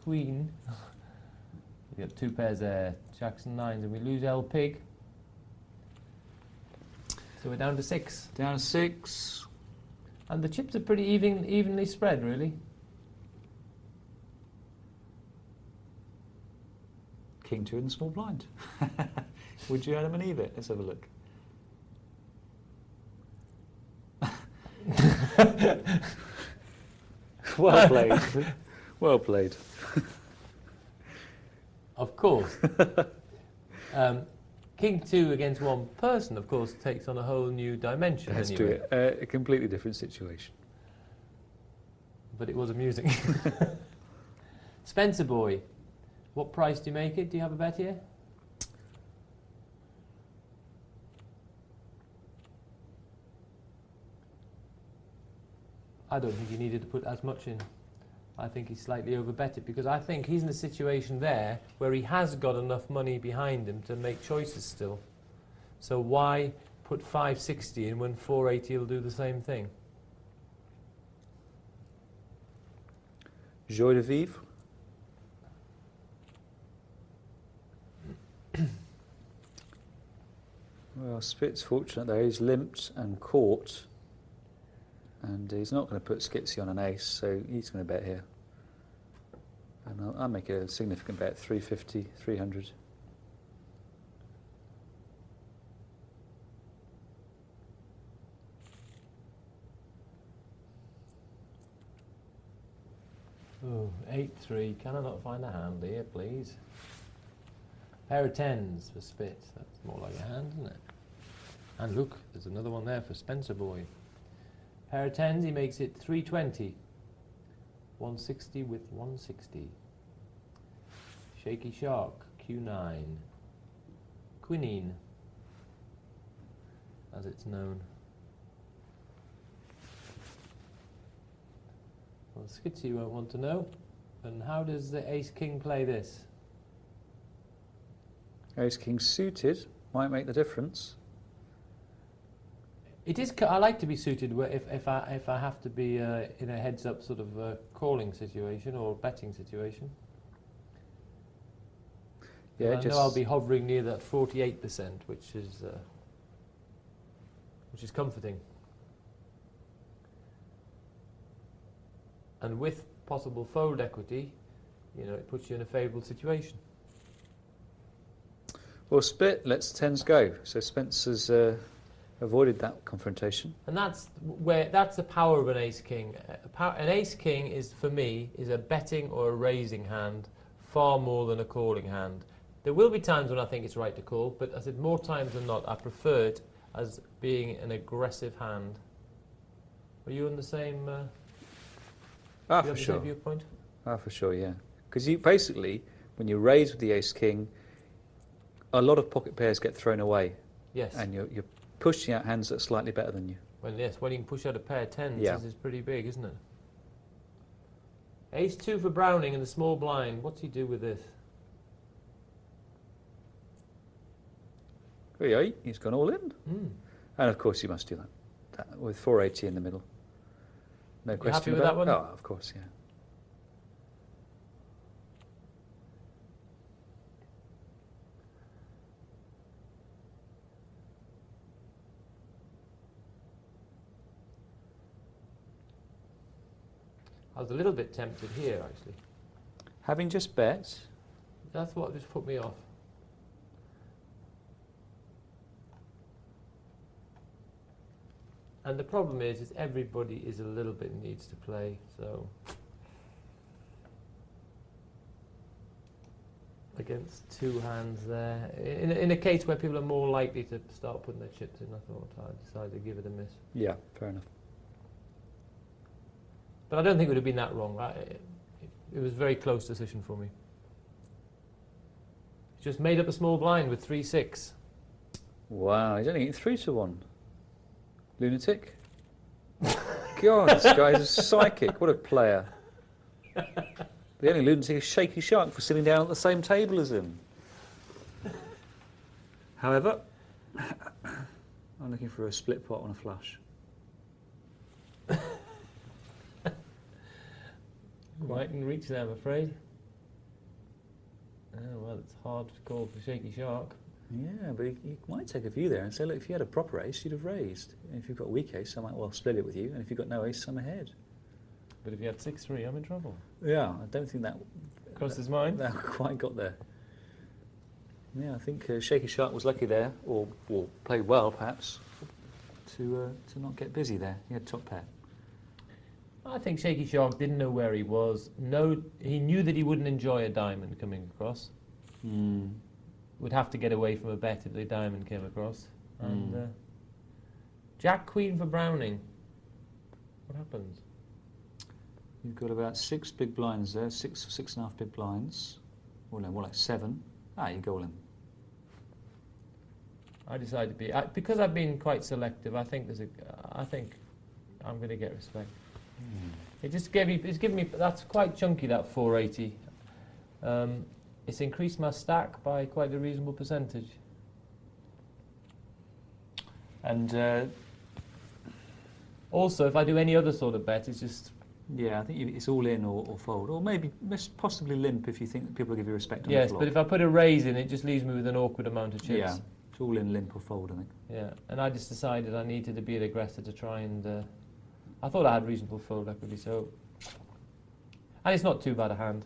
Queen. We got 2 pairs there, Jackson 9s, and we lose L Pig. So we're down to 6. Down to 6. And the chips are pretty evenly spread, really. King 2 in the small blind. Would you Adam and Eve it? Let's have a look. Well played. Well played. Of course. King 2 against one person, of course, takes on a whole new dimension. Let's anyway. do it. A completely different situation. But it was amusing. Spencer Boy, what price do you make it? Do you have a bet here? I don't think he needed to put as much in. I think he slightly overbetted because I think he's in a situation there where he has got enough money behind him to make choices still. So why put 560 in when 480 will do the same thing? Joie de vivre. Well, Spit's fortunate there. He's limped and caught. And he's not going to put Skitsy on an ace, so he's going to bet here. And I'll make it a significant bet, 350, 300. Oh, 8-3. Can I not find a hand here, please? Pair of 10s for Spit. That's more like a hand, isn't it? And look, there's another one there for Spencer Boy. Pair of 10s, he makes it 320. 160 with 160. Shaky Shark, Q9. Quinine, as it's known. Well, Skitsy won't want to know. And how does the Ace-King play this? Ace-King suited might make the difference. It is. I like to be suited if I have to be in a heads-up sort of calling situation or betting situation. Yeah, I know I'll be hovering near that 48%, which is comforting. And with possible fold equity, you know, it puts you in a favourable situation. Well, Spit lets 10s go, so Spencer's avoided that confrontation. And that's the power of an ace-king. An ace-king is, for me, is a betting or a raising hand far more than a calling hand. There will be times when I think it's right to call, but I said more times than not, I prefer it as being an aggressive hand. Are you on the same? For sure. Same viewpoint? For sure, yeah. Because you basically, when you raise with the ace-king, a lot of pocket pairs get thrown away. Yes. And you're pushing out hands that are slightly better than you. Well, yes, when you can push out a pair of 10s, yeah. This is pretty big, isn't it? Ace-2 for Browning in the small blind. What's he do with this? He's gone all in. Mm. And of course you must do that with 480 in the middle. No question happy with about that one? Oh, of course, yeah. I was a little bit tempted here, actually. Having just bet. That's what just put me off. And the problem is everybody is a little bit needs to play, so against two hands there. In a case where people are more likely to start putting their chips in, I thought I'd decide to give it a miss. Yeah, fair enough. But I don't think it would have been that wrong. It was a very close decision for me. Just made up a small blind with 3-6. Wow, he's only getting 3 to 1. Lunatic. God, this guy's a psychic. What a player. The only lunatic is Shaky Shark for sitting down at the same table as him. However, I'm looking for a split pot on a flush. Quite in reach there, I'm afraid. hard to call for Shaky Shark. Yeah, but he might take a view there and say, look, if you had a proper ace, you'd have raised. And if you've got a weak ace, I might well split it with you. And if you've got no ace, I'm ahead. But if you had 6-3, I'm in trouble. Yeah, I don't think that Crossed his mind. that quite got there. Yeah, I think Shaky Shark was lucky there, or played well perhaps, to not get busy there. He had top pair. I think Shaky Shark didn't know where he was. He knew that he wouldn't enjoy a diamond coming across. Would have to get away from a bet if the diamond came across. And Jack Queen for Browning. What happens? You've got about 6 big blinds there, 6.5 big blinds. Well, no, more like 7. You go all in. I decided to be because I've been quite selective. I think I'm going to get respect. It's given me. That's quite chunky. That 480. It's increased my stack by quite a reasonable percentage. And also, if I do any other sort of bet, it's just. Yeah, I think it's all in or fold, or maybe possibly limp if you think that people will give you respect on the Yes, flop. but if I put a raise in, it just leaves me with an awkward amount of chips. Yeah, it's all in limp or fold, I think. Yeah, and I just decided I needed to be an aggressor to try and. I thought I had reasonable fold equity, so. And it's not too bad a hand.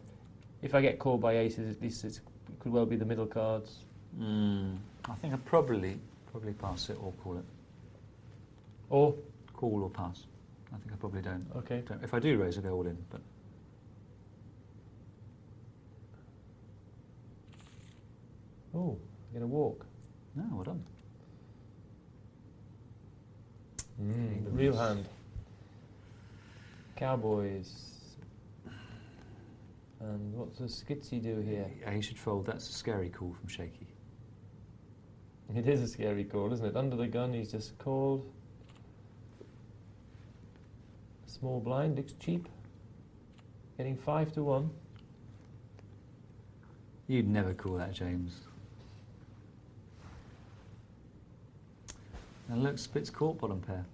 If I get called by aces, at least it could well be the middle cards. I think I'd probably pass it or call it. Or? Call or pass. I think I probably don't. Okay. If I do raise, I go all in. But Oh, get a walk. no, well done. The real hand. Cowboys. And what does Skitsy do here? Yeah, he should fold. That's a scary call from Shaky. It is a scary call, isn't it? Under the gun, he's just called. Small blind, looks cheap. Getting 5 to 1. You'd never call that, James. And look, splits court bottom pair.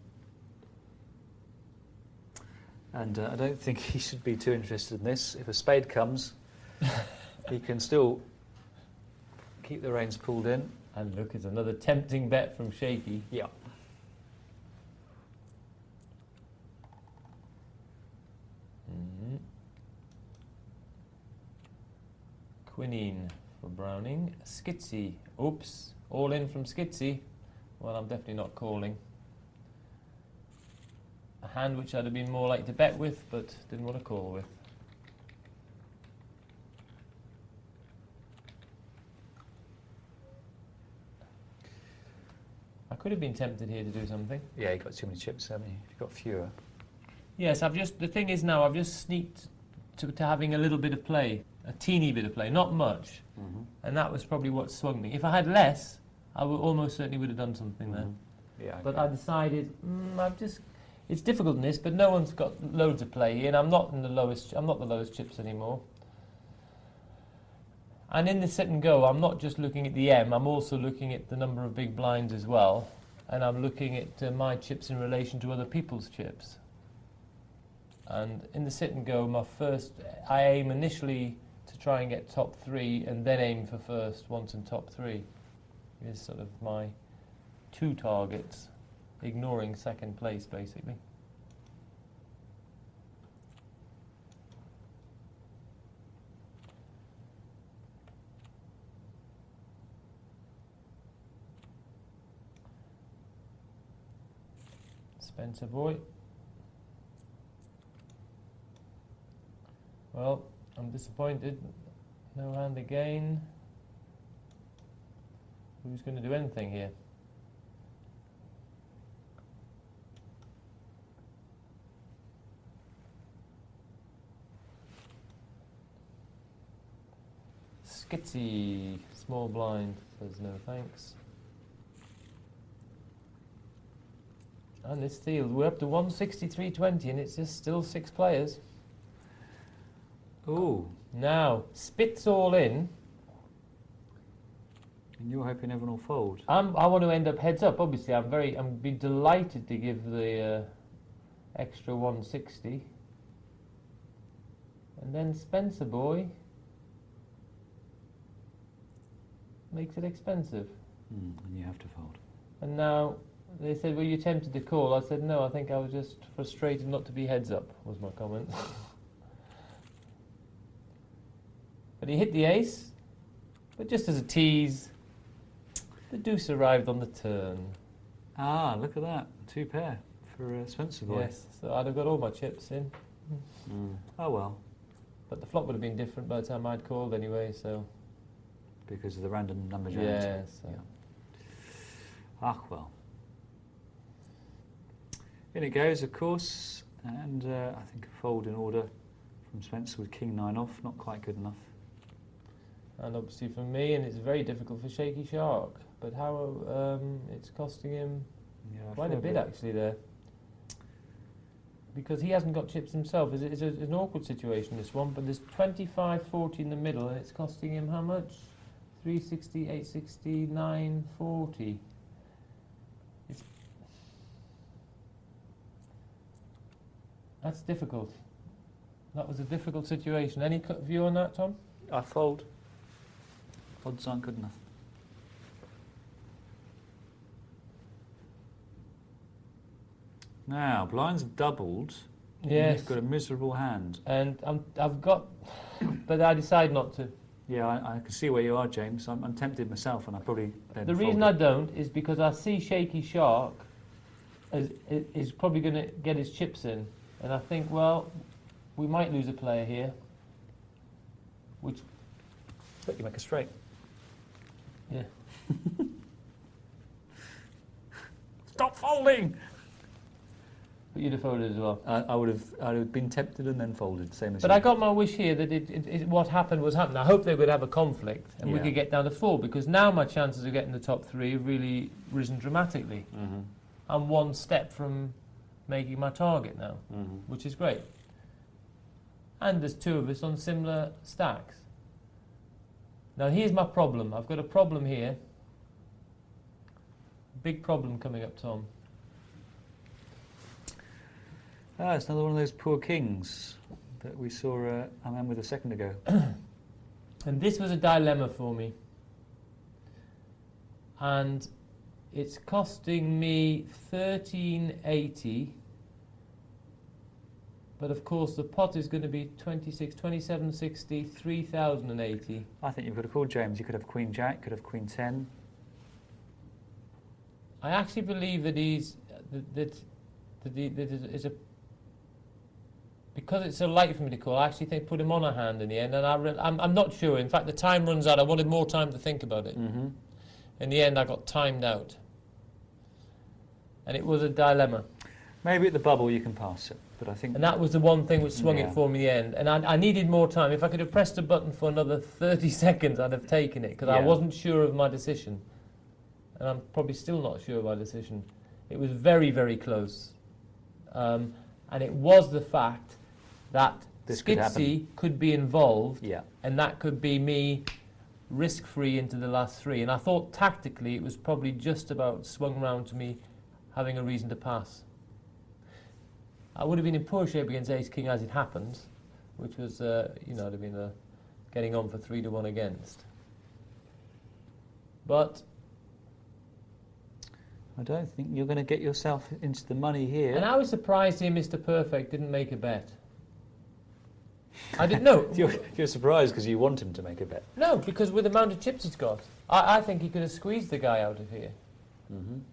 And I don't think he should be too interested in this. If a spade comes, he can still keep the reins pulled in. And look, it's another tempting bet from Shaky. Yeah. Quinine for Browning. Skitsy. Oops. All in from Skitsy. Well, I'm definitely not calling. A hand which I'd have been more likely to bet with, but didn't want to call with. I could have been tempted here to do something. Yeah, you've got too many chips, haven't you? You've got fewer. Yes, the thing is now, I've just sneaked to having a little bit of play. A teeny bit of play, not much. And that was probably what swung me. If I had less, I would almost certainly would have done something there. Yeah. But I decided, it's difficult in this, but no one's got loads of play here, and I'm not the lowest chips anymore. And in the sit and go, I'm not just looking at the M, I'm also looking at the number of big blinds as well, and I'm looking at my chips in relation to other people's chips. And in the sit and go, I aim initially to try and get top 3, and then aim for first once in top 3. Is sort of my 2 targets, ignoring second place basically. Spencer boy. Well, I'm disappointed. No hand again. Who's going to do anything here? Skitsy, small blind, says no thanks. And this field, we're up to 163.20 and it's just still 6 players. Ooh. Now, Spitz all in. And you're hoping everyone will fold. I want to end up heads up, obviously. I'm be delighted to give the extra 160. And then Spencer boy. makes it expensive. And you have to fold. And now they said, were you tempted to call? I said, no, I think I was just frustrated not to be heads up, was my comment. But he hit the ace, but just as a tease, the deuce arrived on the turn. Ah, look at that. 2 pair for Spencer boy. Yes, so I'd have got all my chips in. Oh well, But the flop would have been different by the time I'd called anyway, so... because of the random number Yeah, generator. so... Ah, well. In it goes, of course, and I think a fold in order from Spencer with King 9 off, not quite good enough. And obviously for me, and it's very difficult for Shaky Shark, but how it's costing him Yeah, quite a bit actually there. Because he hasn't got chips himself. It's an awkward situation, this one, but there's 25-40 in the middle, and it's costing him how much? 360, 860, 940. That's difficult. That was a difficult situation. Any view on that, Tom? I fold. Odds aren't good enough. Now, blinds have doubled. Yes. You've got a miserable hand. And I've got... but I decide not to. Yeah, I can see where you are, James. I'm tempted myself, and I probably then The fold reason it. I don't is because I see Shaky Shark is probably going to get his chips in. And I think, well, we might lose a player here. Which... But you make a straight. Yeah. Stop folding! But you'd have folded as well. I would have been tempted and then folded, same as But you. I got my wish here that what happened was happened. I hope they would have a conflict and we Yeah. could get down to 4, because now my chances of getting the top 3 have really risen dramatically. I'm one step from making my target now, which is great. And there's 2 of us on similar stacks. Now here's my problem. I've got a problem here. Big problem coming up, Tom. Ah, it's another one of those poor kings that we saw a man with a second ago. And this was a dilemma for me. And it's costing me 1380. But of course the pot is going to be 26, 2760, 3080. I think you've got to call James. You could have Queen Jack, could have Queen 10. I actually believe that that is a... Because it's so light for me to call, I actually think put him on a hand in the end, and I'm not sure. In fact, the time runs out. I wanted more time to think about it. In the end, I got timed out. And it was a dilemma. Maybe at the bubble you can pass it, but I think... And that was the one thing which swung Yeah. it for me in the end. And I needed more time. If I could have pressed a button for another 30 seconds, I'd have taken it, because I Yeah. wasn't sure of my decision. And I'm probably still not sure of my decision. It was very, very close. And it was the fact that This could Skitsy could be involved, Yeah. and that could be me risk-free into the last 3. And I thought tactically it was probably just about swung round to me having a reason to pass. I would have been in poor shape against Ace-King as it happened, which was, you know, I'd have been getting on for 3-1 against. But... I don't think you're going to get yourself into the money here. And I was surprised here Mr. Perfect didn't make a bet. I didn't know. You're surprised because you want him to make a bet. No, because with the amount of chips he's got, I think he could have squeezed the guy out of here.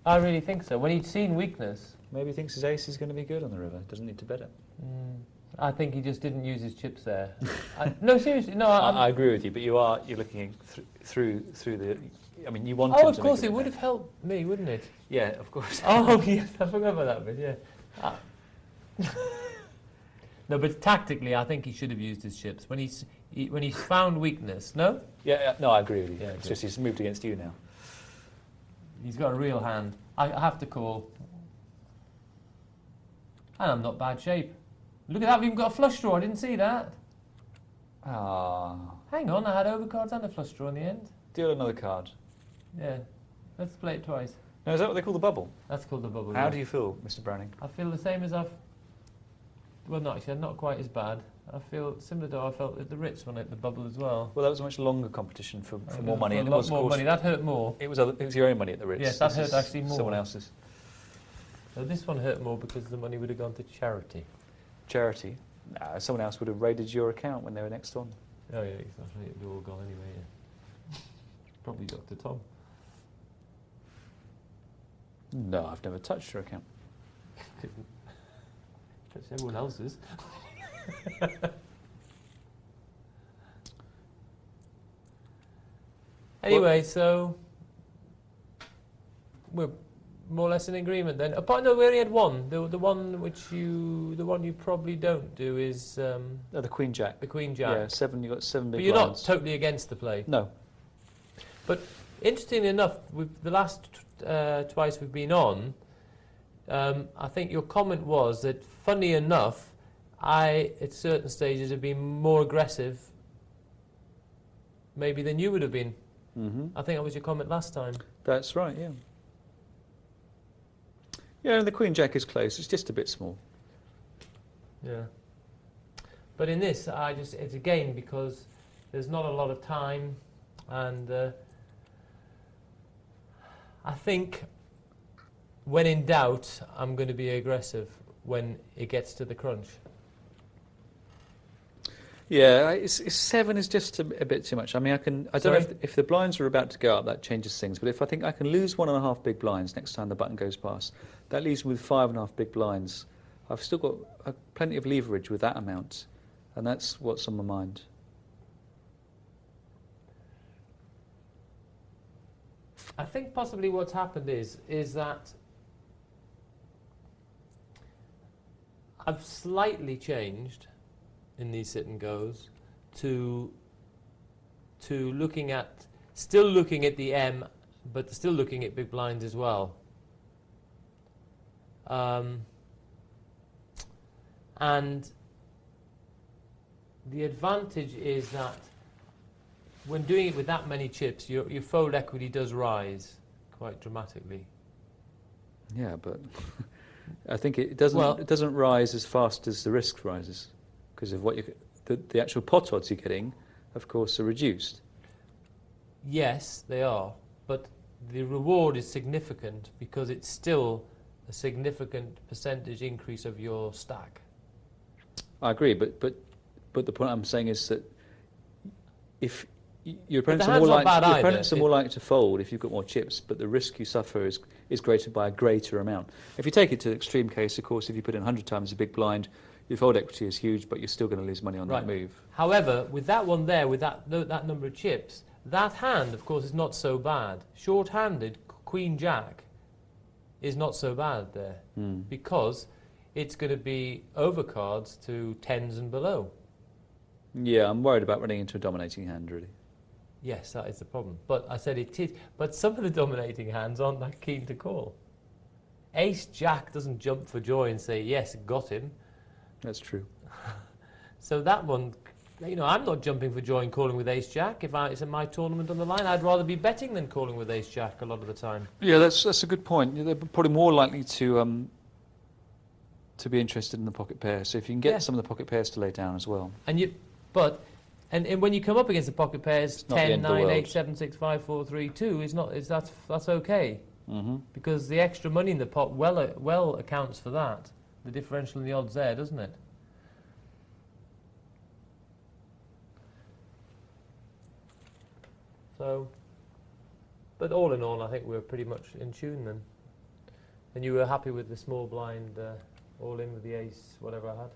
I really think so. When he'd seen weakness... Maybe he thinks his ace is going to be good on the river. Doesn't need to bet it. I think he just didn't use his chips there. No, seriously, no. I agree with you, but you're looking through the... I mean, you want him Oh, to of make course, a it would bet. have helped me, wouldn't it? Yeah, of course. Oh, yes, I forgot about that bit, yeah. No, but tactically, I think he should have used his chips. When he's found weakness, no? Yeah, no, I agree with you. Yeah, It's good. just he's moved against you now. He's got a real hand. I have to call. And I'm not bad shape. Look at that, we've even got a flush draw. I didn't see that. Ah, Hang on, I had overcards and a flush draw in the end. deal another card. Yeah, let's play it twice. Now, is that what they call the bubble? That's called the bubble. How yeah. do you feel, Mr. Browning? I feel the same as I've well, not actually, not quite as bad. I feel similar to how I felt at the Ritz when I hit the bubble as well. Well, that was a much longer competition for more money. For And a it lot was, of more course, money. That hurt more. It was your own money at the Ritz. Yes, that This hurt is actually more. Someone else's. So this one hurt more because the money would have gone to charity. Charity? Nah, someone else would have raided your account when they were next on. Oh yeah, exactly. It'd be all gone anyway. Yeah. Probably Dr. Tom. No, I've never touched your account. That's everyone else's. Anyway, so we're more or less in agreement then. Apart, no, we only had one. The one you probably don't do is The Queen Jack. the Queen Jack. Yeah, seven. You got 7 big But you're blinds. not totally against the play. No. But interestingly enough, the last twice we've been on, I think your comment was that, funny enough, I, at certain stages, have been more aggressive maybe than you would have been. Mm-hmm. I think that was your comment last time. That's right, yeah. Yeah, the Queen Jack is close. It's just a bit small. Yeah. But in this, it's again because there's not a lot of time, and I think when in doubt, I'm going to be aggressive when it gets to the crunch. Yeah, 7 is just a bit too much. I mean, I don't know Sorry? if the blinds are about to go up, that changes things. But if I think I can lose 1.5 big blinds next time the button goes past, that leaves me with 5.5 big blinds. I've still got plenty of leverage with that amount, and that's what's on my mind. I think possibly what's happened is that I've slightly changed in these sit and goes to still looking at the M, but still looking at big blinds as well. And the advantage is that when doing it with that many chips, your fold equity does rise quite dramatically. Yeah, but I think it doesn't rise as fast as the risk rises, because of what the actual pot odds you're getting, of course, are reduced. Yes, they are, but the reward is significant because it's still a significant percentage increase of your stack. I agree, but the point I'm saying is that if your opponents are more likely to fold if you've got more chips, but the risk you suffer is greater by a greater amount. If you take it to the extreme case, of course, if you put in 100 times a big blind, your fold equity is huge, but you're still going to lose money on that move. However, with that one there, with that number of chips, that hand, of course, is not so bad. Short-handed Queen Jack is not so bad there because it's going to be overcards to 10s and below. Yeah, I'm worried about running into a dominating hand, really. Yes, that is the problem. But I said it is. But some of the dominating hands aren't that keen to call. Ace Jack doesn't jump for joy and say, yes, got him. That's true. So that one, I'm not jumping for joy and calling with Ace Jack. If it's in my tournament on the line, I'd rather be betting than calling with Ace Jack a lot of the time. Yeah, that's a good point. They're probably more likely to be interested in the pocket pair. So if you can get some of the pocket pairs to lay down as well. And when you come up against the pocket pairs, 10, 9, 8, 7, 6, 5, 4, 3, 2, that's okay. Mm-hmm. Because the extra money in the pot well accounts for that. The differential in the odds there, doesn't it? So, but all in all, I think we're pretty much in tune then. And you were happy with the small blind all in with the ace, whatever I had?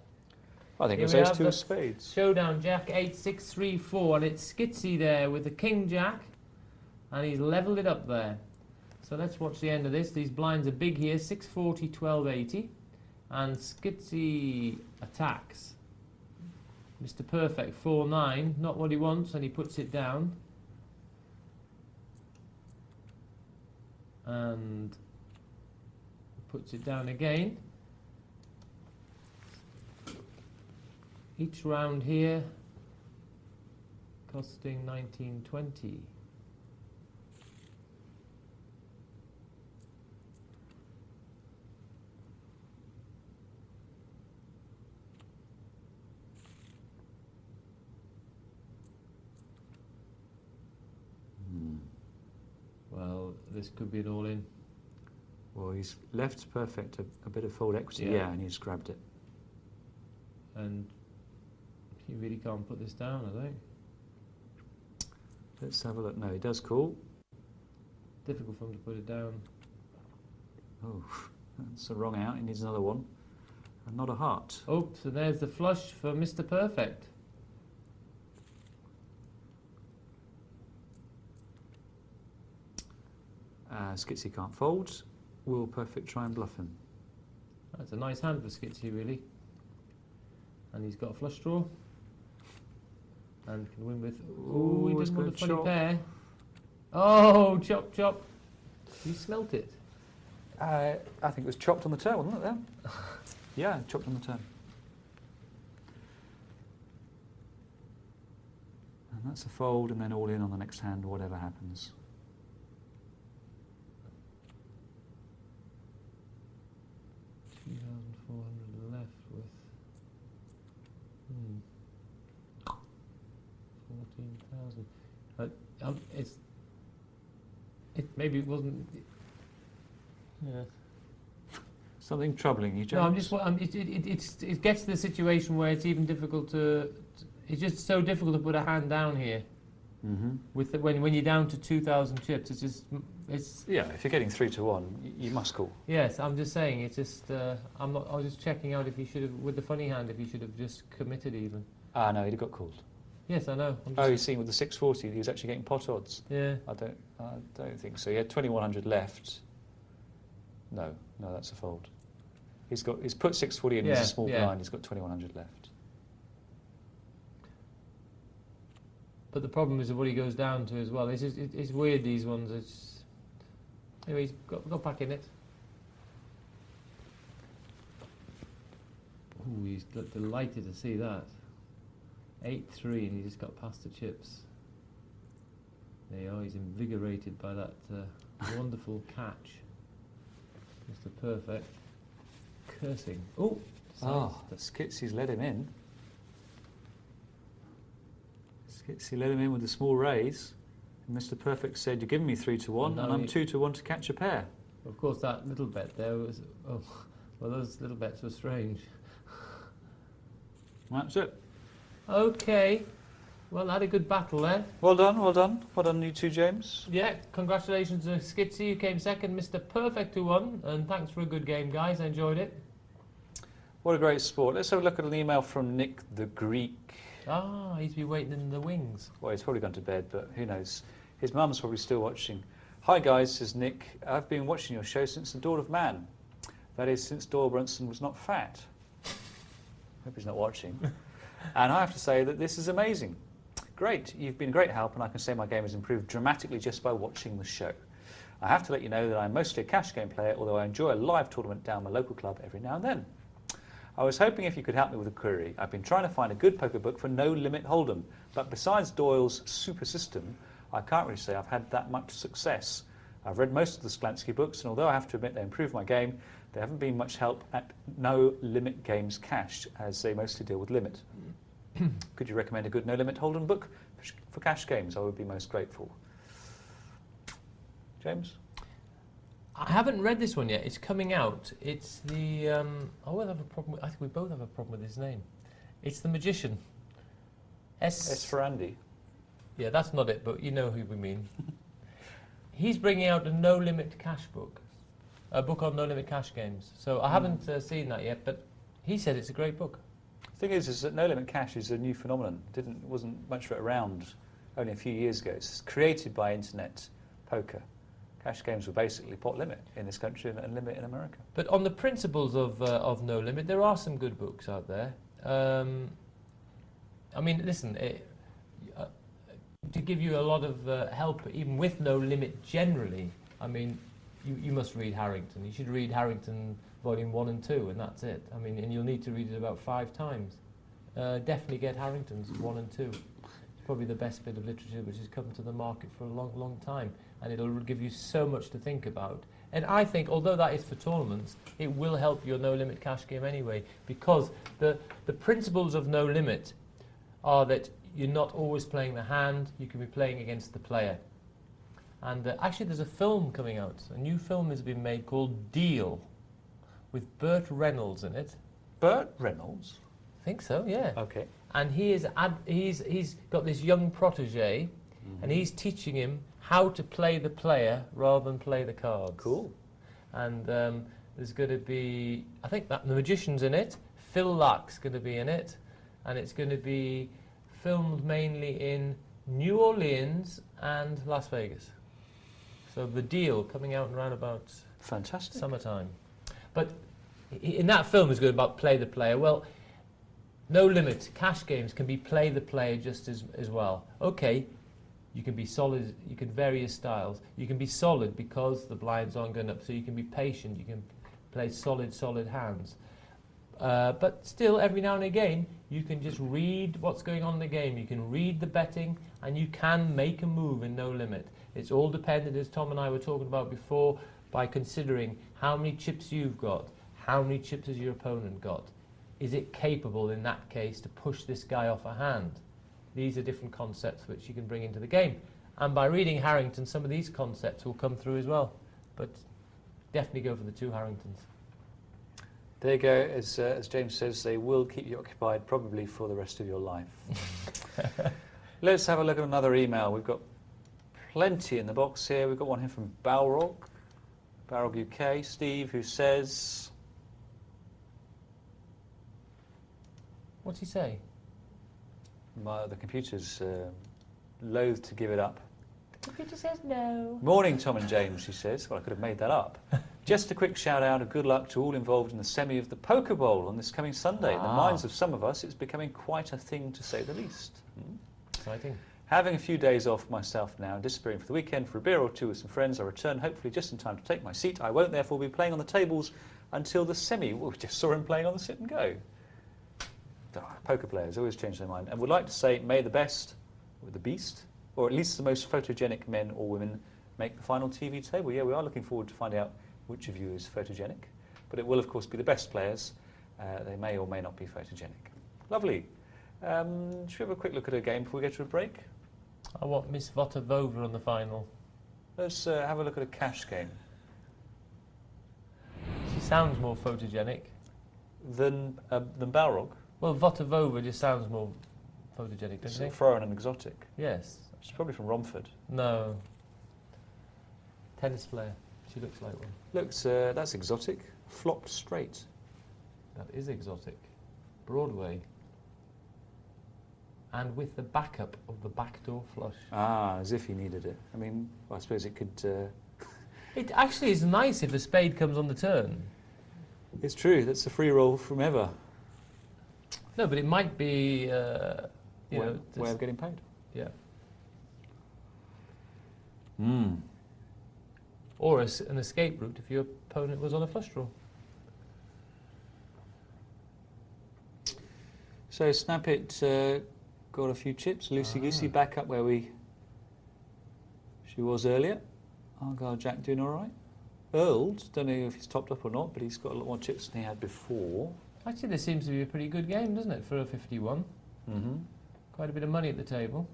I think it was ace 2 of spades. Showdown Jack 8, 6, 3, 4, and it's Skitsy there with the King Jack, and he's levelled it up there. So let's watch the end of this. These blinds are big here, 640, 1280, and Skitsy attacks. Mr. Perfect 4-9, not what he wants, and he puts it down. And puts it down again. Each round here costing 19.20. this could be an all-in. Well, he's left Perfect a bit of fold equity, Yeah. and he's grabbed it. And you really can't put this down, I think. Let's have a look. No, he does call. Difficult for him to put it down. Oh, that's the wrong out. He needs another one. And not a heart. Oh, so there's the flush for Mr. Perfect. Skitsy can't fold. Will Perfect try and bluff him? That's a nice hand for Skitsy, really. And he's got a flush draw. And can win with... Oh, he Ooh, didn't it's want a good funny chop. pair. Oh, chop, chop. You smelt it. I think it was chopped on the turn, wasn't it, there? Yeah, chopped on the turn. And that's a fold, and then all in on the next hand, whatever happens. $2,400 left with 14,000. Maybe it wasn't. Yeah. Something troubling you, James? No, I'm just. It gets to the situation where it's even difficult to. It's just so difficult to put a hand down here. Mm-hmm. When you're down to 2,000 chips, it's. Yeah, if you're getting 3 to 1, you must call. Yes, I'm just saying. It's just. I was just checking out if you should have, with the funny hand, if you should have just committed even. Ah, no, he'd have got called. Yes, I know. Oh, you see, with the 640, he was actually getting pot odds. Yeah. I don't think so. He had 2,100 left. No, that's a fold. He's put 640 in. He's a small blind. He's got 2,100 left. But the problem is what he goes down to as well. It's weird, these ones. Anyway, he's got back in it. Ooh, he's delighted to see that. 8-3, and he just got past the chips. There you are. He's invigorated by that wonderful catch. Mr. Perfect. Cursing. Oh! The Skitsy's let him in. Skitsy let him in with a small raise. And Mr. Perfect said, "You're giving me 3 to 1, and I'm 2 to 1 to catch a pair." Of course, that little bet there was... Oh, well, those little bets were strange. That's it. Okay. Well, had a good battle there. Well done, well done. Well done, you two, James. Yeah, congratulations to Skitsy, who came second. Mr. Perfect, who won. And thanks for a good game, guys. I enjoyed it. What a great sport. Let's have a look at an email from Nick the Greek. Ah, he's been waiting in the wings. Well, he's probably gone to bed, but who knows. His mum's probably still watching. "Hi guys," says Nick. "I've been watching your show since the dawn of man. That is, since Doyle Brunson was not fat." Hope he's not watching. "And I have to say that this is amazing. Great, you've been a great help, and I can say my game has improved dramatically just by watching the show. I have to let you know that I'm mostly a cash game player, although I enjoy a live tournament down my local club every now and then. I was hoping if you could help me with a query. I've been trying to find a good poker book for No Limit Hold'em, but besides Doyle's Super System, I can't really say I've had that much success. I've read most of the Sklansky books, and although I have to admit they improved my game, they haven't been much help at No Limit Games Cash, as they mostly deal with limit. Could you recommend a good No Limit Hold'em book for cash games? I would be most grateful." James? I haven't read this one yet. It's coming out. It's the... I will have a problem with... I think we both have a problem with his name. It's The Magician. S for Andy. Yeah, that's not it, but you know who we mean. He's bringing out a No Limit Cash book. A book on No Limit Cash games. So I haven't seen that yet, but he said it's a great book. The thing is that No Limit Cash is a new phenomenon. Wasn't much of it around only a few years ago. It's created by internet poker. Cash games were basically pot limit in this country and limit in America. But on the principles of No Limit, there are some good books out there. I mean, listen, to give you a lot of help, even with No Limit generally, I mean, you must read Harrington. You should read Harrington Volume 1 and 2, and that's it. I mean, and you'll need to read it about 5 times. Definitely get Harrington's 1 and 2. It's probably the best bit of literature which has come to the market for a long, long time, and it'll give you so much to think about. And I think, although that is for tournaments, it will help your No Limit Cash game anyway, because the principles of No Limit are that you're not always playing the hand, you can be playing against the player. And actually there's a film coming out. A new film has been made called Deal, with Burt Reynolds in it. Burt Reynolds? I think so, yeah. Okay. And he's got this young protege, and he's teaching him how to play the player rather than play the cards. Cool. And there's going to be, I think that the Magician's in it, Phil Lack's going to be in it, and it's going to be filmed mainly in New Orleans and Las Vegas. So The Deal coming out around about Fantastic. summertime. But in that film is going about play the player. Well, No Limit, cash games can be play the player just as well. Okay, you can be solid, you can vary your styles. You can be solid because the blinds aren't going up, so you can be patient, you can play solid hands. But still, every now and again, you can just read what's going on in the game. You can read the betting, and you can make a move in No Limit. It's all dependent, as Tom and I were talking about before, by considering how many chips you've got, how many chips has your opponent got. Is it capable, in that case, to push this guy off a hand? These are different concepts which you can bring into the game. And by reading Harrington, some of these concepts will come through as well. But definitely go for the 2 Harringtons. There you go. As James says, they will keep you occupied probably for the rest of your life. Let's have a look at another email. We've got plenty in the box here. We've got one here from Balrog UK, Steve, who says... What's he say? The computer's loath to give it up. The computer says no. Morning, Tom and James, he says. Well, I could have made that up. Just a quick shout-out of good luck to all involved in the semi of the Poker Bowl on this coming Sunday. In the minds of some of us, it's becoming quite a thing, to say the least. Exciting. Having a few days off myself now, disappearing for the weekend for a beer or two with some friends. I return hopefully just in time to take my seat. I won't therefore be playing on the tables until the semi. Well, we just saw him playing on the sit and go. Poker players always change their mind. And would like to say, may the best, or the beast, or at least the most photogenic men or women make the final TV table. Yeah, we are looking forward to finding out which of you is photogenic. But it will, of course, be the best players. They may or may not be photogenic. Lovely. Should we have a quick look at a game before we go to a break? I want Miss Votavova on the final. Let's have a look at a cash game. She sounds more photogenic. Than Balrog? Well, Votavova just sounds more photogenic, doesn't It's it? foreign and exotic. Yes. She's probably from Romford. No. Tennis player. She looks like one. Looks, that's exotic. Flopped straight. That is exotic. Broadway. And with the backup of the backdoor flush. Ah, as if he needed it. I mean, I suppose it could... It actually is nice if a spade comes on the turn. It's true, that's a free roll from ever. No, but it might be, way of getting paid. Yeah. Mm. Or an escape route if your opponent was on a flush draw. So Snap It got a few chips. Lucy Goosey back up where she was earlier. Argyle Jack doing all right. Earls, don't know if he's topped up or not, but he's got a lot more chips than he had before. Actually, this seems to be a pretty good game, doesn't it, for a 51? Mm-hmm. Quite a bit of money at the table.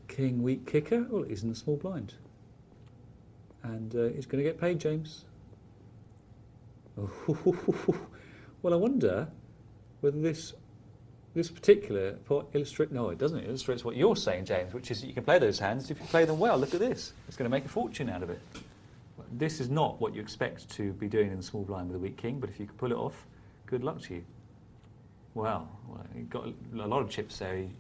King weak kicker. Well, he's in the small blind. And he's going to get paid, James. Well, I wonder whether this particular pot illustrates... No, it doesn't. It illustrates what you're saying, James, which is that you can play those hands if you play them well. Look at this. It's going to make a fortune out of it. This is not what you expect to be doing in the small blind with a weak king, but if you can pull it off, good luck to you. Well, he got a lot of chips there he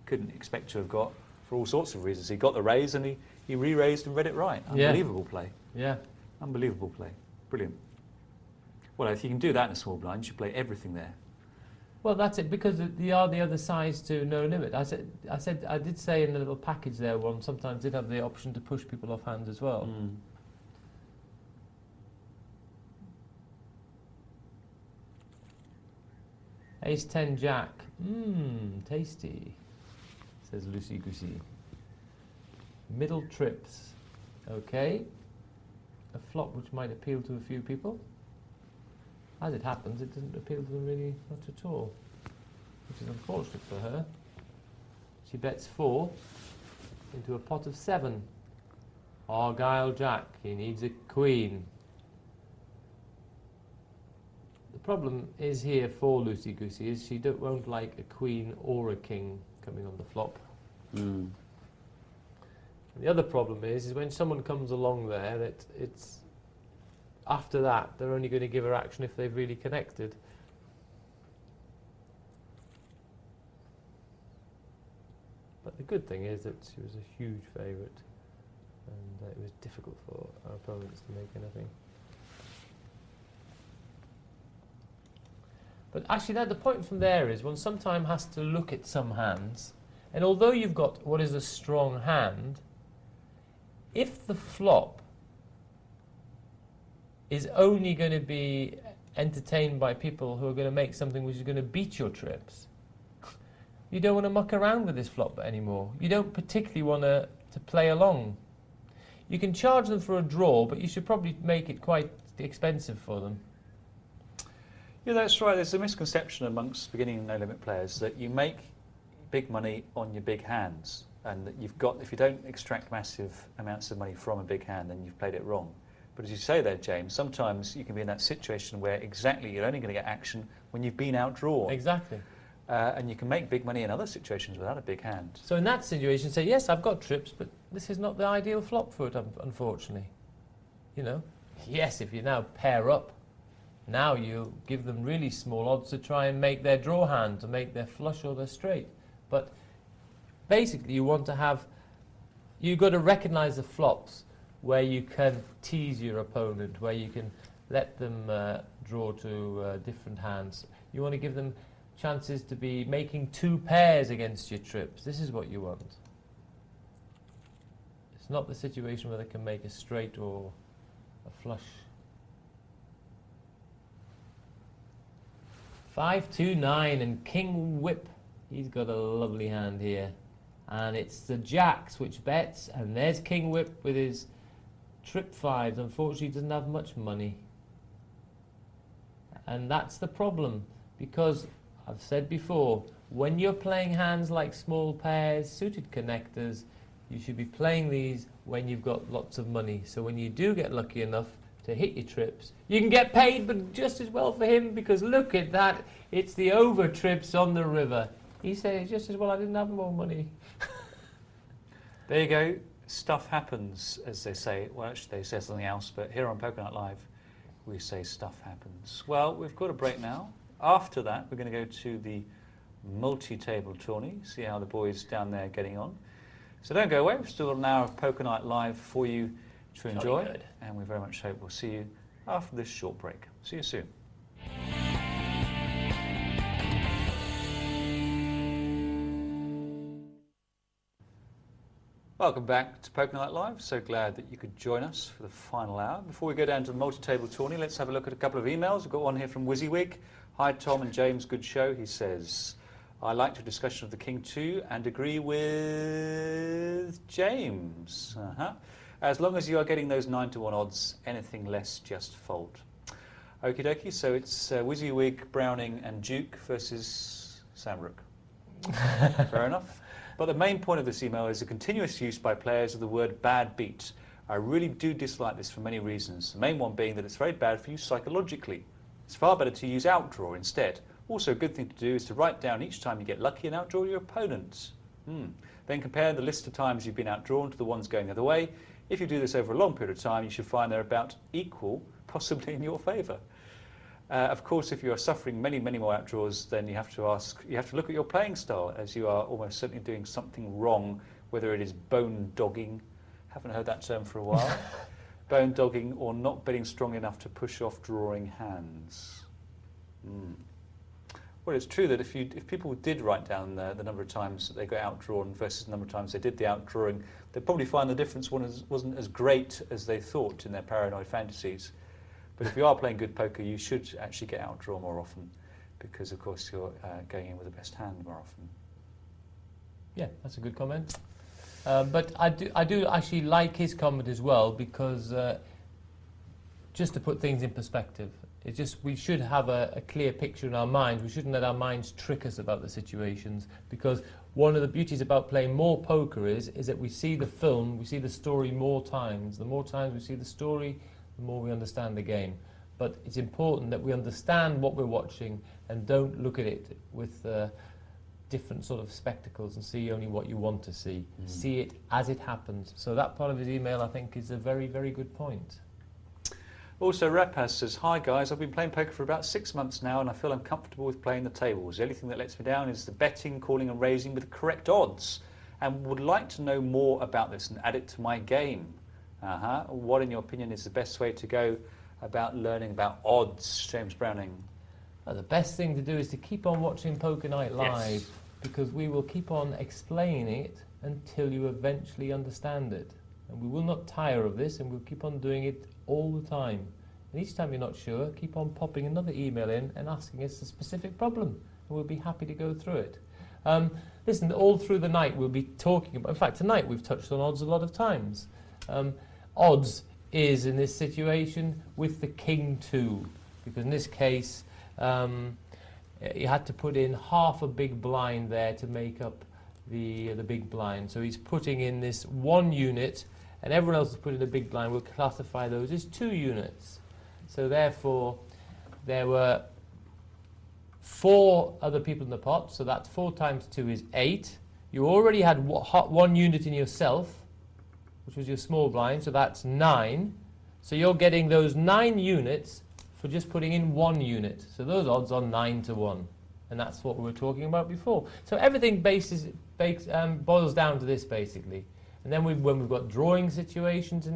couldn't expect to have got for all sorts of reasons. He got the raise and he re-raised and read it right. Unbelievable play. Yeah. Unbelievable play. Brilliant. Well, if you can do that in a small blind, you should play everything there. Well, that's it, because they are the other sides to No Limit. I did say in the little package there, one sometimes did have the option to push people off hands as well. Mm. Ace 10 Jack. Tasty, says Lucy Goosey. Middle trips. Okay. A flop which might appeal to a few people. As it happens, it doesn't appeal to them really much at all, which is unfortunate for her. She bets 4 into a pot of 7. Argyle Jack, he needs a queen. The problem is here for Lucy Goosey is she won't like a queen or a king coming on the flop. Mm. The other problem is when someone comes along there, it's after that they're only going to give her action if they've really connected. But the good thing is that she was a huge favourite, and it was difficult for our opponents to make anything. But actually, the point from there is one sometimes has to look at some hands, and although you've got what is a strong hand, if the flop is only going to be entertained by people who are going to make something which is going to beat your trips, you don't want to muck around with this flop anymore. You don't particularly want to play along. You can charge them for a draw, but you should probably make it quite expensive for them. Yeah, that's right. There's a misconception amongst beginning no-limit players that you make big money on your big hands, and that you've got, if you don't extract massive amounts of money from a big hand, then you've played it wrong. But as you say there, James, sometimes you can be in that situation where exactly you're only going to get action when you've been outdrawn. Exactly. And you can make big money in other situations without a big hand. So in that situation, say, yes, I've got trips, but this is not the ideal flop for it, unfortunately. You know, yes, if you now pair up, now you give them really small odds to try and make their draw hand, to make their flush or their straight. But basically, you want to have, you've got to recognise the flops where you can tease your opponent, where you can let them draw to different hands. You want to give them chances to be making 2 pairs against your trips. This is what you want. It's not the situation where they can make a straight or a flush. 5-2-9 and King Whip. He's got a lovely hand here. And it's the jacks which bets, and there's King Whip with his trip 5s. Unfortunately, he doesn't have much money. And that's the problem, because I've said before, when you're playing hands like small pairs, suited connectors, you should be playing these when you've got lots of money. So when you do get lucky enough to hit your trips, you can get paid, but just as well for him, because look at that, it's the over trips on the river. He says just as well I didn't have more money. There you go. Stuff happens, as they say. Well, actually, they say something else, but here on Poker Night Live, we say stuff happens. Well, we've got a break now. After that, we're going to go to the multi-table tourney, see how the boys down there are getting on. So don't go away. We've still got an hour of Poker Night Live for you to enjoy. Good. And we very much hope we'll see you after this short break. See you soon. Welcome back to Poker Night Live. So glad that you could join us for the final hour. Before we go down to the multi-table tourney, let's have a look at a couple of emails. We've got one here from WYSIWYG. Hi Tom and James, good show. He says, I liked your discussion of the King 2 and agree with James. As long as you are getting those 9-to-1 odds, anything less just fold. Okie dokie, so it's WYSIWYG, Browning and Duke versus Samrook. Fair enough. But the main point of this email is the continuous use by players of the word bad beat. I really do dislike this for many reasons. The main one being that it's very bad for you psychologically. It's far better to use outdraw instead. Also, a good thing to do is to write down each time you get lucky and outdraw your opponents. Then compare the list of times you've been outdrawn to the ones going the other way. If you do this over a long period of time, you should find they're about equal, possibly in your favour. Of course, if you are suffering many, many more outdraws, then you have to look at your playing style, as you are almost certainly doing something wrong, whether it is bone dogging, haven't heard that term for a while, bone dogging, or not betting strong enough to push off drawing hands. Well, it's true that if people did write down the number of times that they got outdrawn versus the number of times they did the outdrawing, they'd probably find the difference wasn't as great as they thought in their paranoid fantasies. But if you are playing good poker, you should actually get outdrawn more often, because of course you're going in with the best hand more often. Yeah, that's a good comment. But I do actually like his comment as well, because just to put things in perspective, It's just we should have a clear picture in our minds. We shouldn't let our minds trick us about the situations, because one of the beauties about playing more poker is that we see the film, we see the story more times. The more times we see the story, the more we understand the game. But it's important that we understand what we're watching and don't look at it with different sort of spectacles and see only what you want to see. See it as it happens. So that part of his email, I think, is a very, very good point. Also, Rapaz says, "Hi guys, I've been playing poker for about 6 months now and I feel I'm comfortable with playing the tables. The only thing that lets me down is the betting, calling and raising with the correct odds, and would like to know more about this and add it to my game. What, in your opinion, is the best way to go about learning about odds?" James Browning. The best thing to do is to keep on watching Poker Night Live, Yes. because we will keep on explaining it until you eventually understand it. And we will not tire of this, and we'll keep on doing it all the time. And each time you're not sure, keep on popping another email in and asking us a specific problem, and we'll be happy to go through it. Listen, all through the night we'll be talking about, in fact tonight we've touched on odds a lot of times. Odds is, in this situation, with the king 2, because in this case you had to put in half a big blind there to make up the big blind. So he's putting in this 1 unit, and everyone else has put in a big blind. We'll classify those as 2 units. So therefore, there were 4 other people in the pot, so that's 4 times 2 is 8. You already had 1 unit in yourself, which was your small blind, so that's 9. So you're getting those 9 units for just putting in 1 unit. So those odds are 9 to 1. And that's what we were talking about before. So everything boils down to this, basically. And then when we've got drawing situations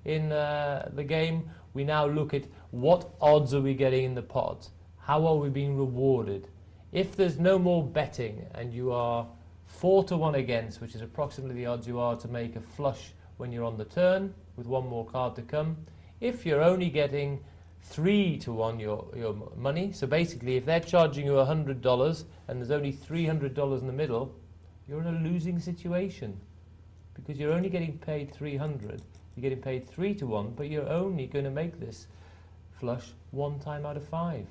in the game, we now look at what odds are we getting in the pot? How are we being rewarded? If there's no more betting and you are 4 to 1 against, which is approximately the odds you are to make a flush when you're on the turn, with 1 more card to come. If you're only getting 3 to 1 your money, so basically if they're charging you $100 and there's only $300 in the middle, you're in a losing situation, because you're only getting paid 300. You're getting paid 3 to 1, but you're only going to make this flush 1 time out of 5.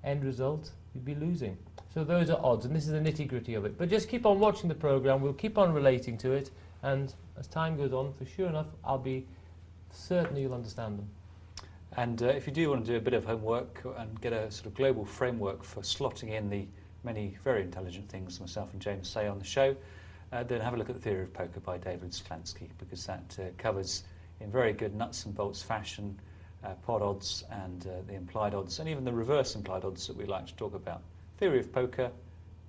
End result, you'd be losing. So those are odds, and this is the nitty-gritty of it. But just keep on watching the program. We'll keep on relating to it, and as time goes on, for sure enough, I'll be certain you'll understand them. And if you do want to do a bit of homework and get a sort of global framework for slotting in the many very intelligent things myself and James say on the show, then have a look at The Theory of Poker by David Sklansky, because that covers in very good nuts and bolts fashion pot odds and the implied odds, and even the reverse implied odds that we like to talk about. Theory of Poker,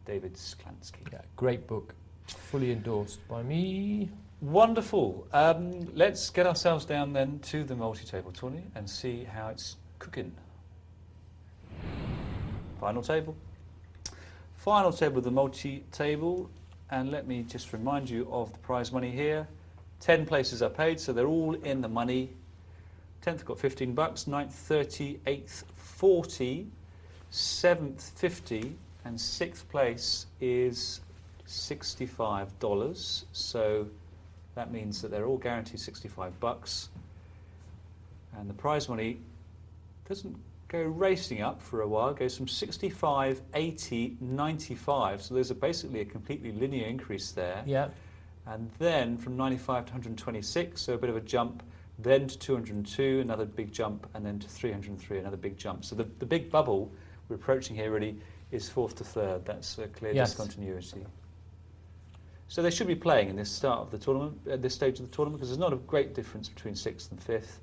David Sklansky. Yeah, great book, fully endorsed by me. Wonderful. Let's get ourselves down then to the multi-table tourney and see how it's cooking. Final table. Final table of the multi-table, and let me just remind you of the prize money here. 10 places are paid, so they're all in the money. 10th got $15, 9th 30, 8th 40, 7th 50, and 6th place is $65. So that means that they're all guaranteed $65. And the prize money doesn't go racing up for a while. It goes from 65, 80, 95. So there's basically a completely linear increase there. Yeah. And then from 95 to 126, so a bit of a jump. Then to 202, another big jump, and then to 303, another big jump. So the big bubble we're approaching here really is 4th to 3rd. That's a clear discontinuity. So they should be playing in this start of the tournament, at this stage of the tournament, because there's not a great difference between 6th and 5th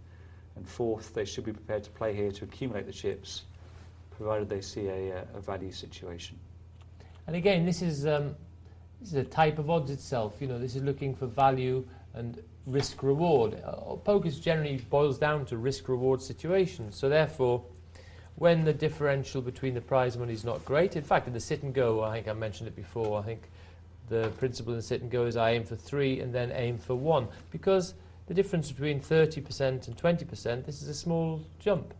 and 4th. They should be prepared to play here to accumulate the chips, provided they see a value situation. And again, this is a type of odds itself. You know, this is looking for value and risk-reward. Poker generally boils down to risk-reward situations. So therefore, when the differential between the prize money is not great, in fact, in the sit and go, I think I mentioned it before, I think the principle in the sit and go is I aim for 3 and then aim for 1, because the difference between 30% and 20%, this is a small jump.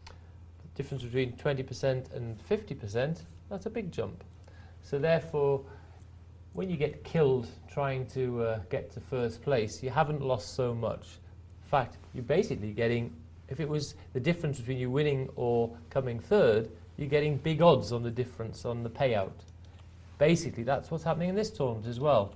The difference between 20% and 50%, that's a big jump. So therefore, when you get killed trying to get to first place, you haven't lost so much. In fact, you're basically getting if it was the difference between you winning or coming third, you're getting big odds on the difference on the payout. Basically, that's what's happening in this tournament as well.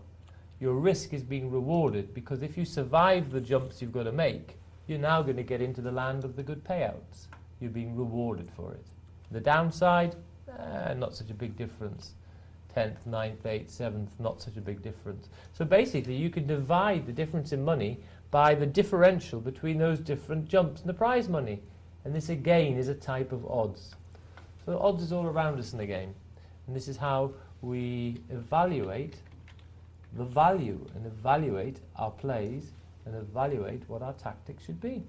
Your risk is being rewarded because if you survive the jumps you've got to make, you're now going to get into the land of the good payouts. You're being rewarded for it. The downside, not such a big difference. 10th, 9th, 8th, 7th, not such a big difference. So basically, you can divide the difference in money by the differential between those different jumps and the prize money. And this, again, is a type of odds. So odds is all around us in the game. And this is how we evaluate the value and evaluate our plays and evaluate what our tactics should be.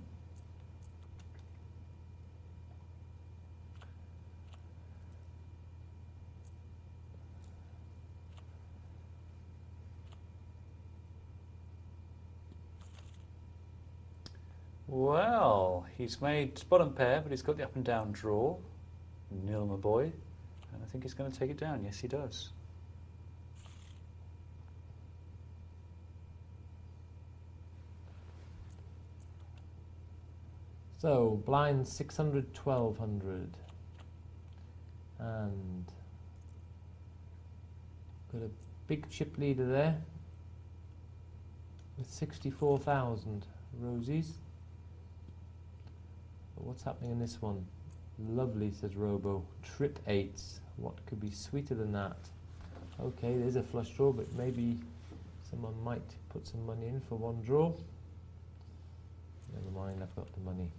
Well, he's made bottom pair, but he's got the up and down draw. Nil, my boy. And I think he's going to take it down. Yes, he does. So, blind 600, 1200. And got a big chip leader there with 64,000 rosies. But what's happening in this one? Lovely, says Robo. Trip 8s. What could be sweeter than that? Okay, there's a flush draw, but maybe someone might put some money in for one draw. Never mind, I've got the money.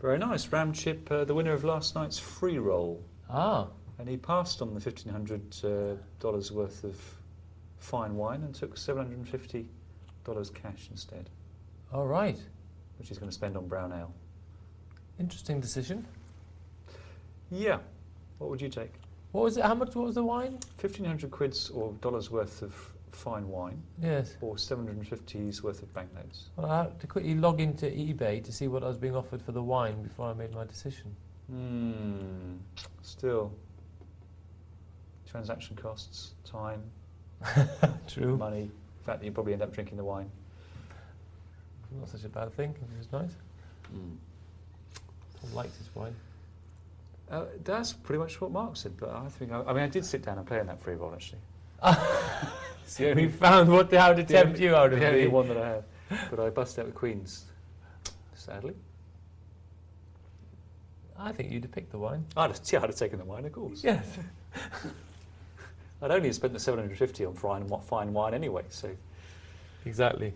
Very nice. Ram Chip, the winner of last night's free roll. Ah, And he passed on the $1,500 worth of fine wine and took $750 cash instead, all right. which he's going to spend on brown ale. Interesting decision. Yeah. What would you take? What was it? How much? What was the wine? 1,500 quids or dollars worth of fine wine, Yes. or 750s worth of banknotes. Well, I had to quickly log into eBay to see what I was being offered for the wine before I made my decision. Still. Transaction costs, time, True. money, the fact that you probably end up drinking the wine. Not such a bad thing. It was nice. Tom likes his wine. That's pretty much what Mark said, but I think, I did sit down and play in that free roll actually. It's the We found how to tempt you out of the only me. one that I had, but I busted out with queens, sadly. I think you'd have picked the wine. I'd have taken the wine, of course. Yes. I'd only spent the 750 on fine wine anyway, so. Exactly.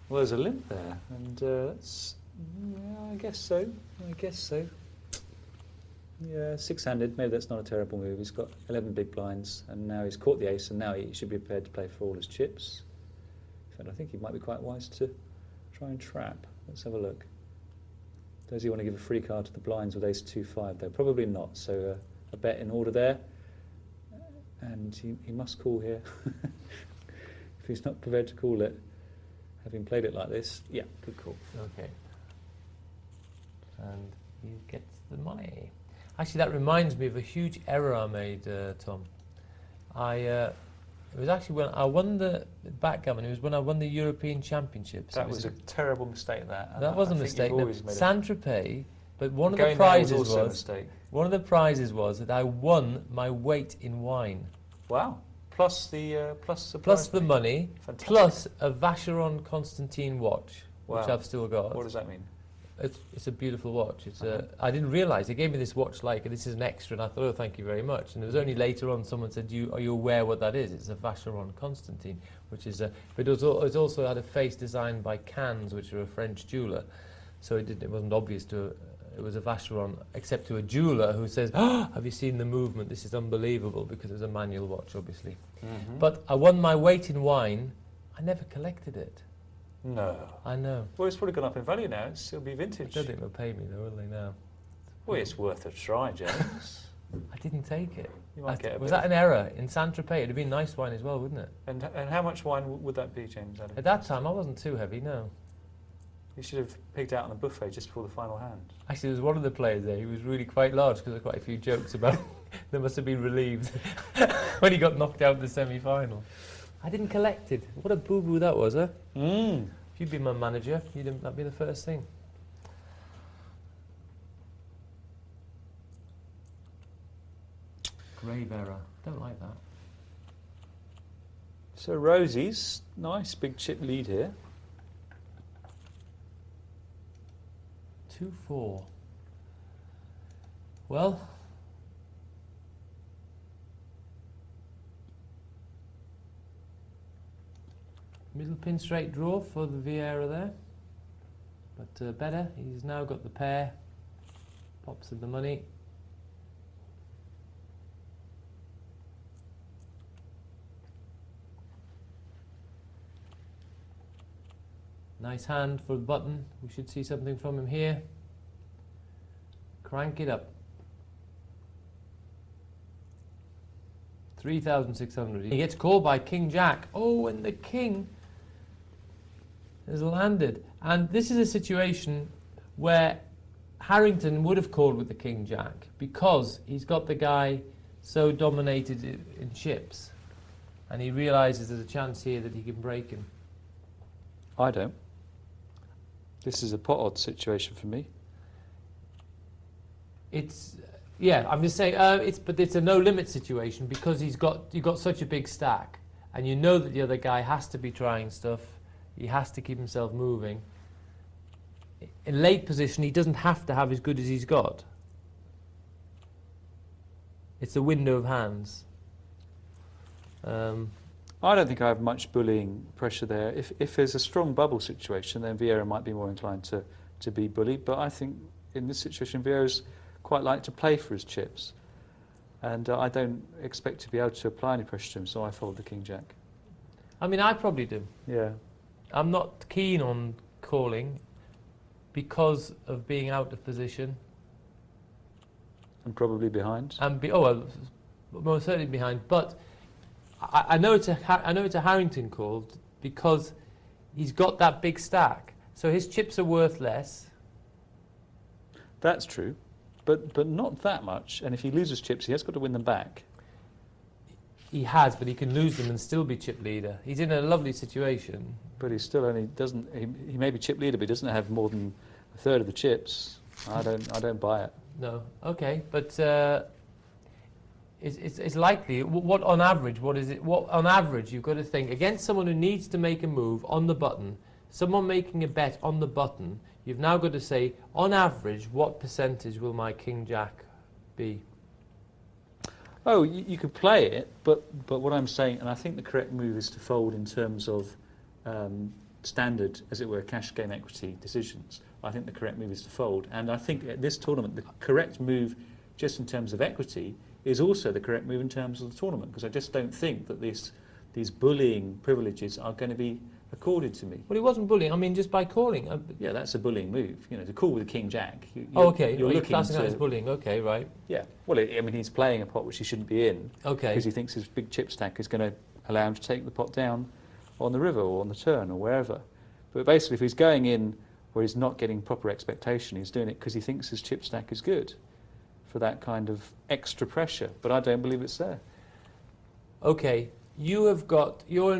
Well, there's a limp there, and that's, yeah, I guess so. Yeah, six-handed, maybe that's not a terrible move. He's got 11 big blinds, and now he's caught the ace, and now he should be prepared to play for all his chips. In fact, I think he might be quite wise to try and trap. Let's have a look. Does he want to give a free card to the blinds with ace 2-5, though? Probably not, so a bet in order there. And he must call here. If he's not prepared to call it, having played it like this, yeah, good call. Okay. And he gets the money. Actually, that reminds me of a huge error I made, Tom. It was actually when I won the backgammon. It was when I won the European Championships. That was a terrible mistake. That was a mistake. No, Saint-Tropez. But one of the prizes was that I won my weight in wine. Wow! Plus the money, Fantastic. plus a Vacheron Constantine watch, Wow. which I've still got. What does that mean? It's a beautiful watch. I didn't realise they gave me this watch this is an extra, and I thought, oh, thank you very much. And it was only later on someone said, are you aware what that is? It's a Vacheron Constantine, which is but it also had a face designed by Cannes, which are a French jeweller. So it wasn't obvious it was a Vacheron, except to a jeweller who says, oh, have you seen the movement? This is unbelievable, because it was a manual watch, obviously. Mm-hmm. But I won my weight in wine. I never collected it. No. I know. Well, it's probably gone up in value now. It'll be vintage. I don't think they'll pay me, though, will they now? Well, it's worth a try, James. I didn't take it. You might get a was bit that an error? In Saint-Tropez, it'd have been nice wine as well, wouldn't it? And how much wine would that be, James? At that time, I wasn't too heavy, no. You should have picked out on the buffet just before the final hand. Actually, there was one of the players there who was really quite large because there were quite a few jokes about they must have been relieved when he got knocked out in the semi-final. I didn't collect it. What a boo-boo that was, huh? Mm. If you'd been my manager, that'd be the first thing. Grave error. Don't like that. So Rosie's nice big chip lead here. 2-4. Well, middle pin straight draw for the Vieira there, but better. He's now got the pair. Pops in the money. Nice hand for the button. We should see something from him here. Crank it up. 3,600. He gets called by King Jack. Oh, and the king has landed. And this is a situation where Harrington would have called with the King Jack because he's got the guy so dominated in chips, and he realises there's a chance here that he can break him. I don't. This is a pot odds situation for me. It's yeah. I'm just saying. But it's a no limit situation because you've got such a big stack, and you know that the other guy has to be trying stuff. He has to keep himself moving. In late position, he doesn't have to have as good as he's got. It's a window of hands. I don't think I have much bullying pressure there. If there's a strong bubble situation, then Vieira might be more inclined to be bullied. But I think in this situation, Vieira's quite like to play for his chips. And I don't expect to be able to apply any pressure to him, so I fold the King Jack. I mean, I probably do. Yeah. I'm not keen on calling because of being out of position. And probably behind. And well, most certainly behind. But I know it's a Harrington call because he's got that big stack, so his chips are worth less. That's true, but not that much. And if he loses chips, he has got to win them back. He has, but he can lose them and still be chip leader. He's in a lovely situation. But he still only doesn't. He may be chip leader, but he doesn't have more than a third of the chips. I don't buy it. No, okay, but it's likely. What on average? What is it? What on average? You've got to think against someone who needs to make a move on the button. Someone making a bet on the button. You've now got to say, on average, what percentage will my King Jack be? Oh, you could play it, but what I'm saying, and I think the correct move is to fold in terms of standard, as it were, cash game equity decisions. I think the correct move is to fold, and I think at this tournament the correct move, just in terms of equity, is also the correct move in terms of the tournament, because I just don't think that these bullying privileges are going to be accorded to me. Well, he wasn't bullying. I mean, just by calling. Yeah, that's a bullying move. You know, to call with the King Jack. Okay. You're looking classing that to as bullying. Okay, right. Yeah. Well, I mean, he's playing a pot which he shouldn't be in. Okay. Because he thinks his big chip stack is going to allow him to take the pot down on the river or on the turn or wherever. But basically, if he's going in where he's not getting proper expectation, he's doing it because he thinks his chip stack is good for that kind of extra pressure. But I don't believe it's there. Okay. You're in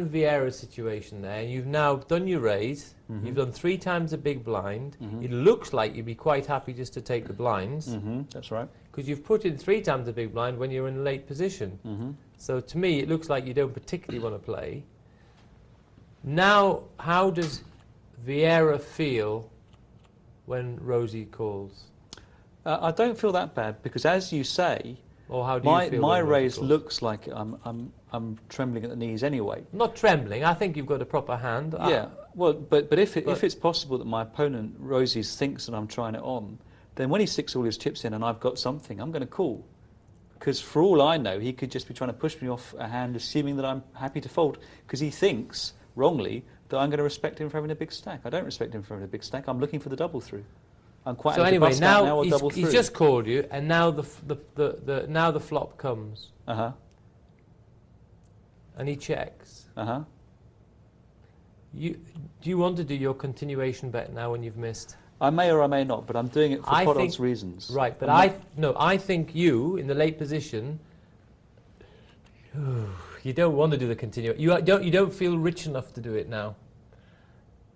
Vieira's situation there. You've now done your raise. Mm-hmm. You've done 3 times a big blind. Mm-hmm. It looks like you'd be quite happy just to take the blinds. Mm-hmm. That's right. Because you've put in 3 times a big blind when you're in a late position. Mm-hmm. So to me, it looks like you don't particularly want to play. Now, how does Vieira feel when Rosie calls? I don't feel that bad because, as you say, Or how do you feel my when Rosie raise calls? looks like I'm trembling at the knees anyway. Not trembling. I think you've got a proper hand. Yeah. Well, but if it's possible that my opponent Rosie's thinks that I'm trying it on, then when he sticks all his chips in and I've got something, I'm going to call. Because for all I know, he could just be trying to push me off a hand, assuming that I'm happy to fold, because he thinks wrongly that I'm going to respect him for having a big stack. I don't respect him for having a big stack. I'm looking for the double through. I'm quite So happy to anyway, bust out now or he's, double he's through. just called you, and now the flop comes, Uh-huh. and he checks. Uh-huh. Do you want to do your continuation bet now when you've missed? I may or I may not, but I'm doing it for I pot think- odds reasons. Right, but I think you, in the late position, you don't want to do the continue. You don't feel rich enough to do it now.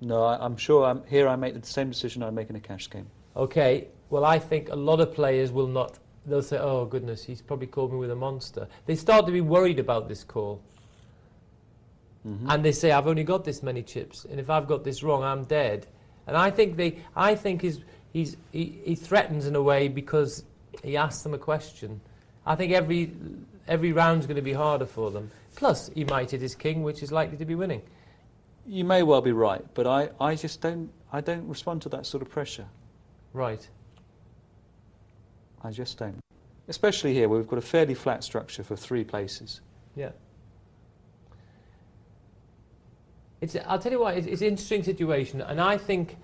No, I'm sure I make the same decision I make in a cash game. Okay, well, I think a lot of players will not. They'll say, oh, goodness, he's probably called me with a monster. They start to be worried about this call. Mm-hmm. And they say, I've only got this many chips, and if I've got this wrong, I'm dead. And I think he threatens in a way because he asks them a question. I think every round's going to be harder for them. Plus, he might hit his king, which is likely to be winning. You may well be right, but I just don't respond to that sort of pressure. Right. I just don't. Especially here, where we've got a fairly flat structure for 3 places. Yeah. I'll tell you what, it's an interesting situation, and I think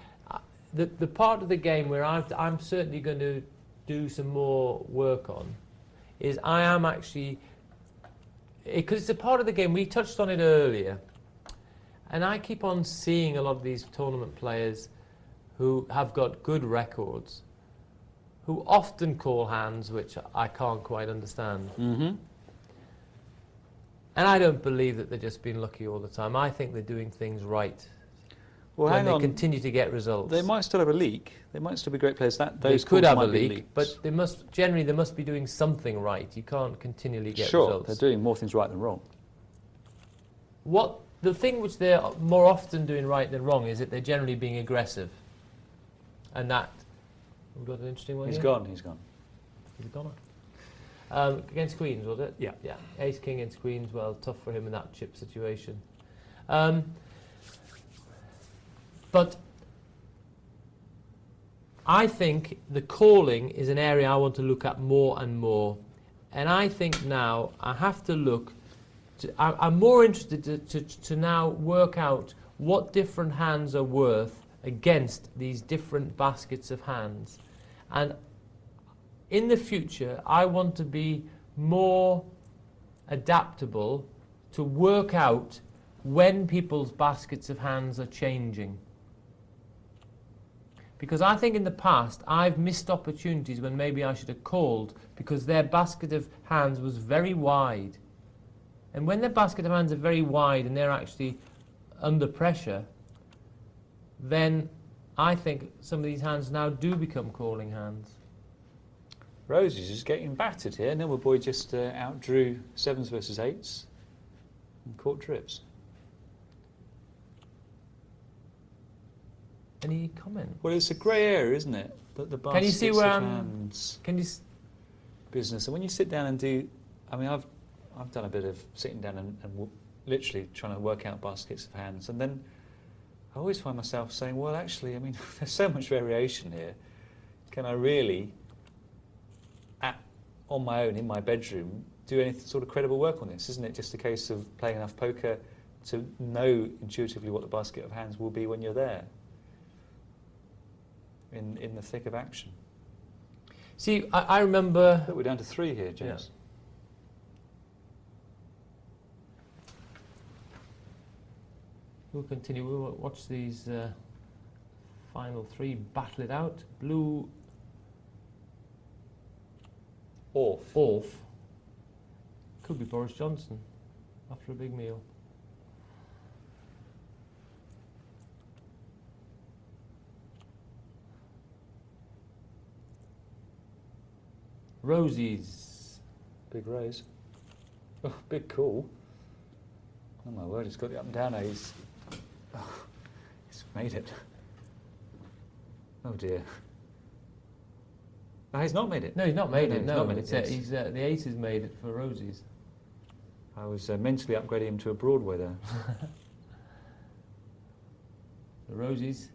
the part of the game where I'm certainly going to do some more work on is I am actually, because it's a part of the game, we touched on it earlier, and I keep on seeing a lot of these tournament players who have got good records, who often call hands which I can't quite understand. Mm-hmm. And I don't believe that they're just being lucky all the time. I think they're doing things right. Well, when hang on. they continue to get results. They might still have a leak. They might still be great players. Those could calls have a might be leak, leaks. but they must be doing something right. You can't continually get sure, results. they're doing more things right than wrong. The thing which they're more often doing right than wrong is that they're generally being aggressive. And that... We've got an interesting one He's here? gone. He's gone. Against Queens, was it? Yeah. Yeah. Ace King against Queens. Well, tough for him in that chip situation. But I think the calling is an area I want to look at more and more. And I think now I have to look. I'm more interested to now work out what different hands are worth against these different baskets of hands. And in the future, I want to be more adaptable to work out when people's baskets of hands are changing. Because I think in the past, I've missed opportunities when maybe I should have called because their basket of hands was very wide. And when their basket of hands are very wide and they're actually under pressure, then I think some of these hands now do become calling hands. Roses is getting battered here. Boy just outdrew 7s versus 8s and caught trips. Any comment? Well, it's a grey area, isn't it? But the baskets Can you see where of hands business. And when you sit down and do, I mean, I've done a bit of sitting down and literally trying to work out baskets of hands, and then I always find myself saying, well, actually, I mean, there's so much variation here. Can I really, on my own, in my bedroom, do any sort of credible work on this? Isn't it just a case of playing enough poker to know intuitively what the basket of hands will be when you're there, in the thick of action? See, I remember... Look, we're down to 3 here, James. Yeah. We'll continue. We'll watch these final 3 battle it out. Blue... Off. Could be Boris Johnson after a big meal. Rosies. Big raise. Oh, big call. Oh my word, he's got the up and down A's. Oh, he's made it. Oh dear. No, he's not made it. No, he's not made it. he's No, not made it's, it. the ace has made it for Rosies. I was mentally upgrading him to a Broadway there. The Rosies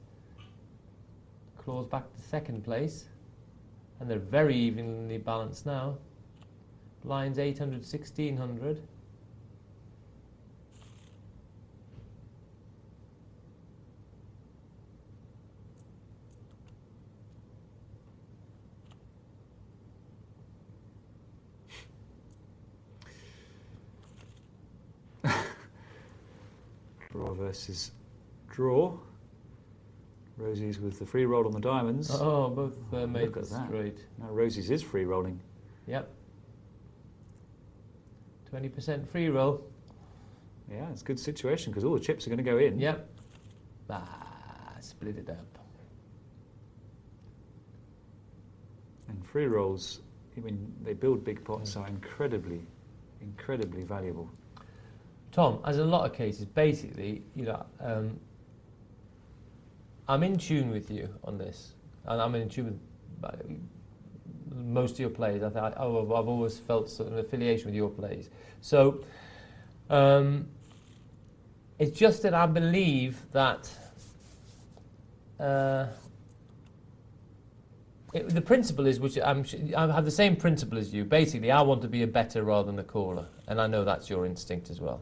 claws back to 2nd place, and they're very evenly balanced now. Lines 800, 1600. Draw versus draw. Rosie's with the free roll on the diamonds. Oh, both made Look at that. straight. Now Rosie's is free rolling. Yep. 20% free roll. Yeah, it's a good situation because all the chips are going to go in. Yep. Split it up. And free rolls, I mean, they build big pots, are incredibly valuable. Tom, as in a lot of cases, basically, you know, I'm in tune with you on this, and I'm in tune with most of your plays. I've always felt sort of an affiliation with your plays. So it's just that I believe that the principle is, which I have the same principle as you. Basically, I want to be a better rather than a caller, and I know that's your instinct as well.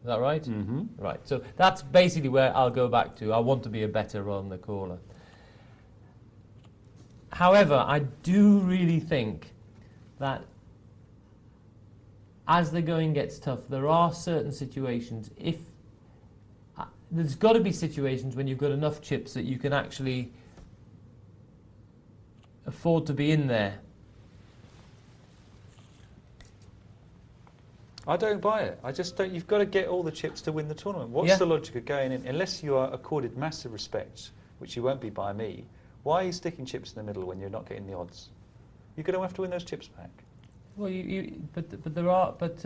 Is that right? Mm-hmm. Right. So that's basically where I'll go back to. I want to be a better rather than a caller. However, I do really think that as the going gets tough, there are certain situations. There's got to be situations when you've got enough chips that you can actually afford to be in there. I don't buy it. I just don't. You've got to get all the chips to win the tournament. What's the logic of going in? Unless you are accorded massive respect, which you won't be by me, why are you sticking chips in the middle when you're not getting the odds? You're going to have to win those chips back. Well, but there are. But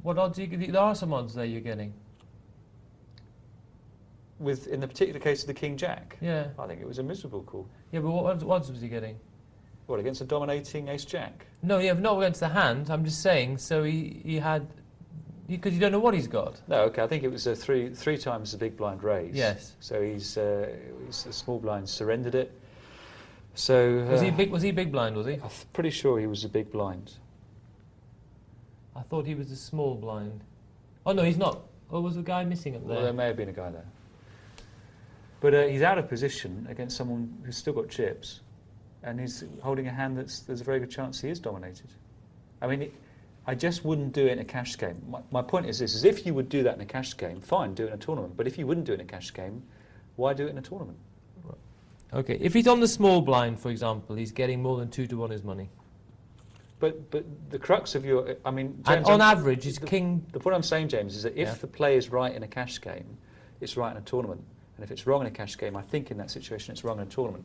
what odds? There are some odds there you're getting. In the particular case of the King Jack, Yeah. I think it was a miserable call. Yeah, but what odds was he getting? What, against a dominating Ace Jack? No, yeah, not against the hand. I'm just saying. So he had, because you don't know what he's got. No, okay. I think it was three times the big blind raise. Yes. So the small blind surrendered it. So Was he big? Was he big blind? Was he? I'm pretty sure he was a big blind. I thought he was a small blind. Oh no, he's not. Oh, was the guy missing up there? Well, there may have been a guy there. But he's out of position against someone who's still got chips, and he's holding a hand there's a very good chance he is dominated. I mean, I just wouldn't do it in a cash game. My point is this, is if you would do that in a cash game, fine, do it in a tournament. But if you wouldn't do it in a cash game, why do it in a tournament? Okay, if he's on the small blind, for example, he's getting more than 2 to 1 his money. But the crux of your, I mean, And James, on average, his king. The point I'm saying, James, is that if the play is right in a cash game, it's right in a tournament. And if it's wrong in a cash game, I think in that situation it's wrong in a tournament.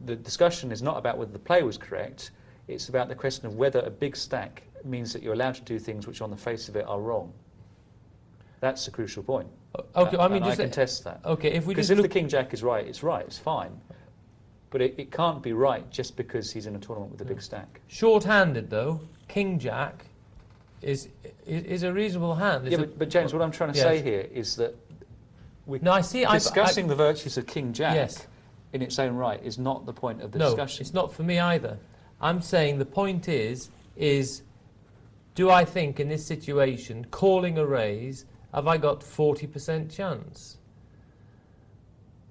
The discussion is not about whether the play was correct, it's about the question of whether a big stack means that you're allowed to do things which on the face of it are wrong. That's the crucial point. Okay, I mean, and just I contest that. Okay, if we Because just if look, the King Jack is right, it's fine. But it can't be right just because he's in a tournament with a big stack. short-handed though, King Jack is a reasonable hand. Yeah, but James, what I'm trying to say here is that No, I see. discussing the virtues of King Jack Yes. in its own right is not the point of the No, discussion. it's not for me either. I'm saying the point is do I think in this situation, calling a raise, have I got 40% chance?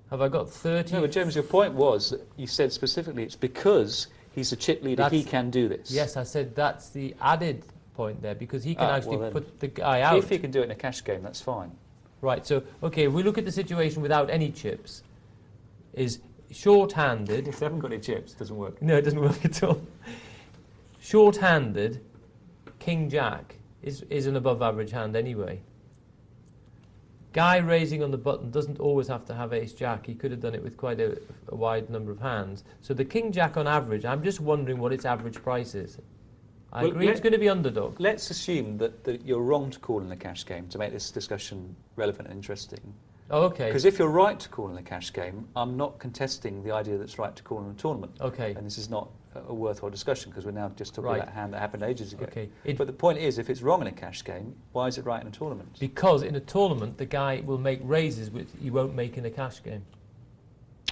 Have I got 30? No, but James, your point was that you said specifically it's because he's a chip leader, he can do this. Yes, I said that's the added point there, because he can actually well then, put the guy out. If he can do it in a cash game, that's fine. Right, so, okay, if we look at the situation without any chips, is short-handed. If they haven't got any chips, it doesn't work. No, it doesn't work at all. Short-handed, King Jack is an above-average hand anyway. Guy raising on the button doesn't always have to have Ace Jack. He could have done it with quite a wide number of hands. So the King Jack on average, I'm just wondering what its average price is. I agree it's going to be underdog. Let's assume that you're wrong to call in a cash game to make this discussion relevant and interesting. Oh, okay. Because if you're right to call in a cash game, I'm not contesting the idea that it's right to call in a tournament. Okay. And this is not a worthwhile discussion because we're now just talking about a hand that happened ages ago. Okay. But the point is, if it's wrong in a cash game, why is it right in a tournament? Because in a tournament, the guy will make raises which he won't make in a cash game.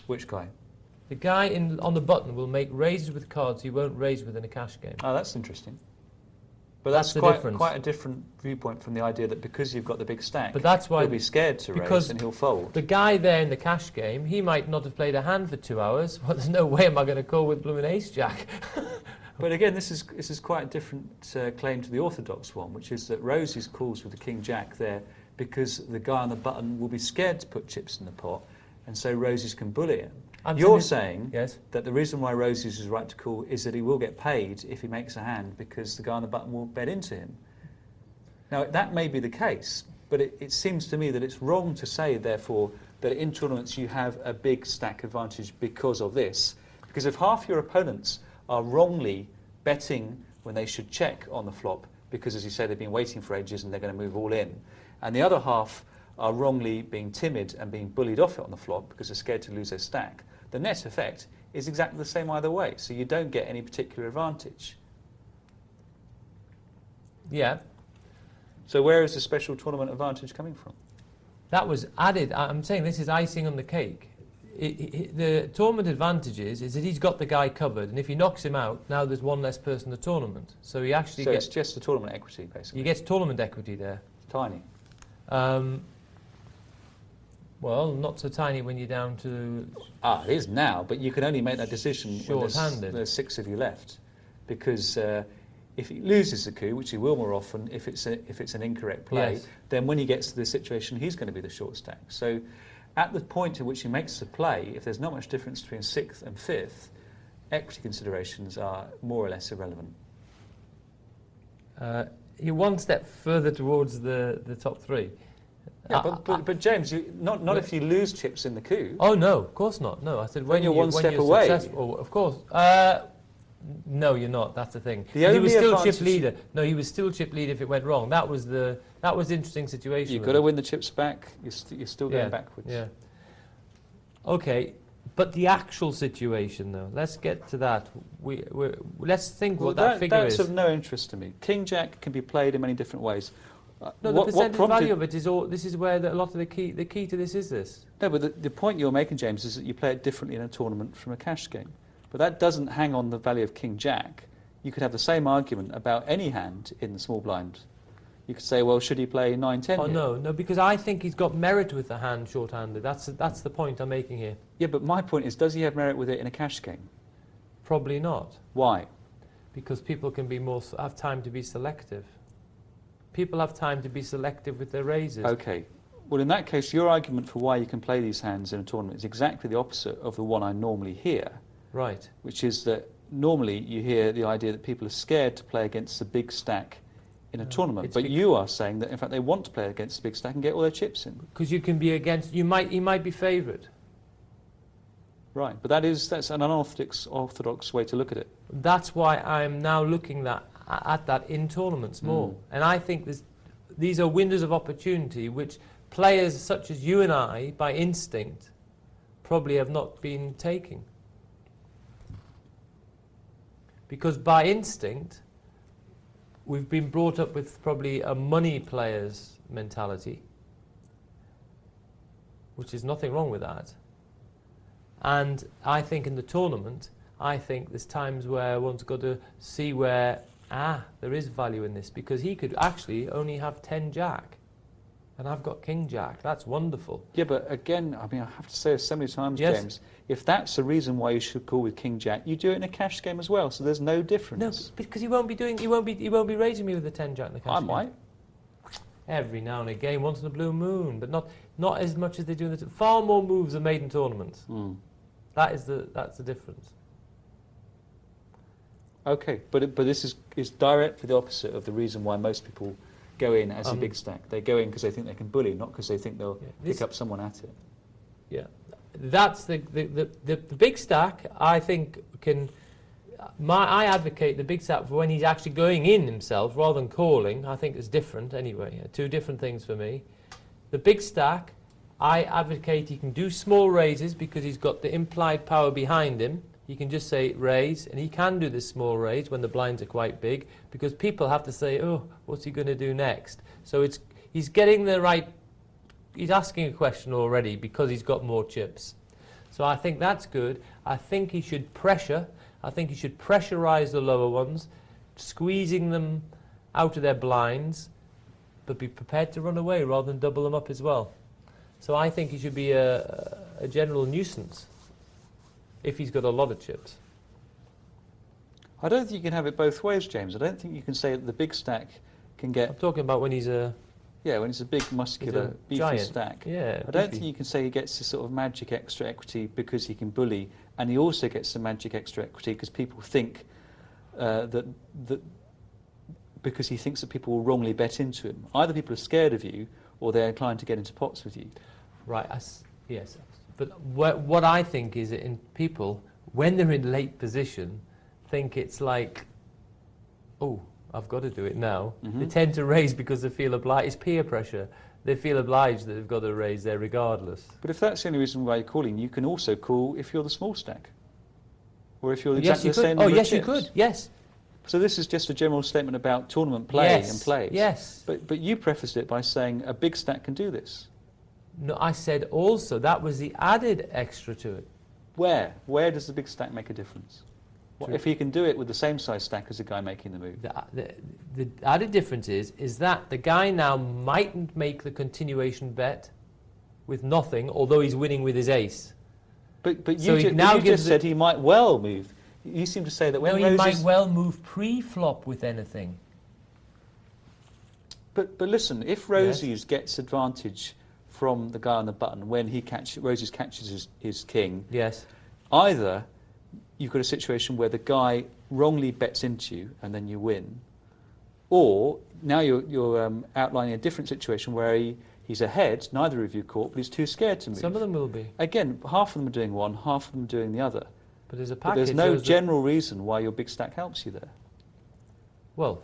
Which guy? The guy on the button will make raises with cards he won't raise with in a cash game. Oh, that's interesting. But That's that's the quite, difference. quite a different viewpoint from the idea that because you've got the big stack, But that's why he'll be scared to raise because and he'll fold. the guy there in the cash game, he might not have played a hand for 2 hours. Well, there's no way am I going to call with blooming Ace Jack. But again, this is quite a different claim to the orthodox one, which is that Rosie's calls with the King Jack there because the guy on the button will be scared to put chips in the pot, and so Roses can bully him. I'm You're saying yes. that the reason why Roses is right to call is that he will get paid if he makes a hand because the guy on the button will bet into him. Now, that may be the case, but it seems to me that it's wrong to say, therefore, that in tournaments you have a big stack advantage because of this. Because if half your opponents are wrongly betting when they should check on the flop, because, as you say, they've been waiting for ages and they're going to move all in, and the other half are wrongly being timid and being bullied off it on the flop because they're scared to lose their stack, the net effect is exactly the same either way, so you don't get any particular advantage. Yeah. So where is the special tournament advantage coming from? That was added. I'm saying this is icing on the cake. The tournament advantage is that he's got the guy covered, and if he knocks him out, now there's one less person in the tournament. So he actually so gets... it's just the tournament equity, basically. He gets tournament equity there. Tiny. Well, not so tiny when you're down to... It is now, but you can only make that decision when there's 6 of you left. Because if he loses the coup, which he will more often if it's an incorrect play, yes. then when he gets to the situation, he's going to be the short stack. So at the point in which he makes the play, if there's not much difference between 6th and 5th, equity considerations are more or less irrelevant. You're one step further towards the top 3. Yeah, but James, not if you lose chips in the coup. Oh no, of course not. No, I said when you're one step you're away. Successful, of course. No, you're not. That's the thing. He was still chip leader. No, he was still chip leader if it went wrong. That was the interesting situation. You've got to win the chips back. You're still going backwards. Yeah. Okay, but the actual situation, though. Let's get to that. Let's think what that figure is. That's of no interest to me. King Jack can be played in many different ways. No, the percentage value of it is all. This is where a lot of the key to this is this. No, but the point you're making, James, is that you play it differently in a tournament from a cash game. But that doesn't hang on the value of King Jack. You could have the same argument about any hand in the small blind. You could say, well, should he play 9-10 Oh, here? no, because I think he's got merit with the hand short-handed. That's the point I'm making here. Yeah, but my point is, does he have merit with it in a cash game? Probably not. Why? Because people can have time to be selective. People have time to be selective with their raises. Okay. Well, in that case, your argument for why you can play these hands in a tournament is exactly the opposite of the one I normally hear. Right. Which is that normally you hear the idea that people are scared to play against the big stack in a tournament. But you are saying that, in fact, they want to play against the big stack and get all their chips in. Because you can be against... He might be favoured. Right. But that's an unorthodox way to look at it. That's why I'm now looking at that in tournaments more. And I think these are windows of opportunity which players such as you and I, by instinct, probably have not been taking. Because by instinct, we've been brought up with probably a money player's mentality, which is nothing wrong with that. And I think in the tournament, I think there's times where one's got to see where, there is value in this, because he could actually only have 10 Jack. And I've got King Jack. That's wonderful. Yeah, but again, I mean, I have to say this so many times, yes. James, if that's the reason why you should call with King Jack, you do it in a cash game as well, so there's no difference. No, because he won't be raising me with the 10 Jack in the cash game. I might. Every now and again, once in a blue moon, but not as much as they do in the... Far more moves are made in tournaments. That's the difference. Okay, but this is directly the opposite of the reason why most people go in as a big stack. They go in because they think they can bully, not because they think they'll pick up someone at it. Yeah, that's the big stack. I think I advocate the big stack for when he's actually going in himself rather than calling. I think it's different anyway. Two different things for me. The big stack, I advocate he can do small raises because he's got the implied power behind him. He can just say raise, and he can do this small raise when the blinds are quite big, because people have to say, oh, what's he going to do next? So he's getting the right, he's asking a question already because he's got more chips. So I think that's good. I think he should pressure. I think he should pressurize the lower ones, squeezing them out of their blinds, but be prepared to run away rather than double them up as well. So I think he should be a general nuisance if he's got a lot of chips. I don't think you can have it both ways, James. I don't think you can say that the big stack can get... I'm talking about when he's Yeah, when it's a big, muscular, He's a beefy giant. stack. Yeah. I don't beefy. think you can say he gets this sort of magic extra equity because he can bully, and he also gets some magic extra equity because people think that because he thinks that people will wrongly bet into him. Either people are scared of you, or they're inclined to get into pots with you. Right. Yes. But what I think is that in people, when they're in late position, think it's like, oh, I've got to do it now. They tend to raise because they feel obliged. It's peer pressure. They feel obliged that they've got to raise there regardless. But if that's the only reason why you're calling, you can also call if you're the small stack, or if you're Yes, exactly you the same could. Oh, number of yes, you chips. could. Yes. So this is just a general statement about tournament play Yes. and plays. Yes. But you prefaced it by saying a big stack can do this. No, I said also that was the added extra to it. Where? Where does the big stack make a difference? What, True. if he can do it with the same size stack as the guy making the move? The added difference is that the guy now mightn't make the continuation bet with nothing, although he's winning with his ace. But So you, he ju- now you gives just said he might well move. You seem to say that when No, he might Rosie's... well move pre-flop with anything. But listen, if Rosie's gets advantage from the guy on the button when Rosie's catches his king, Yes. either you've got a situation where the guy wrongly bets into you and then you win, or now you're outlining a different situation where he's ahead, neither of you caught, but he's too scared to move. Some of them will be. Again, half of them are doing one, half of them are doing the other. But there's a But package. there's no shows that- general reason why your big stack helps you there. Well,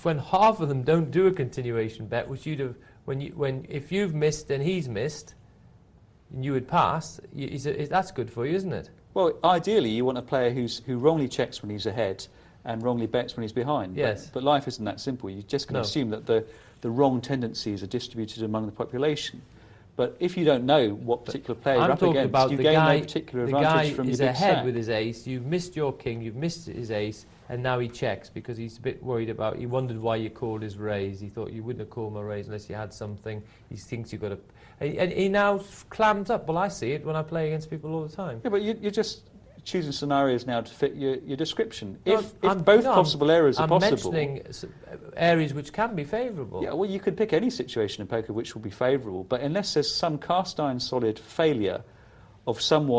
when half of them don't do a continuation bet, which you'd have, if you've missed and he's missed, and you would pass, that's good for you, isn't it? Well, ideally, you want a player who wrongly checks when he's ahead and wrongly bets when he's behind. Yes. But life isn't that simple. You're just going to No. assume that the wrong tendencies are distributed among the population. But if you don't know what particular player you're I'm up talking against, about you the gain guy. no particular The guy advantage from your is big ahead stack. with his ace. You've missed your king. You've missed his ace, and now he checks because he's a bit worried about. He wondered why you called his raise. He thought you wouldn't have called my raise unless you had something. He thinks you've got to. And he now clams up. Well, I see it when I play against people all the time. Yeah, but you're just choosing scenarios now to fit your description. No, If I'm- both no, possible areas are I'm possible... mentioning areas which can be favourable. Yeah, well, you could pick any situation in poker which will be favourable, but unless there's some cast iron solid failure of some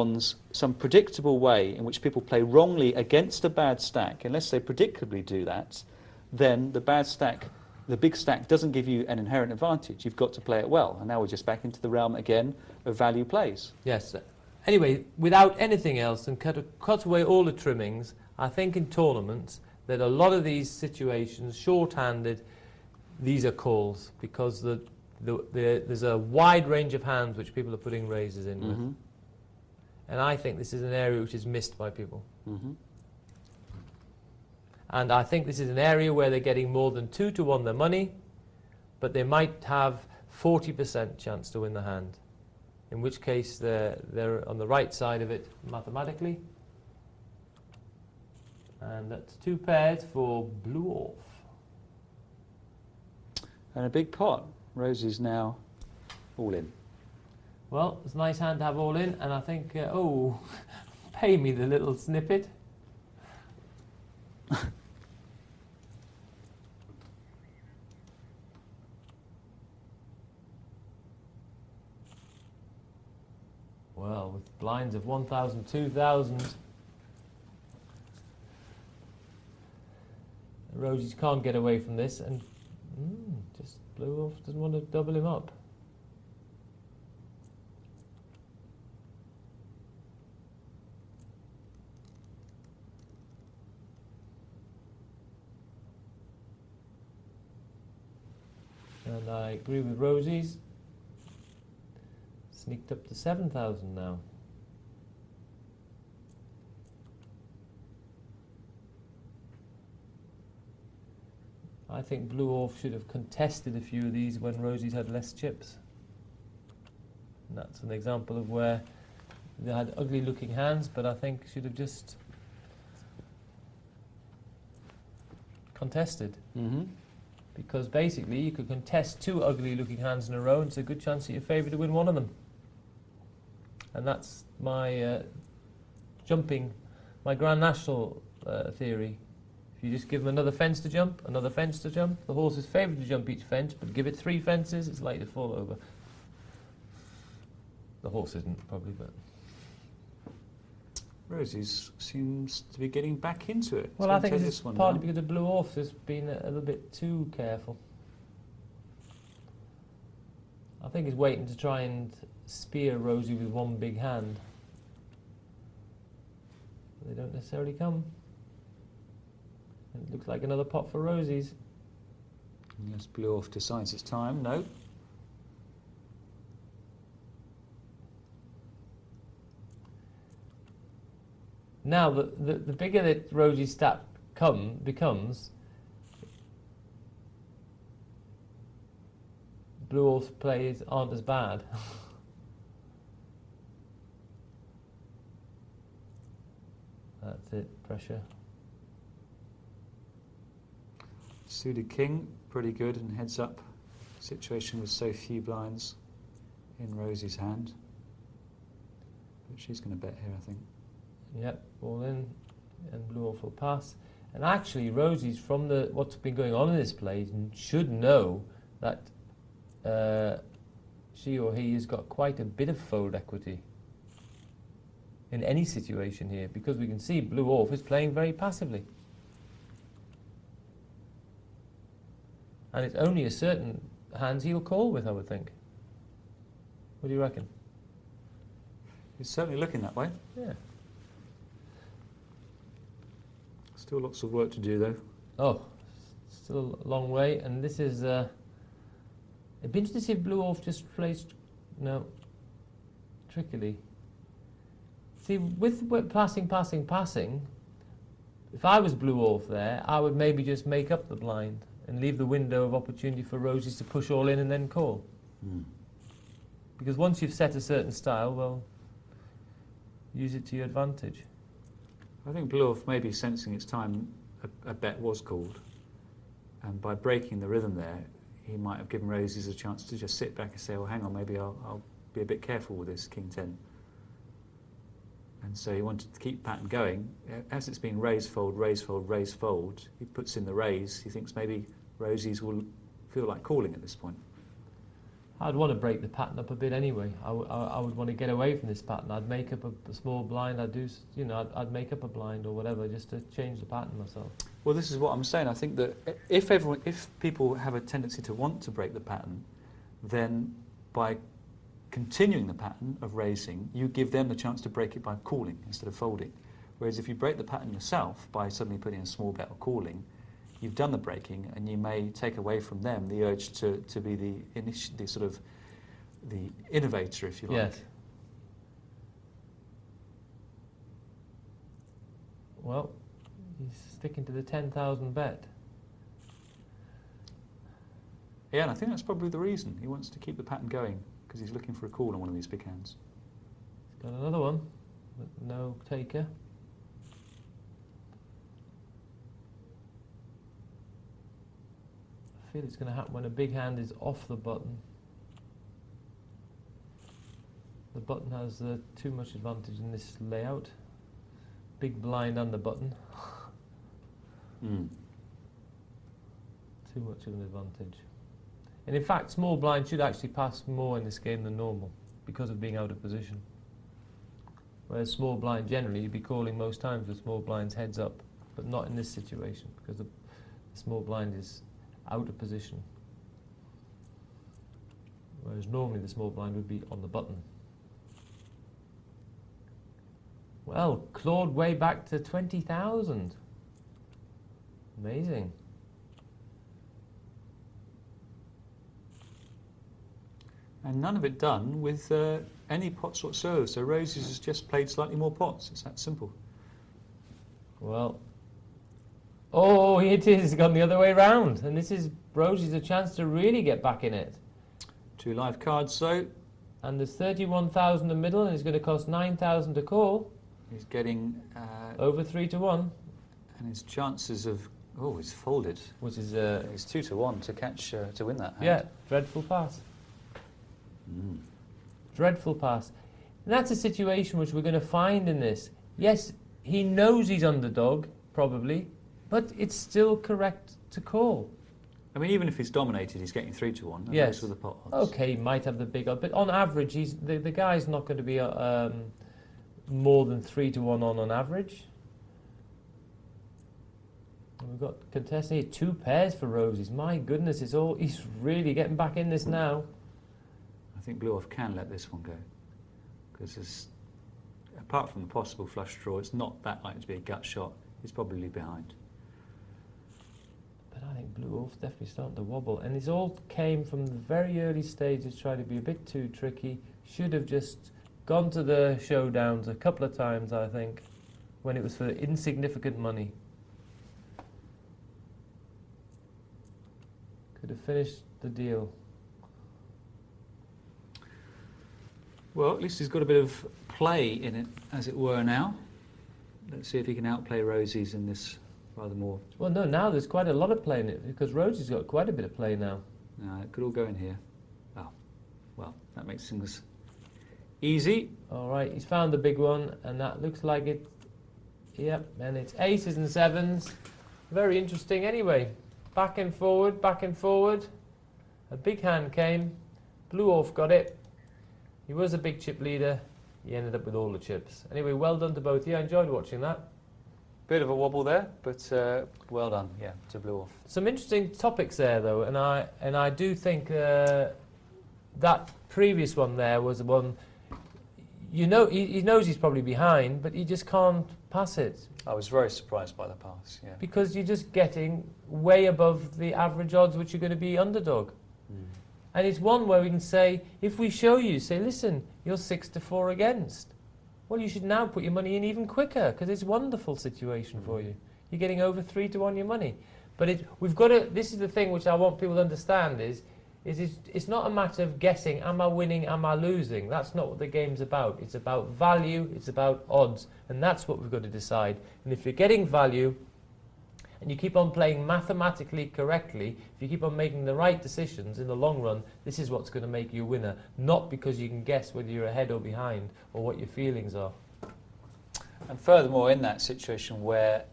predictable way in which people play wrongly against a bad stack, unless they predictably do that, then the big stack doesn't give you an inherent advantage. You've got to play it well. And now we're just back into the realm again of value plays. Yes. Anyway, without anything else, and cut away all the trimmings, I think in tournaments that a lot of these situations, short-handed, these are calls because there's a wide range of hands which people are putting raises in with. And I think this is an area which is missed by people. And I think this is an area where they're getting more than 2 to 1 their money, but they might have 40% chance to win the hand, in which case they're on the right side of it mathematically. And that's 2 pairs for Blue Off. And a big pot. Rosie's now all in. Well, it's a nice hand to have all in, and I think, oh, pay me the little snippet. Well, with blinds of 1,000, 2,000, Rosie's can't get away from this, and just Blue Off doesn't want to double him up. And I agree with Rosie's. Sneaked up to 7,000 now. I think Blue Off should have contested a few of these when Rosie's had less chips. And that's an example of where they had ugly looking hands, but I think should have just contested. Because basically you could contest 2 ugly looking hands in a row and it's a good chance that you're favoured to win one of them. And that's my my Grand National theory. If You just give him another fence to jump, another fence to jump. The horse is favoured to jump each fence, but give it 3 fences, it's likely to fall over. The horse isn't, probably, but... Rosie's seems to be getting back into it. Well, It's I think gonna take this is one partly now. because the Blue Orph has been a little bit too careful. I think he's waiting to try and spear Rosie with one big hand. They don't necessarily come. It looks like another pot for Rosie's. Unless Blue Orph decides it's time. No. Now, the bigger that Rosie's stack becomes, Blue Orph's plays aren't as bad. That's it, pressure. Suited king, pretty good, and heads up. Situation with so few blinds in Rosie's hand. But she's going to bet here, I think. Yep, all in, and Blue Orph will pass. And actually, Rosie's, from what's been going on in this play, should know that she or he has got quite a bit of fold equity in any situation here, because we can see Blue Orph is playing very passively. And it's only a certain hands he'll call with, I would think. What do you reckon? It's certainly looking that way. Yeah. Still lots of work to do, though. Oh, still a long way, and this is... it'd be interesting to see if Blue Orph just plays... No. Trickily. See, with passing, if I was Blue Orph there, I would maybe just make up the blind and leave the window of opportunity for Rosie's to push all in and then call. Mm. Because once you've set a certain style, well, use it to your advantage. I think Blue Orph may be sensing it's time a bet was called. And by breaking the rhythm there, he might have given Rosie's a chance to just sit back and say, well, hang on, maybe I'll be a bit careful with this King 10. And so he wanted to keep pattern going. As it's been raise, fold, raise, fold, raise, fold, he puts in the raise. He thinks maybe Rosie's will feel like calling at this point. I'd want to break the pattern up a bit anyway. I would want to get away from this pattern. I'd make up a small blind. I'd make up a blind or whatever just to change the pattern myself. Well, this is what I'm saying. I think that if people have a tendency to want to break the pattern, then by continuing the pattern of raising, you give them the chance to break it by calling instead of folding. Whereas if you break the pattern yourself by suddenly putting a small bet or calling, you've done the breaking, and you may take away from them the urge to be the innovator, if you like. Yes. Well, he's sticking to the 10,000 bet. Yeah, and I think that's probably the reason. He wants to keep the pattern going, because he's looking for a call on one of these big hands. He's got another one, but no taker. I feel it's going to happen when a big hand is off the button. The button has too much advantage in this layout. Big blind on the button. Mm. Too much of an advantage. And in fact, small blind should actually pass more in this game than normal because of being out of position. Whereas small blind, generally, you'd be calling most times with small blinds heads up, but not in this situation because the small blind is out of position. Whereas normally the small blind would be on the button. Well, clawed way back to 20,000. Amazing. And none of it done with any pots whatsoever. So Rosie's has just played slightly more pots. It's that simple. Well, oh, it is gone the other way round, and this is Rosie's a chance to really get back in it. 2 live cards, though. And there's 31,000 in the middle, and it's going to cost 9,000 to call. He's getting Over 3 to 1, and his chances of he's folded. which is He's 2 to 1 to catch to win that hand. yeah, dreadful pass. Mm. Dreadful pass. And that's a situation which we're going to find in this. Yes, he knows he's underdog, probably, But it's still correct to call. I mean, even if he's dominated, he's getting 3 to 1. Yes. Those are the pot odds. Okay, he might have the big odd, but on average, the guy's not going to be more than 3 to 1 on average. And we've got contesting here 2 pairs for roses. My goodness, he's really getting back in this now. I think Blue Off can let this one go, because apart from the possible flush draw, it's not that likely to be a gut shot. He's probably behind. But I think Blue Wolf's definitely starting to wobble, and it all came from the very early stages, trying to be a bit too tricky. Should have just gone to the showdowns a couple of times, I think, when it was for insignificant money. Could have finished the deal. Well, at least he's got a bit of play in it, as it were, now. Let's see if he can outplay Rosie's in this rather more... Well, no, now there's quite a lot of play in it, because Rosie's got quite a bit of play now. It could all go in here. Oh, well, that makes things easy. All right, he's found the big one, and that looks like it. Yep, and it's aces and sevens. Very interesting anyway. Back and forward, back and forward. A big hand came. Blue Wolf got it. He was a big chip leader. He ended up with all the chips. Anyway, well done to both of you. I enjoyed watching that. Bit of a wobble there, but well done, yeah, to Blue Wolf. Some interesting topics there, though, and I do think that previous one there was the one. You know, he knows he's probably behind, but he just can't pass it. I was very surprised by the pass, yeah. Because you're just getting way above the average odds, which are going to be underdog. And it's one where we can say, if we show you, say, listen, you're 6 to 4 against. Well, you should now put your money in even quicker, because it's a wonderful situation for you. You're getting over 3 to 1 your money. But we've got to, this is the thing which I want people to understand is it's not a matter of guessing, am I winning, am I losing? That's not what the game's about. It's about value, it's about odds, and that's what we've got to decide. And if you're getting value, and you keep on playing mathematically correctly, if you keep on making the right decisions in the long run, this is what's going to make you a winner, not because you can guess whether you're ahead or behind or what your feelings are. And furthermore, in that situation where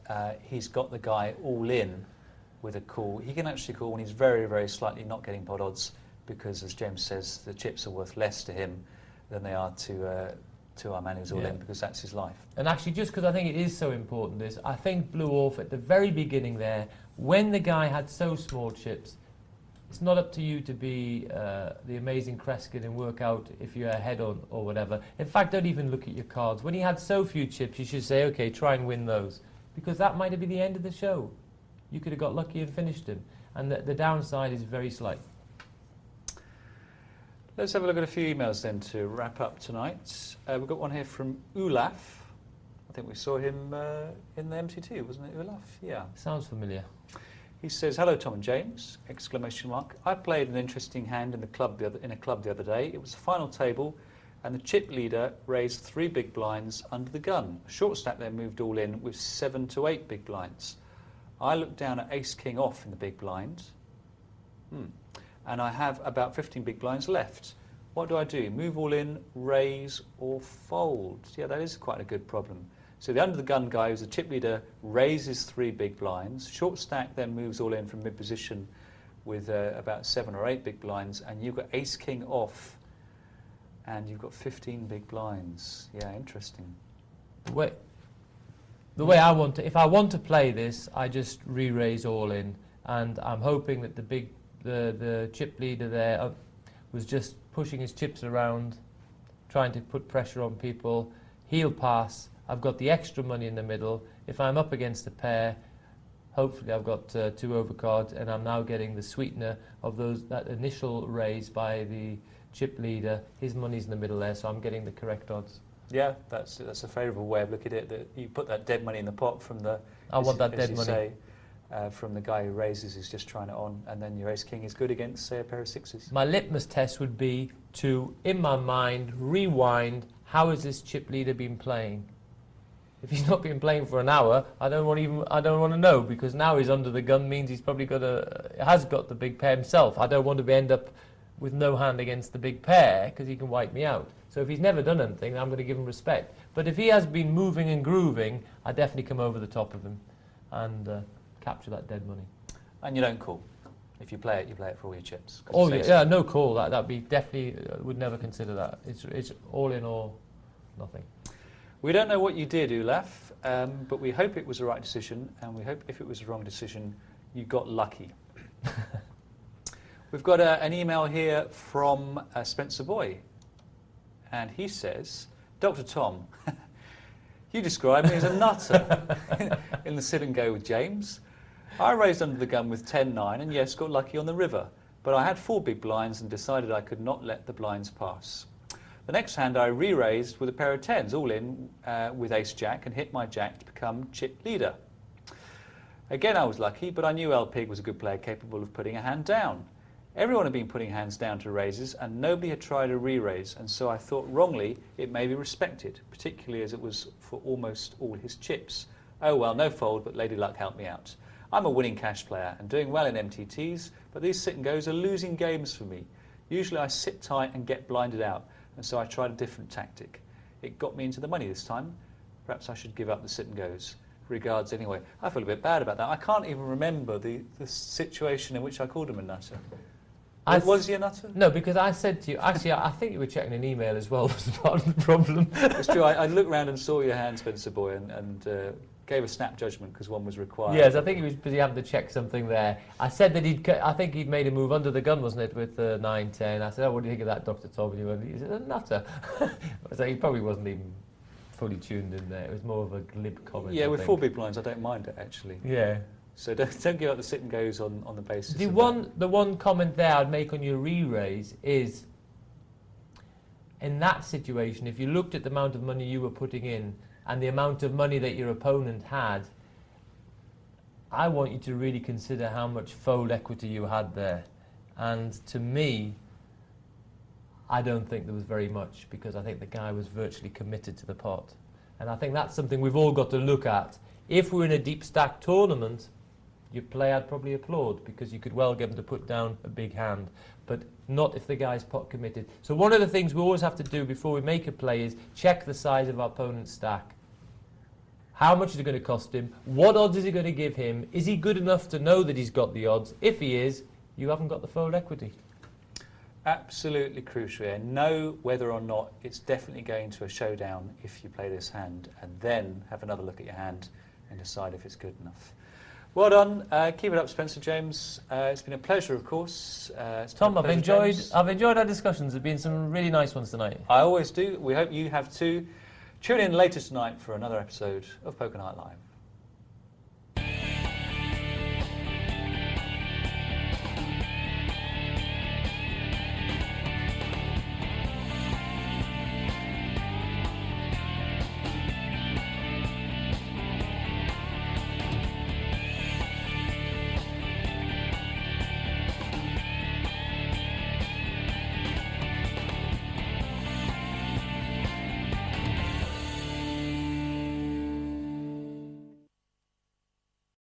he's got the guy all in with a call, he can actually call when he's very, very slightly not getting pot odds, because, as James says, the chips are worth less to him than they are to our man who's all in, because that's his life. And actually, just because I think it is so important, I think Blue Wolf at the very beginning there, when the guy had so small chips, it's not up to you to be the amazing Kreskin and work out if you're ahead or whatever. In fact, don't even look at your cards. When he had so few chips, you should say, okay, try and win those, because that might have been the end of the show. You could have got lucky and finished him. And the downside is very slight. Let's have a look at a few emails then to wrap up tonight. We've got one here from Olaf. I think we saw him in the MT2, wasn't it, Olaf? Yeah. Sounds familiar. He says, "Hello, Tom and James!" Exclamation mark. I played an interesting hand in a club the other day. It was the final table, and the chip leader raised 3 big blinds under the gun. Short stack then moved all in with 7 to 8 big blinds. I looked down at ace king off in the big blind. And I have about 15 big blinds left. What do I do? Move all in, raise, or fold? Yeah, that is quite a good problem. So the under the gun guy, who's the chip leader, raises 3 big blinds. Short stack then moves all in from mid position with about 7 or 8 big blinds, and you've got ace king off, and you've got 15 big blinds. Yeah, interesting. The way I want to, if I want to play this, I just re-raise all in, and I'm hoping that the chip leader there was just pushing his chips around, trying to put pressure on people. He'll pass. I've got the extra money in the middle. If I'm up against a pair, hopefully I've got 2 overcards, and I'm now getting the sweetener of that initial raise by the chip leader. His money's in the middle there, so I'm getting the correct odds. Yeah, that's a favourable way of looking at it. That you put that dead money in the pot from the. I want that dead money. Say, from the guy who raises, who's just trying it on, and then your ace king is good against, say, a pair of 6s. My litmus test would be to, in my mind, rewind. How has this chip leader been playing? If he's not been playing for an hour, I don't want to know, because now he's under the gun means he's probably has got the big pair himself. I don't want to end up with no hand against the big pair, because he can wipe me out. So if he's never done anything, I'm going to give him respect. But if he has been moving and grooving, I definitely come over the top of him. And capture that dead money. And you don't call. If you play it for all your chips. 'Cause Oh it's yeah, no call. That'd be definitely would never consider that. It's all in or nothing. We don't know what you did, Olaf, but we hope it was the right decision, and we hope if it was the wrong decision, you got lucky. We've got an email here from Spencer Boy, and he says, Dr. Tom, you described me as a nutter in the sit and go with James. I raised under the gun with 10-9 and yes, got lucky on the river, but I had 4 big blinds and decided I could not let the blinds pass. The next hand I re-raised with a pair of 10s, all in with ace-jack, and hit my jack to become chip leader. Again I was lucky, but I knew El Pig was a good player capable of putting a hand down. Everyone had been putting hands down to raises and nobody had tried a re-raise, and so I thought wrongly it may be respected, particularly as it was for almost all his chips. Oh well, no fold, but Lady Luck helped me out. I'm a winning cash player and doing well in MTTs, but these sit and goes are losing games for me. Usually I sit tight and get blinded out, and so I tried a different tactic. It got me into the money this time. Perhaps I should give up the sit and goes. Regards anyway. I feel a bit bad about that. I can't even remember the situation in which I called him a nutter. Was he a nutter? No, because I said to you, actually, I think you were checking an email as well, was part of the problem. It's true. I looked round and saw your hand, Spencer Boy, and gave a snap judgment because one was required. Yes, I think he was busy having to check something there. I said that I think he'd made a move under the gun, wasn't it, with 9-10. I said, oh, what do you think of that, Dr. Tom? And he said, a nutter. So he probably wasn't even fully tuned in there. It was more of a glib comment. Yeah, I with think. 4 big blinds, I don't mind it, actually. Yeah. So don't give up the sit and goes on the basis. The one comment there I'd make on your re-raise is, in that situation, if you looked at the amount of money you were putting in and the amount of money that your opponent had, I want you to really consider how much fold equity you had there. And to me, I don't think there was very much, because I think the guy was virtually committed to the pot. And I think that's something we've all got to look at. If we're in a deep stack tournament, your player I'd probably applaud, because you could well get him to put down a big hand, but not if the guy's pot committed. So one of the things we always have to do before we make a play is check the size of our opponent's stack. How much is it going to cost him? What odds is it going to give him? Is he good enough to know that he's got the odds? If he is, you haven't got the fold equity. Absolutely crucial here. Know whether or not it's definitely going to a showdown if you play this hand, and then have another look at your hand and decide if it's good enough. Well done. Keep it up, Spencer James. It's been a pleasure, of course. Tom, I've enjoyed our discussions. There've been some really nice ones tonight. I always do. We hope you have too. Tune in later tonight for another episode of Poker Night Live.